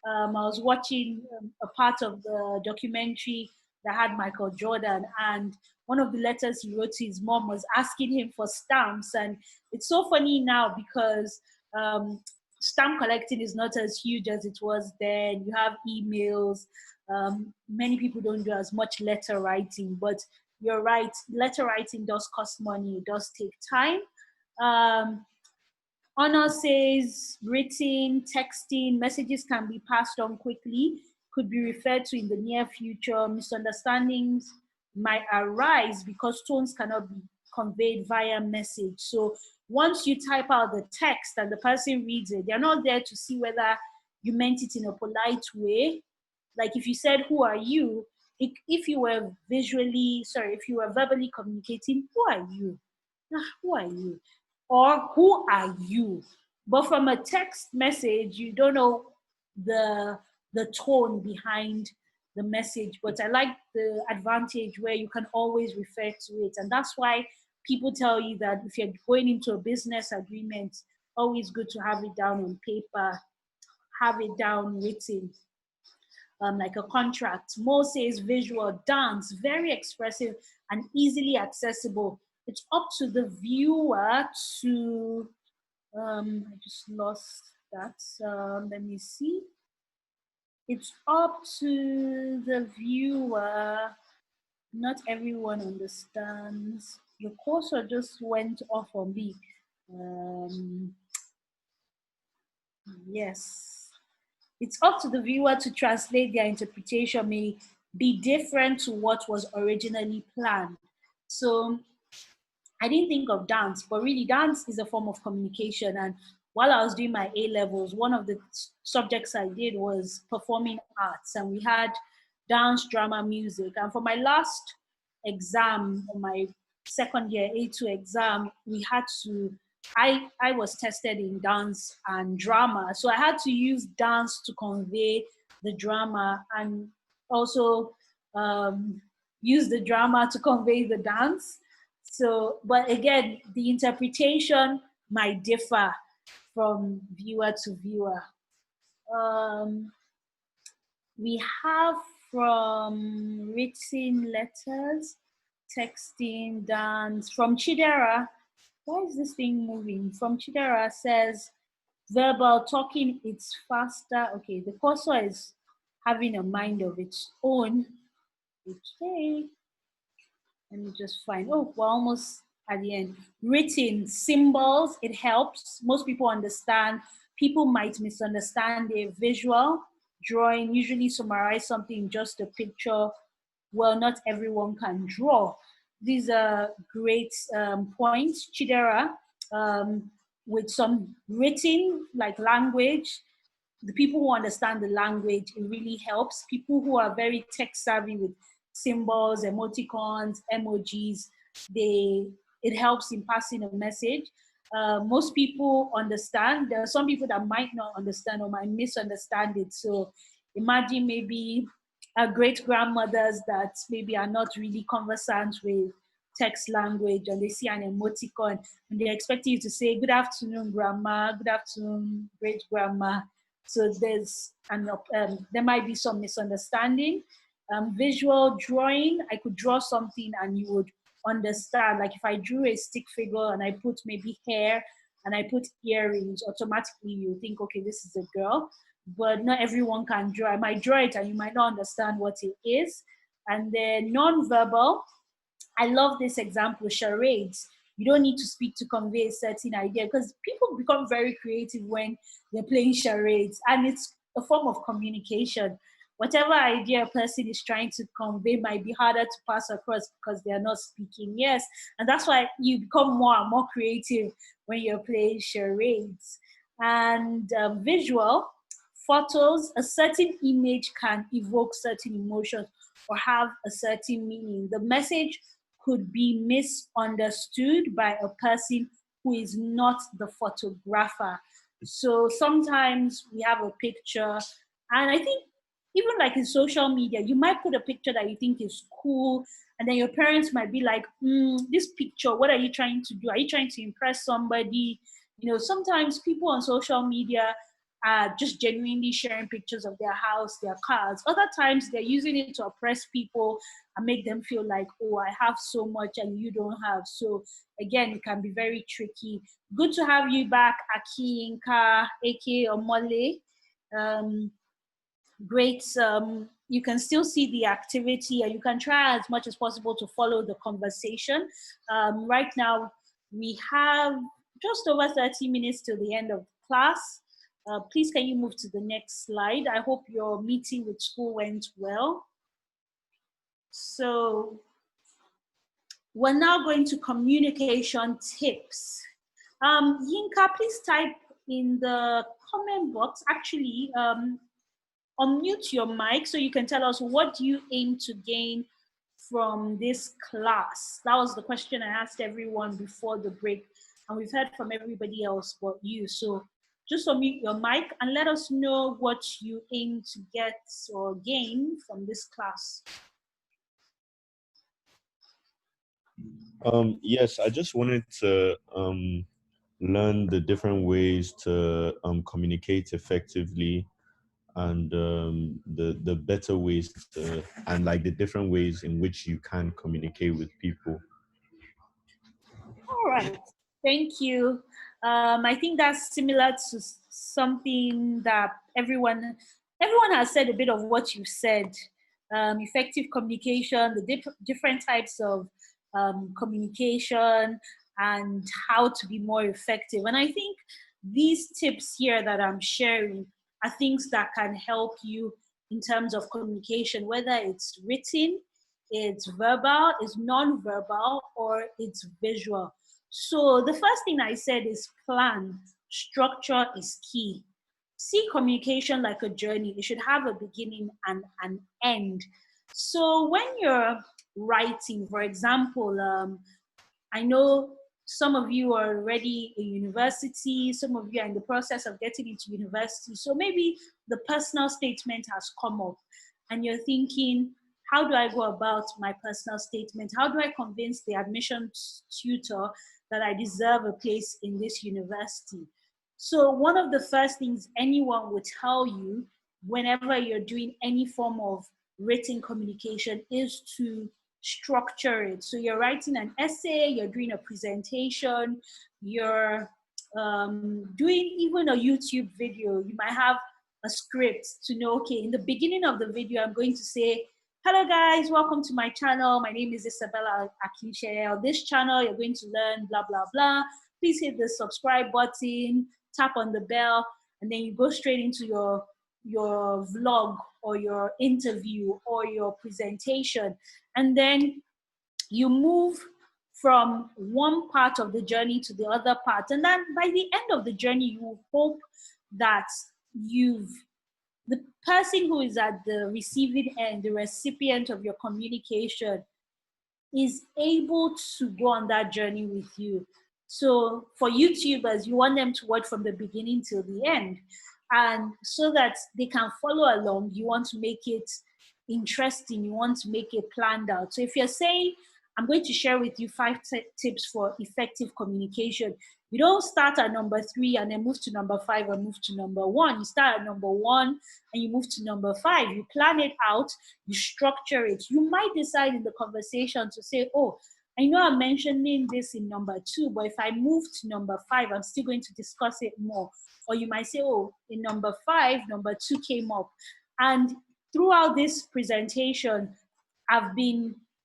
I was watching a part of the documentary that had Michael Jordan, and one of the letters he wrote to his mom was asking him for stamps. And it's so funny now because stamp collecting is not as huge as it was then. You have emails. Many people don't do as much letter writing, but you're right, letter writing does cost money, it does take time. Honor says written, texting, messages can be passed on quickly, could be referred to in the near future. Misunderstandings might arise because tones cannot be conveyed via message. So once you type out the text and the person reads it, they're not there to see whether you meant it in a polite way. Like if you said, "Who are you?" If you were if you were verbally communicating, "Who are you?" Who are you? Or who are you? But from a text message, you don't know the tone behind the message. But I like the advantage where you can always refer to it. And that's why people tell you that if you're going into a business agreement, always good to have it down on paper, have it down written. Like a contract. Mo says visual, dance, very expressive and easily accessible. It's up to the viewer to, I just lost that. Let me see. It's up to the viewer. Not everyone understands. The cursor just went off on me. Yes. It's up to the viewer to translate. Their interpretation may be different to what was originally planned. So I didn't think of dance, but really dance is a form of communication. And while I was doing my A levels, one of the subjects I did was performing arts, and we had dance, drama, music. And for my last exam, my second year A2 exam, we had to, I was tested in dance and drama. So I had to use dance to convey the drama, and also use the drama to convey the dance. So, but again, the interpretation might differ from viewer to viewer. Um, we have from written letters, texting, dance. From Chidera, why is this thing moving? From Chidera says, verbal talking, it's faster. Okay, the cursor is having a mind of its own. Okay. Let me just find, oh, we're almost at the end. Written symbols, it helps. Most people understand. People might misunderstand a visual. Drawing usually summarize something, just a picture. Well, not everyone can draw. These are great points. Chidera, with some written, like language, the people who understand the language, it really helps. People who are very tech savvy with symbols, emoticons, emojis, it helps in passing a message. Most people understand. There are some people that might not understand or might misunderstand it. So imagine maybe our great grandmothers that maybe are not really conversant with text language, and they see an emoticon and they're expecting you to say, "Good afternoon, grandma, good afternoon, great grandma." So there might be some misunderstanding. Visual drawing, I could draw something and you would understand. Like if I drew a stick figure and I put maybe hair and I put earrings, automatically you think, okay, this is a girl. But not everyone can draw. I might draw it and you might not understand what it is. And then non-verbal, I love this example, charades. You don't need to speak to convey a certain idea, because people become very creative when they're playing charades, and it's a form of communication. Whatever idea a person is trying to convey might be harder to pass across because they are not speaking. Yes, and that's why you become more and more creative when you're playing charades. And visual, photos, a certain image can evoke certain emotions or have a certain meaning. The message could be misunderstood by a person who is not the photographer. So sometimes we have a picture, and I think even like in social media, you might put a picture that you think is cool, and then your parents might be like, this picture, what are you trying to do? Are you trying to impress somebody? You know, sometimes people on social media are just genuinely sharing pictures of their house, their cars. Other times they're using it to oppress people and make them feel like, oh, I have so much and you don't have. So again, it can be very tricky. Good to have you back, Aki, Inka, Eke, or Mole. Great. You can still see the activity, and you can try as much as possible to follow the conversation. Right now, we have just over 30 minutes till the end of class. Please, can you move to the next slide? I hope your meeting with school went well. So we're now going to communication tips. Yinka, please type in the comment box. Actually, unmute your mic so you can tell us, what do you aim to gain from this class? That was the question I asked everyone before the break, and we've heard from everybody else but you. So just unmute your mic and let us know what you aim to get or gain from this class. Yes, I just wanted to learn the different ways to communicate effectively, and the better ways to, and like the different ways in which you can communicate with people. All right, thank you. I think that's similar to something that everyone has said a bit of what you said. Effective communication, the different types of communication, and how to be more effective. And I think these tips here that I'm sharing are things that can help you in terms of communication, whether it's written, it's verbal, it's non-verbal, or it's visual. So the first thing I said is plan. Structure is key. See communication like a journey. It should have a beginning and an end. So when you're writing, for example, I know some of you are already in university, some of you are in the process of getting into university. So maybe the personal statement has come up and you're thinking, how do I go about my personal statement? How do I convince the admissions tutor that I deserve a place in this university? So one of the first things anyone would tell you whenever you're doing any form of written communication is to structure it. So you're writing an essay, you're doing a presentation, you're doing even a YouTube video. You might have a script to know, okay, in the beginning of the video, I'm going to say, hello guys, welcome to my channel. My name is Isabella Akiche. On this channel, you're going to learn blah, blah, blah. Please hit the subscribe button, tap on the bell, and then you go straight into your vlog or your interview or your presentation. And then you move from one part of the journey to the other part. And then by the end of the journey, you hope that the person who is at the receiving end, the recipient of your communication, is able to go on that journey with you. So for YouTubers, you want them to watch from the beginning till the end. And so that they can follow along, you want to make it interesting, you want to make it planned out. So if you're saying, I'm going to share with you 5 tips for effective communication, you don't start at number 3 and then move to number 5 and move to number 1. You start at number 1 and you move to number 5. You plan it out, you structure it. You might decide in the conversation to say, oh, I know I'm mentioning this in number 2, but if I move to number 5, I'm still going to discuss it more. Or you might say, oh, in number 5, number 2 came up. And throughout this presentation,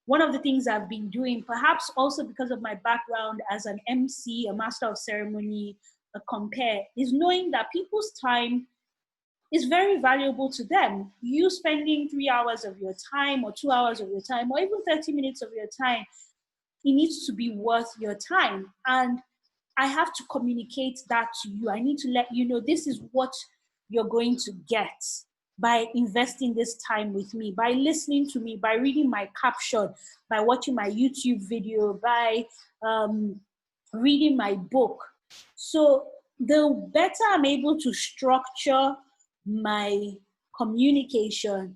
one of the things I've been doing, perhaps also because of my background as an MC, a master of ceremony, a compere, is knowing that people's time is very valuable to them. You spending 3 hours of your time or 2 hours of your time or even 30 minutes of your time, it needs to be worth your time. And I have to communicate that to you. I need to let you know this is what you're going to get by investing this time with me, by listening to me, by reading my caption, by watching my YouTube video, by reading my book. So the better I'm able to structure my communication,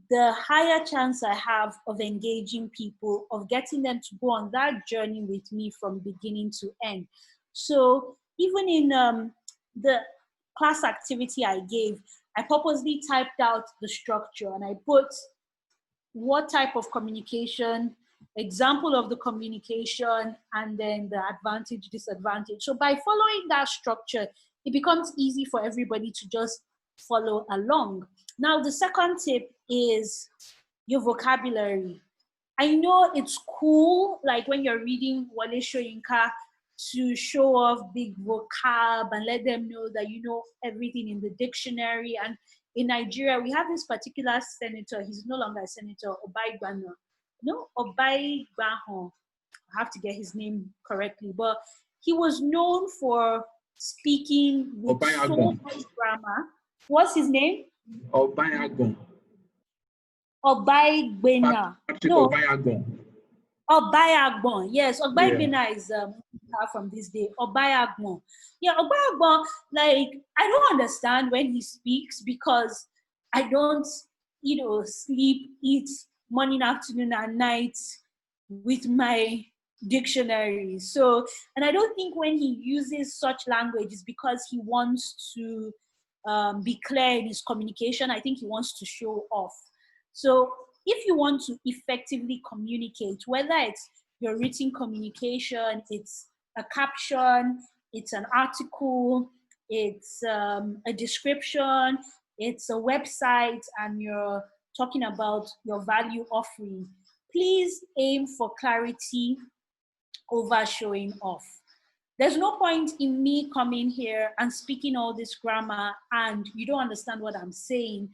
the higher chance I have of engaging people, of getting them to go on that journey with me from beginning to end. So even in the class activity I gave, I purposely typed out the structure and I put what type of communication, example of the communication, and then the advantage, disadvantage. So by following that structure, it becomes easy for everybody to just follow along. Now, the second tip is your vocabulary. I know it's cool, like when you're reading Wale Soyinka, to show off big vocab and let them know that you know everything in the dictionary. And in Nigeria, we have this particular senator, he's no longer a senator, Obaigwano. No, Obaigwano. I have to get his name correctly, but he was known for speaking with so much grammar. What's his name? Obayagon. Obaigwena. No. Obayagon. Obayagbon. Yes, Obayagbona is from this day. Obayagbon. Yeah, Obayagbon, like, I don't understand when he speaks because I don't, sleep, eat morning, afternoon, and night with my dictionary. So, and I don't think when he uses such language is because he wants to be clear in his communication. I think he wants to show off. So if you want to effectively communicate, whether it's your written communication, it's a caption, it's an article, it's a description, it's a website, and you're talking about your value offering, please aim for clarity over showing off. There's no point in me coming here and speaking all this grammar and you don't understand what I'm saying.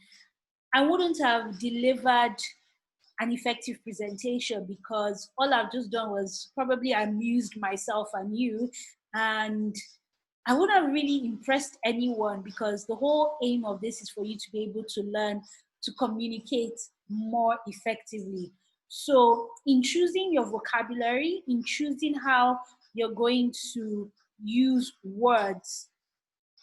I wouldn't have delivered an effective presentation because all I've just done was probably amused myself and you, and I wouldn't have really impressed anyone because the whole aim of this is for you to be able to learn to communicate more effectively. So, in choosing your vocabulary, in choosing how you're going to use words,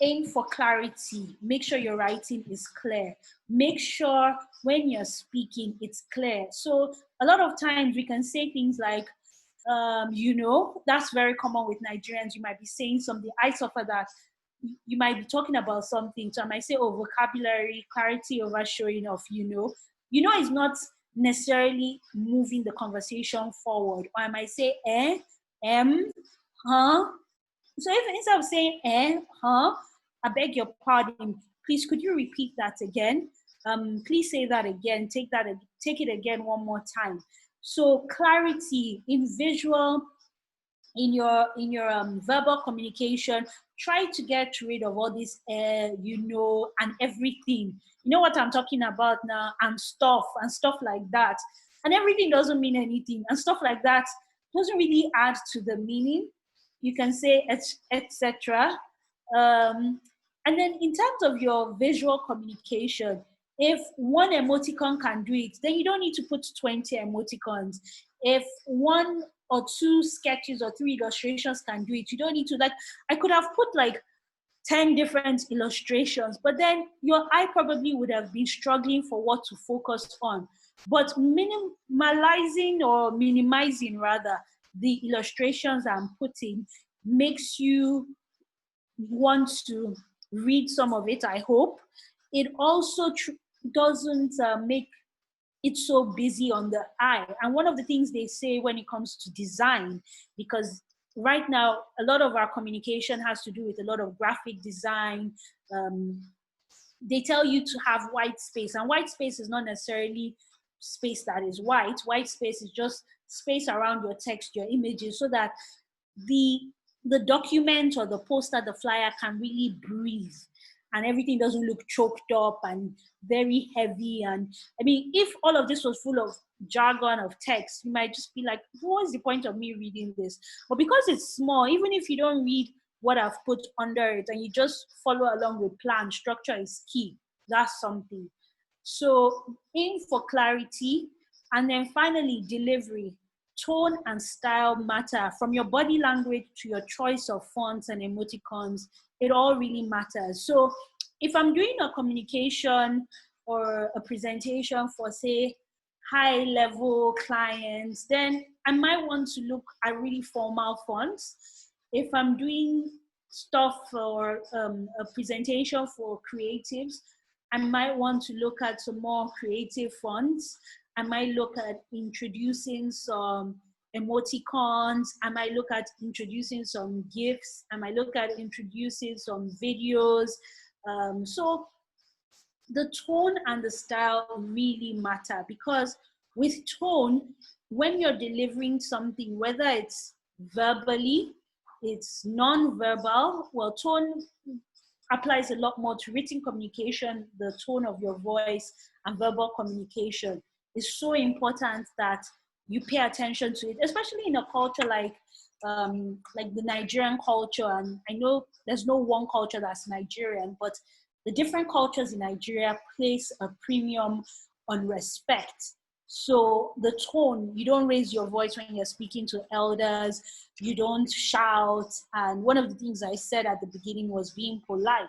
aim for clarity. Make sure your writing is clear. Make sure when you're speaking, it's clear. So a lot of times we can say things like, that's very common with Nigerians. You might be saying something. I suffer that. You might be talking about something. So I might say, vocabulary, clarity over showing off, is not necessarily moving the conversation forward. Or I might say, huh. So if instead of saying I beg your pardon, please could you repeat that again? Please say that again. Take it again one more time. So clarity in visual, in your verbal communication, try to get rid of all this and everything. You know what I'm talking about now, and stuff like that. And everything doesn't mean anything, and stuff like that doesn't really add to the meaning. You can say etc. And then in terms of your visual communication, if one emoticon can do it, then you don't need to put 20 emoticons. If one or two sketches or three illustrations can do it, you don't need to, like, I could have put like 10 different illustrations, but then your eye probably would have been struggling for what to focus on. But minimizing rather the illustrations I'm putting makes you want to read some of it, I hope. It also doesn't make it so busy on the eye. And one of the things they say when it comes to design, because right now a lot of our communication has to do with a lot of graphic design, they tell you to have white space, and white space is not necessarily space that is white. White space is just space around your text, your images, so that the document or the poster, the flyer can really breathe and everything doesn't look choked up and very heavy. And I mean, if all of this was full of jargon of text, you might just be like, what's the point of me reading this? But because it's small, even if you don't read what I've put under it and you just follow along with plan, structure is key. That's something. So aim for clarity. And then finally, delivery. Tone and style matter. From your body language to your choice of fonts and emoticons, it all really matters. So if I'm doing a communication or a presentation for, say, high level clients, then I might want to look at really formal fonts. If I'm doing stuff for a presentation for creatives, I might want to look at some more creative fonts. I might look at introducing some emoticons. I might look at introducing some GIFs. I might look at introducing some videos. So the tone and the style really matter, because with tone, when you're delivering something, whether it's verbally, it's non-verbal, well, tone applies a lot more to written communication. The tone of your voice and verbal communication is so important that you pay attention to it, especially in a culture like the Nigerian culture. And I know there's no one culture that's Nigerian, but the different cultures in Nigeria place a premium on respect. So the tone, you don't raise your voice when you're speaking to elders, you don't shout. And one of the things I said at the beginning was being polite.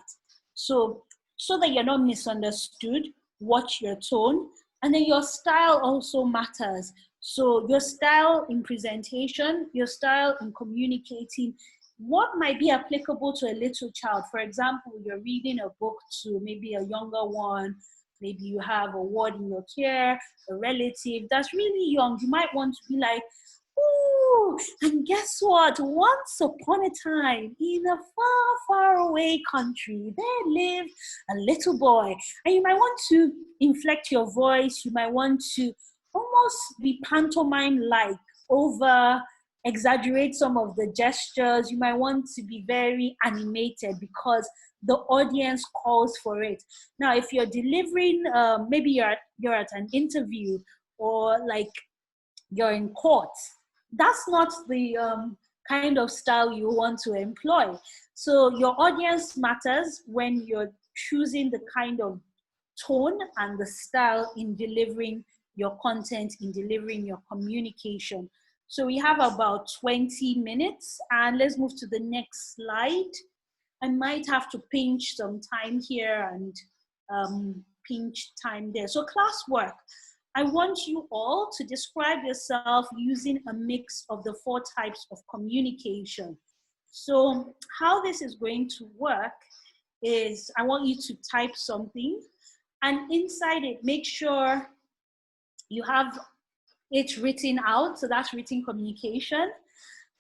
So that you're not misunderstood, watch your tone. And then your style also matters. So your style in presentation, your style in communicating, what might be applicable to a little child. For example, you're reading a book to maybe a younger one. Maybe you have a ward in your care, a relative that's really young. You might want to be like, ooh, and guess what? Once upon a time, in a far, far away country, there lived a little boy. And you might want to inflect your voice. You might want to almost be pantomime-like over exaggerate some of the gestures. You might want to be very animated because the audience calls for it. Now, if you're delivering, maybe you're at an interview, or like you're in court, that's not the kind of style you want to employ. So your audience matters when you're choosing the kind of tone and the style in delivering your content, in delivering your communication. So we have about 20 minutes, and let's move to the next slide. I might have to pinch some time here and pinch time there. So classwork. I want you all to describe yourself using a mix of the 4 types of communication. So how this is going to work is I want you to type something, and inside it, make sure you have it written out. So that's written communication.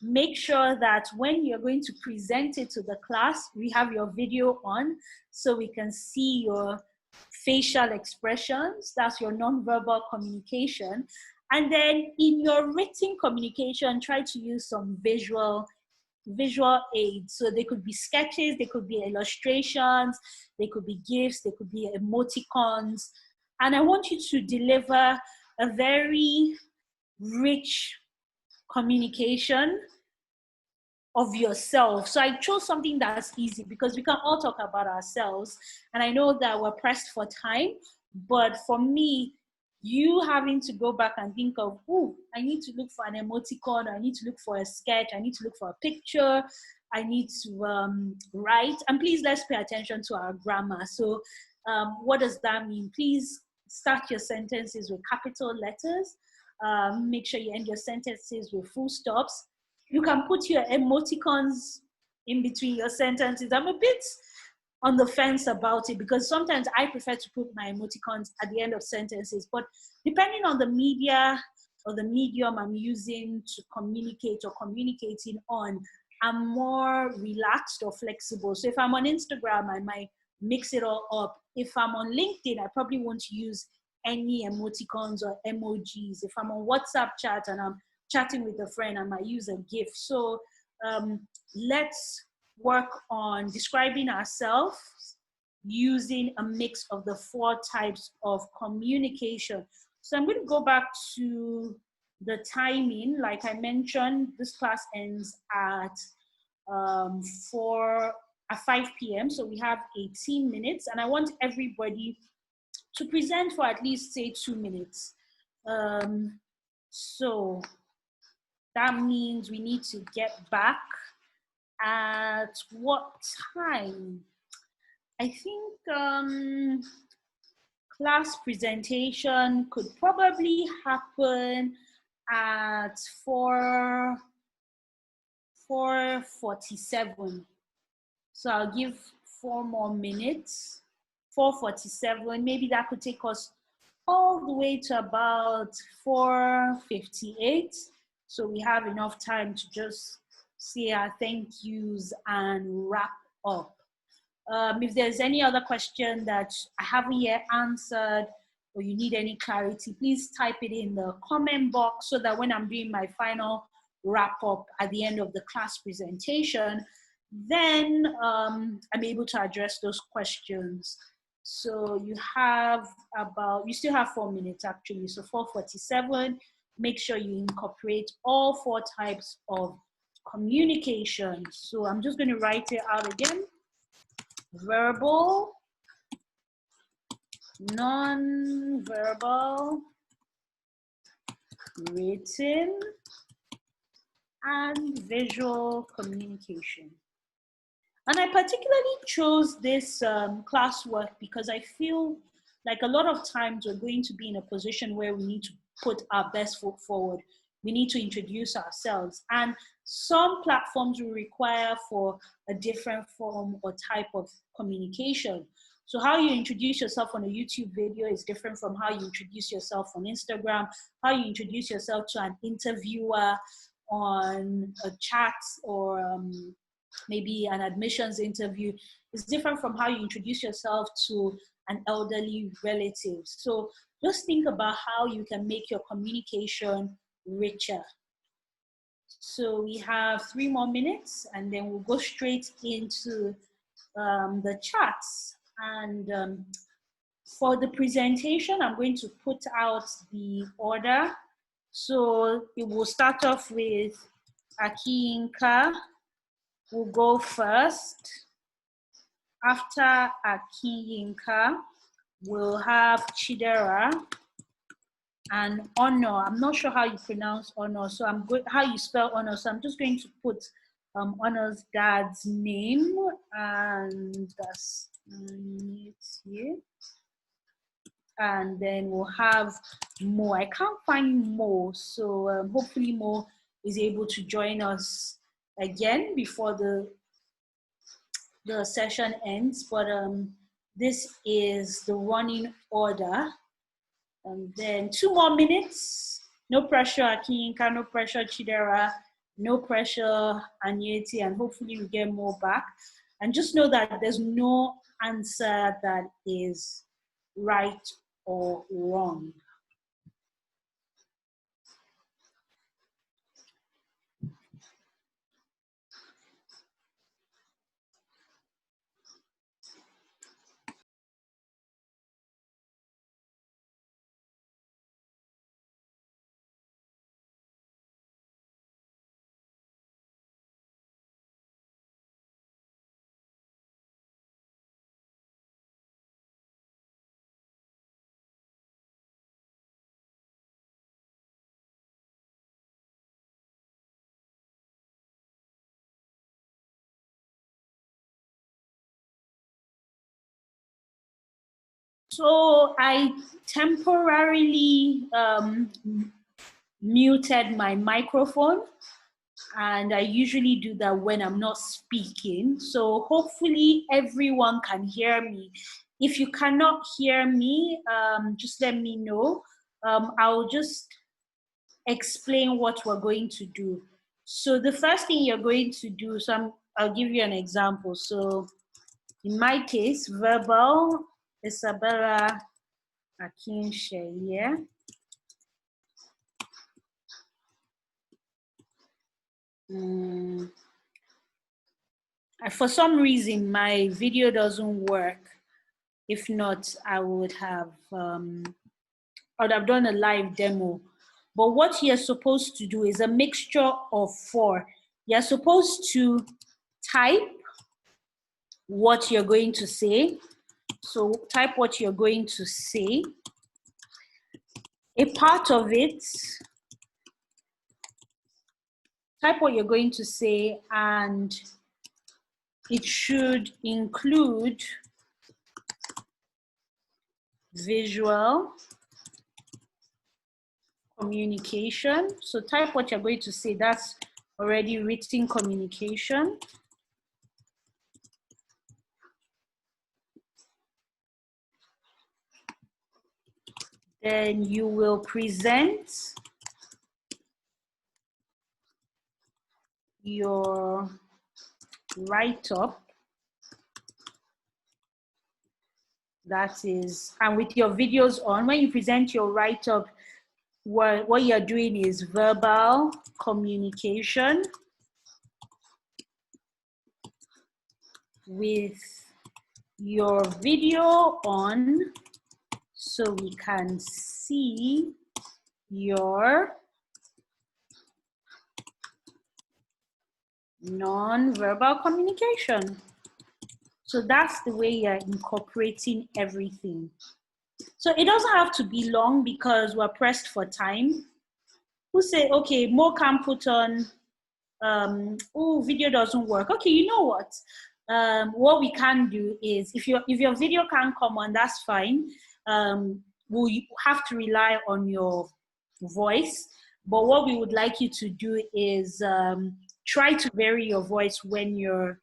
Make sure that when you're going to present it to the class, we have your video on so we can see your facial expressions. That's your nonverbal communication. And then in your written communication, try to use some visual aids. So they could be sketches, they could be illustrations, they could be GIFs, they could be emoticons. And I want you to deliver a very rich communication of yourself. So I chose something that's easy because we can all talk about ourselves. And I know that we're pressed for time, but for me, you having to go back and think of, oh, I need to look for an emoticon, I need to look for a sketch, I need to look for a picture, I need to write. And please, let's pay attention to our grammar. So what does that mean? Please start your sentences with capital letters. Make sure you end your sentences with full stops. You can put your emoticons in between your sentences. I'm a bit on the fence about it because sometimes I prefer to put my emoticons at the end of sentences, but depending on the media or the medium I'm using to communicate or communicating on, I'm more relaxed or flexible. So if I'm on Instagram, I might mix it all up. If I'm on LinkedIn, I probably won't use any emoticons or emojis. If I'm on WhatsApp chat and I'm chatting with a friend, I might use a GIF. So let's work on describing ourselves using a mix of the 4 types of communication. So I'm going to go back to the timing. Like I mentioned, this class ends at 5 p.m. So we have 18 minutes, and I want everybody to present for at least, say, 2 minutes. So that means we need to get back at what time? I think class presentation could probably happen at 4:47. So I'll give 4 more minutes. 4:47, maybe that could take us all the way to about 4:58. So we have enough time to just say our thank yous and wrap up. If there's any other question that I haven't yet answered or you need any clarity, please type it in the comment box so that when I'm doing my final wrap up at the end of the class presentation, then I'm able to address those questions. So you still have 4 minutes actually. So 4:47, make sure you incorporate all 4 types of communication. So I'm just going to write it out again. Verbal, non-verbal, written, and visual communication. And I particularly chose this classwork because I feel like a lot of times we're going to be in a position where we need to put our best foot forward. We need to introduce ourselves. And some platforms will require for a different form or type of communication. So how you introduce yourself on a YouTube video is different from how you introduce yourself on Instagram, how you introduce yourself to an interviewer on a chat or maybe an admissions interview is different from how you introduce yourself to an elderly relative. So just think about how you can make your communication richer. So we have 3 more minutes, and then we'll go straight into the chats. And for the presentation, I'm going to put out the order. So it will start off with Akinka, will go first. After Akinka, we'll have Chidera and Honor. I'm not sure how you pronounce Honor, so how you spell Honor. So I'm just going to put Honor's dad's name, and that's it here. And then we'll have Mo. I can't find Mo, so hopefully Mo is able to join us again before the session ends. But this is the running order. And then 2 more minutes. No pressure, Akinka, no pressure, Chidera, no pressure, Anyeti, and hopefully we get more back. And just know that there's no answer that is right or wrong. So I temporarily muted my microphone, and I usually do that when I'm not speaking. So hopefully everyone can hear me. If you cannot hear me, just let me know. I'll just explain what we're going to do. So the first thing you're going to do, I'll give you an example. So in my case, verbal, Isabella Akinshe. For some reason, my video doesn't work. If not, I would have done a live demo. But what you're supposed to do is a mixture of 4. You're supposed to type what you're going to say. So type what you're going to say. A part of it, type what you're going to say, and it should include visual communication. So type what you're going to say. That's already written communication. Then you will present your write-up. That is, and with your videos on, when you present your write-up, what you're doing is verbal communication with your video on, so we can see your non-verbal communication. So that's the way you're incorporating everything. So it doesn't have to be long because we're pressed for time. Who say, okay, Mo can put on, oh, video doesn't work. Okay, you know what we can do is, if your video can't come on, that's fine. We'll have to rely on your voice. But what we would like you to do is try to vary your voice when you're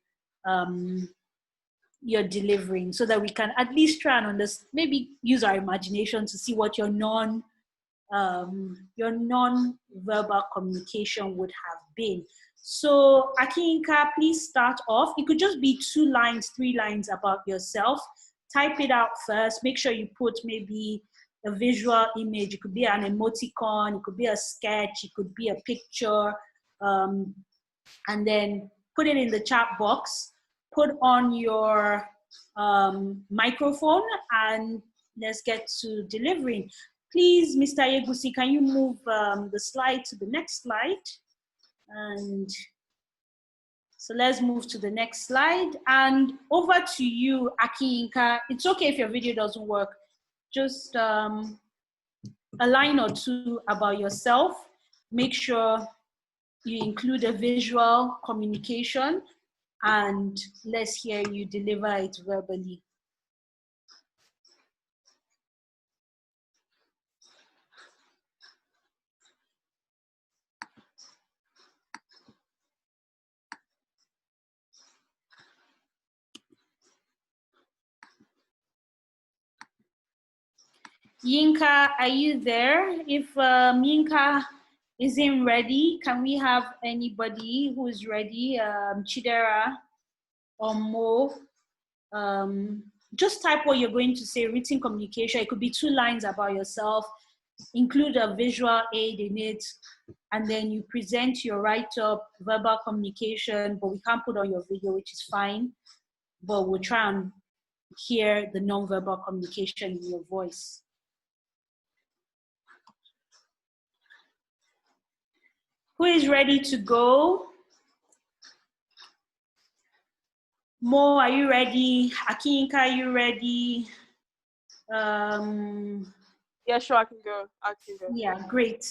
delivering, so that we can at least try and understand, maybe use our imagination to see what your non-verbal communication would have been. So Akinka, please start off. It could just be 2 lines, 3 lines about yourself. Type it out first. Make sure you put maybe a visual image. It could be an emoticon, it could be a sketch, it could be a picture. and then put it in the chat box, put on your microphone, and let's get to delivering. Please, Mr. Yegusi, can you move the slide to the next slide? And so let's move to the next slide. And over to you, Akinka. It's okay if your video doesn't work. Just a line or two about yourself. Make sure you include a visual communication, and let's hear you deliver it verbally. Yinka, are you there? If Yinka isn't ready, can we have anybody who is ready? Chidera or Mo? Just type what you're going to say, written communication. It could be 2 lines about yourself, include a visual aid in it, and then you present your write-up, verbal communication, but we can't put on your video, which is fine, but we'll try and hear the non-verbal communication in your voice. Who is ready to go? Mo, are you ready? Akinka, are you ready? Yeah, sure, I can go. Yeah, great.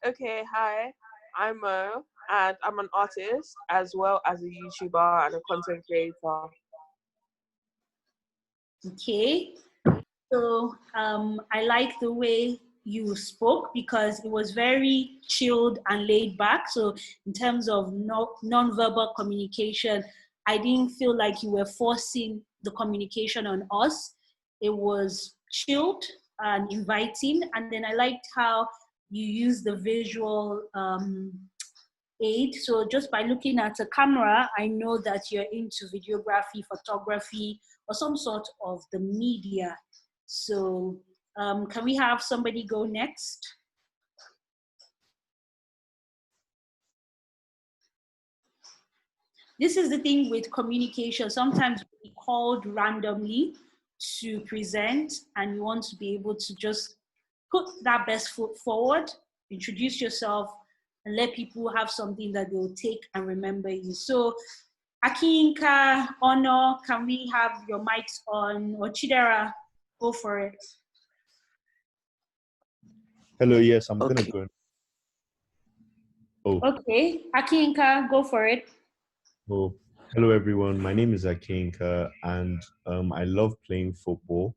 Okay, hi, I'm Mo, and I'm an artist as well as a YouTuber and a content creator. Okay, so I like the way you spoke because it was very chilled and laid back. So in terms of non-verbal communication, I didn't feel like you were forcing the communication on us. It was chilled and inviting. And then I liked how you used the visual aid. So just by looking at a camera, I know that you're into videography, photography, or some sort of the media. So can we have somebody go next? This is the thing with communication. Sometimes we called randomly to present, and you want to be able to just put that best foot forward, introduce yourself, and let people have something that they'll take and remember you. So Akinka, Ono, can we have your mics on? Or Chidera, go for it. Hello, yes, I'm Okay. gonna go. Oh. Okay, Akinka, go for it. Oh, hello everyone. My name is Akinka, and I love playing football.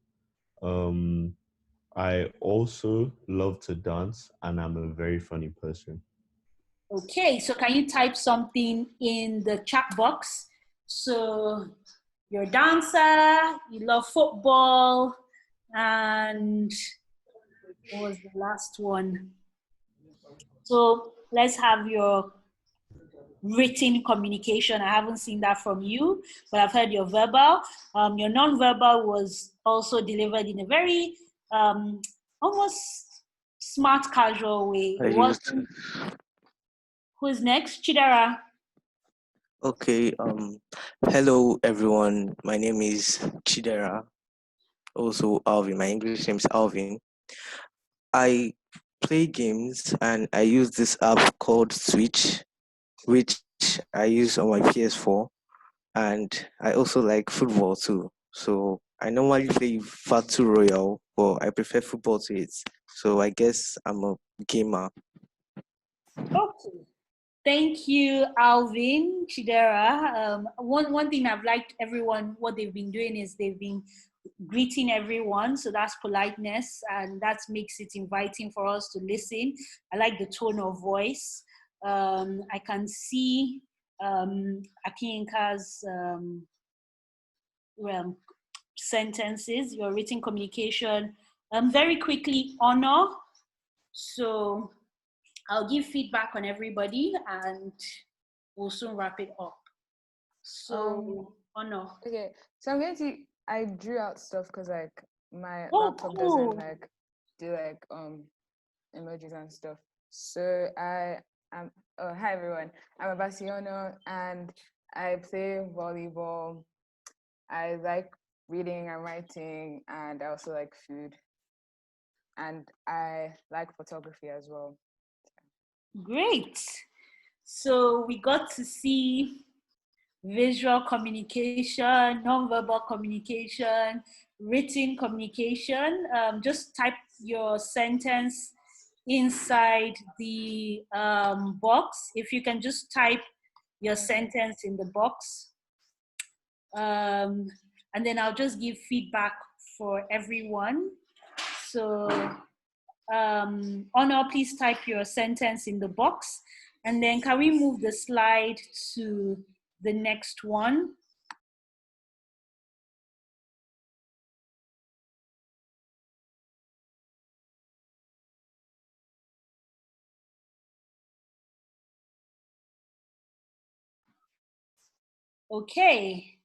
I also love to dance, and I'm a very funny person. Okay, so can you type something in the chat box? So you're a dancer, you love football, and what was the last one? So let's have your written communication. I haven't seen that from you, but I've heard your verbal. Your non-verbal was also delivered in a very almost smart, casual way. It wasn't. Who's next? Chidera. Okay, hello everyone. My name is Chidera. Also Alvin. My English name is Alvin. I play games and I use this app called Switch, which I use on my PS4. And I also like football too. So I normally play Battle Royale, but I prefer football to it. So I guess I'm a gamer. Okay. Thank you, Alvin, Chidera. One thing I've liked everyone, what they've been doing is they've been greeting everyone. So that's politeness, and that makes it inviting for us to listen. I like the tone of voice. I can see Akinka's sentences, your written communication. Very quickly, honor. So I'll give feedback on everybody and we'll soon wrap it up. So, Honor. Okay, so I drew out stuff because like my laptop cool. doesn't like do like emojis and stuff. So I Hi everyone. I'm Abasiono and I play volleyball. I like reading and writing, and I also like food. And I like photography as well. Great. So we got to see visual communication, nonverbal communication, written communication. Just type your sentence inside the box. If you can just type your sentence in the box. And then I'll just give feedback for everyone. So Honor, please type your sentence in the box. And then can we move the slide to the next one? Okay.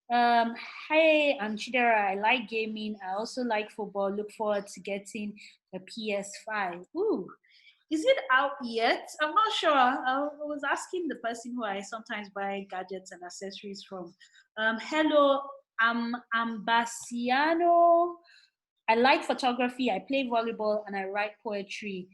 Hi, I'm Chidera. I like gaming. I also like football. Look forward to getting a PS5. Ooh, is it out yet? I'm not sure. I was asking the person who I sometimes buy gadgets and accessories from. Hello, I'm Ambasiano. I like photography. I play volleyball and I write poetry.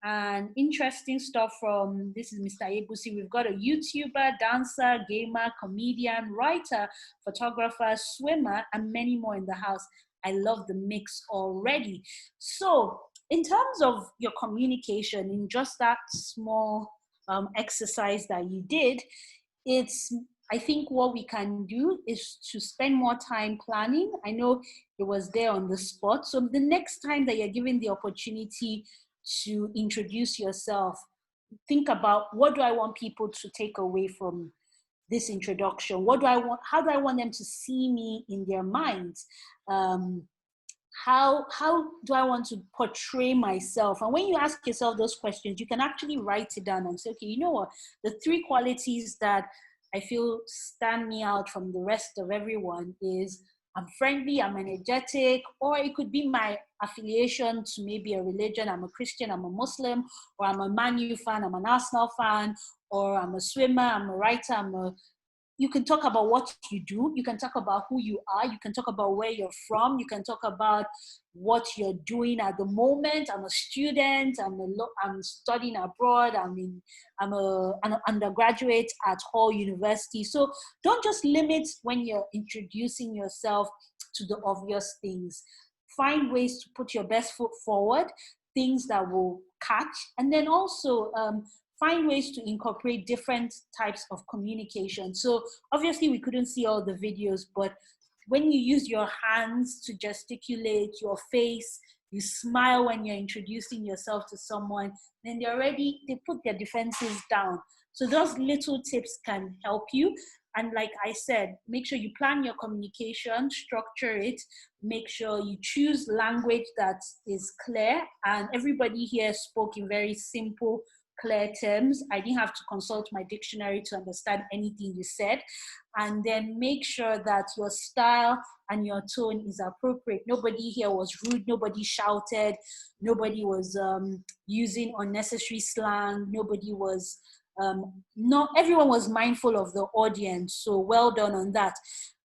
And interesting stuff from this is Mr. Egusi. We've got a YouTuber, dancer, gamer, comedian, writer, photographer, swimmer, and many more in the house. I love the mix already. So, in terms of your communication, in just that small exercise that you did, I think what we can do is to spend more time planning. I know it was there on the spot. So the next time that you're given the opportunity to introduce yourself, think about, what do I want people to take away from this introduction? How do I want them to see me in their minds? How do I want to portray myself? And when you ask yourself those questions, you can actually write it down and say, okay, you know what? The 3 qualities that I feel stand me out from the rest of everyone is I'm friendly, I'm energetic, or it could be my affiliation to maybe a religion. I'm a Christian, I'm a Muslim, or I'm a Man U fan, I'm an Arsenal fan, or I'm a swimmer, I'm a writer, you can talk about what you do, you can talk about who you are, you can talk about where you're from, you can talk about what you're doing at the moment. I'm a student, I'm studying abroad, I'm an undergraduate at Hall University. So don't just limit when you're introducing yourself to the obvious things. Find ways to put your best foot forward, things that will catch, and then also find ways to incorporate different types of communication. So obviously we couldn't see all the videos, but when you use your hands to gesticulate, your face, you smile when you're introducing yourself to someone, then they put their defenses down. So those little tips can help you. And like I said, make sure you plan your communication, structure it, make sure you choose language that is clear. And everybody here spoke in very simple, clear terms. I didn't have to consult my dictionary to understand anything you said. And then make sure that your style and your tone is appropriate. Nobody here was rude, nobody shouted, nobody was using unnecessary slang, nobody was everyone was mindful of the audience. So well done on that.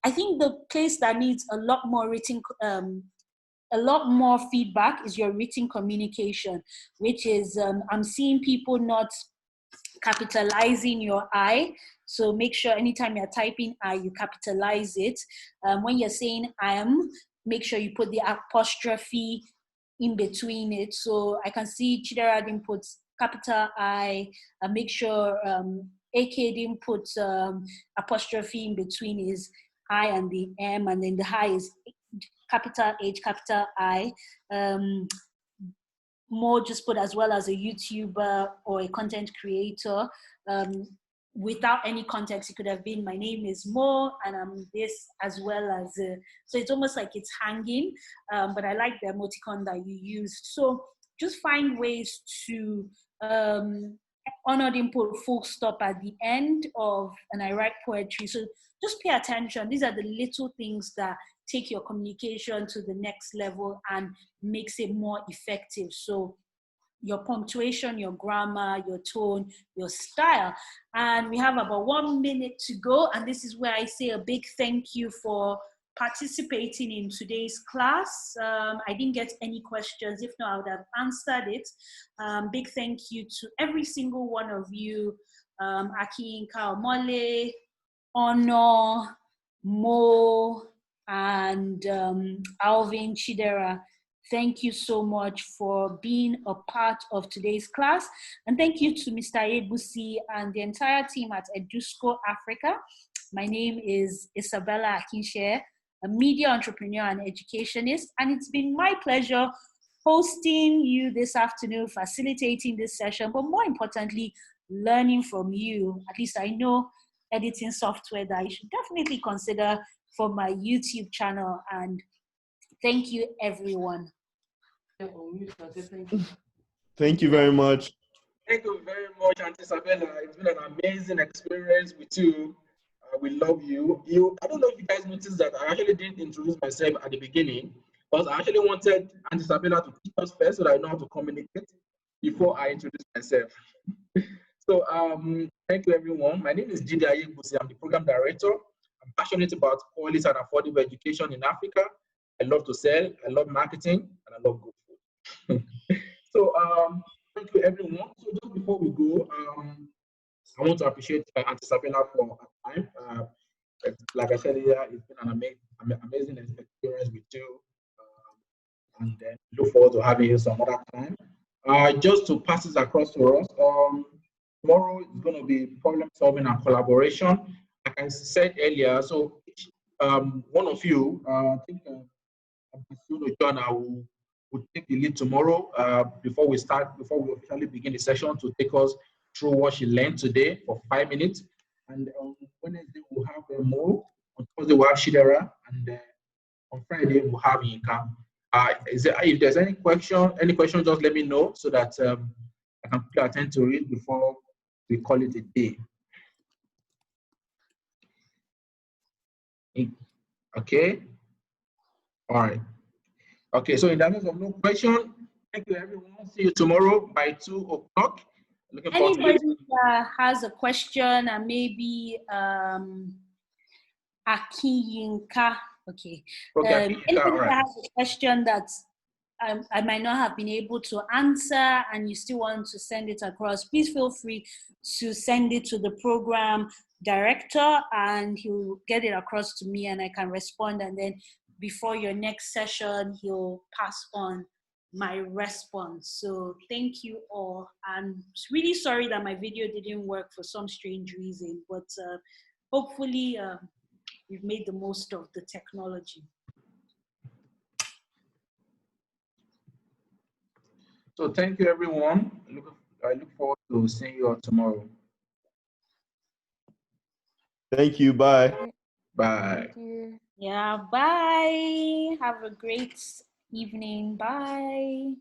I think the place that needs a lot more feedback is your written communication, which is I'm seeing people not capitalizing your I. So make sure anytime you're typing I, you capitalize it. When you're saying I am, make sure you put the apostrophe in between it. So I can see Chidera didn't put capital I. Make sure AK didn't put apostrophe in between his I and the M, and then the I is capital H, capital I. More just put as well as a YouTuber or a content creator. Without any context, it could have been, my name is Mo and I'm this, as well as, so it's almost like it's hanging, but I like the emoticon that you used. So just find ways to, Honor didn't put full stop at the end of, and I write poetry. So just pay attention. These are the little things that take your communication to the next level and makes it more effective. So your punctuation, your grammar, your tone, your style. And we have about 1 minute to go. And this is where I say a big thank you for participating in today's class. I didn't get any questions. If not, I would have answered it. Big thank you to every single one of you. Aki Inka Omole, Honor, Mo, and Alvin Chidera. Thank you so much for being a part of today's class. And thank you to Mr. Ebusi and the entire team at Edusko Africa. My name is Isabella Akinshe, a media entrepreneur and educationist. And it's been my pleasure hosting you this afternoon, facilitating this session, but more importantly, learning from you. At least I know editing software that I should definitely consider for my YouTube channel. And thank you, everyone. Thank you very much. Thank you very much, Auntie Isabella. It's been an amazing experience with you. We love you. I don't know if you guys noticed that I actually didn't introduce myself at the beginning, because I actually wanted Auntie Isabella to teach us first so that I know how to communicate before I introduce myself. So thank you, everyone. My name is Jide Ayegbusi. I'm the program director. I'm passionate about quality and affordable education in Africa. I love to sell, I love marketing, and I love good food. So thank you, everyone. So just before we go, I want to appreciate Auntie Isabella for her time. Like I said earlier, it's been an amazing experience with you. And then look forward to having you some other time. Just to pass this across to us, tomorrow is going to be problem solving and collaboration. Like I said earlier, so one of you, I think John, will take the lead tomorrow before we officially begin the session, to take us through what she learned today for 5 minutes. And on Wednesday, we'll have Mo. On Thursday, we'll have Shidera. And on Friday, we'll have Yinka. If there's any question, just let me know so that I can quickly attend to it before we call it a day. Okay. All right. Okay. So in the absence of no question, thank you, everyone. See you tomorrow by 2 o'clock. Looking forward to Anybody has a question, and maybe Akiyinka. Okay. Anybody that has a question that I might not have been able to answer, and you still want to send it across, please feel free to send it to the program director, and he'll get it across to me, and I can respond. And then before your next session, he'll pass on my response. So thank you all. I'm really sorry that my video didn't work for some strange reason, but hopefully we've made the most of the technology. So thank you, everyone. I look forward to seeing you all tomorrow. Thank you. Bye. Bye. Thank you. Yeah, bye. Have a great evening. Bye.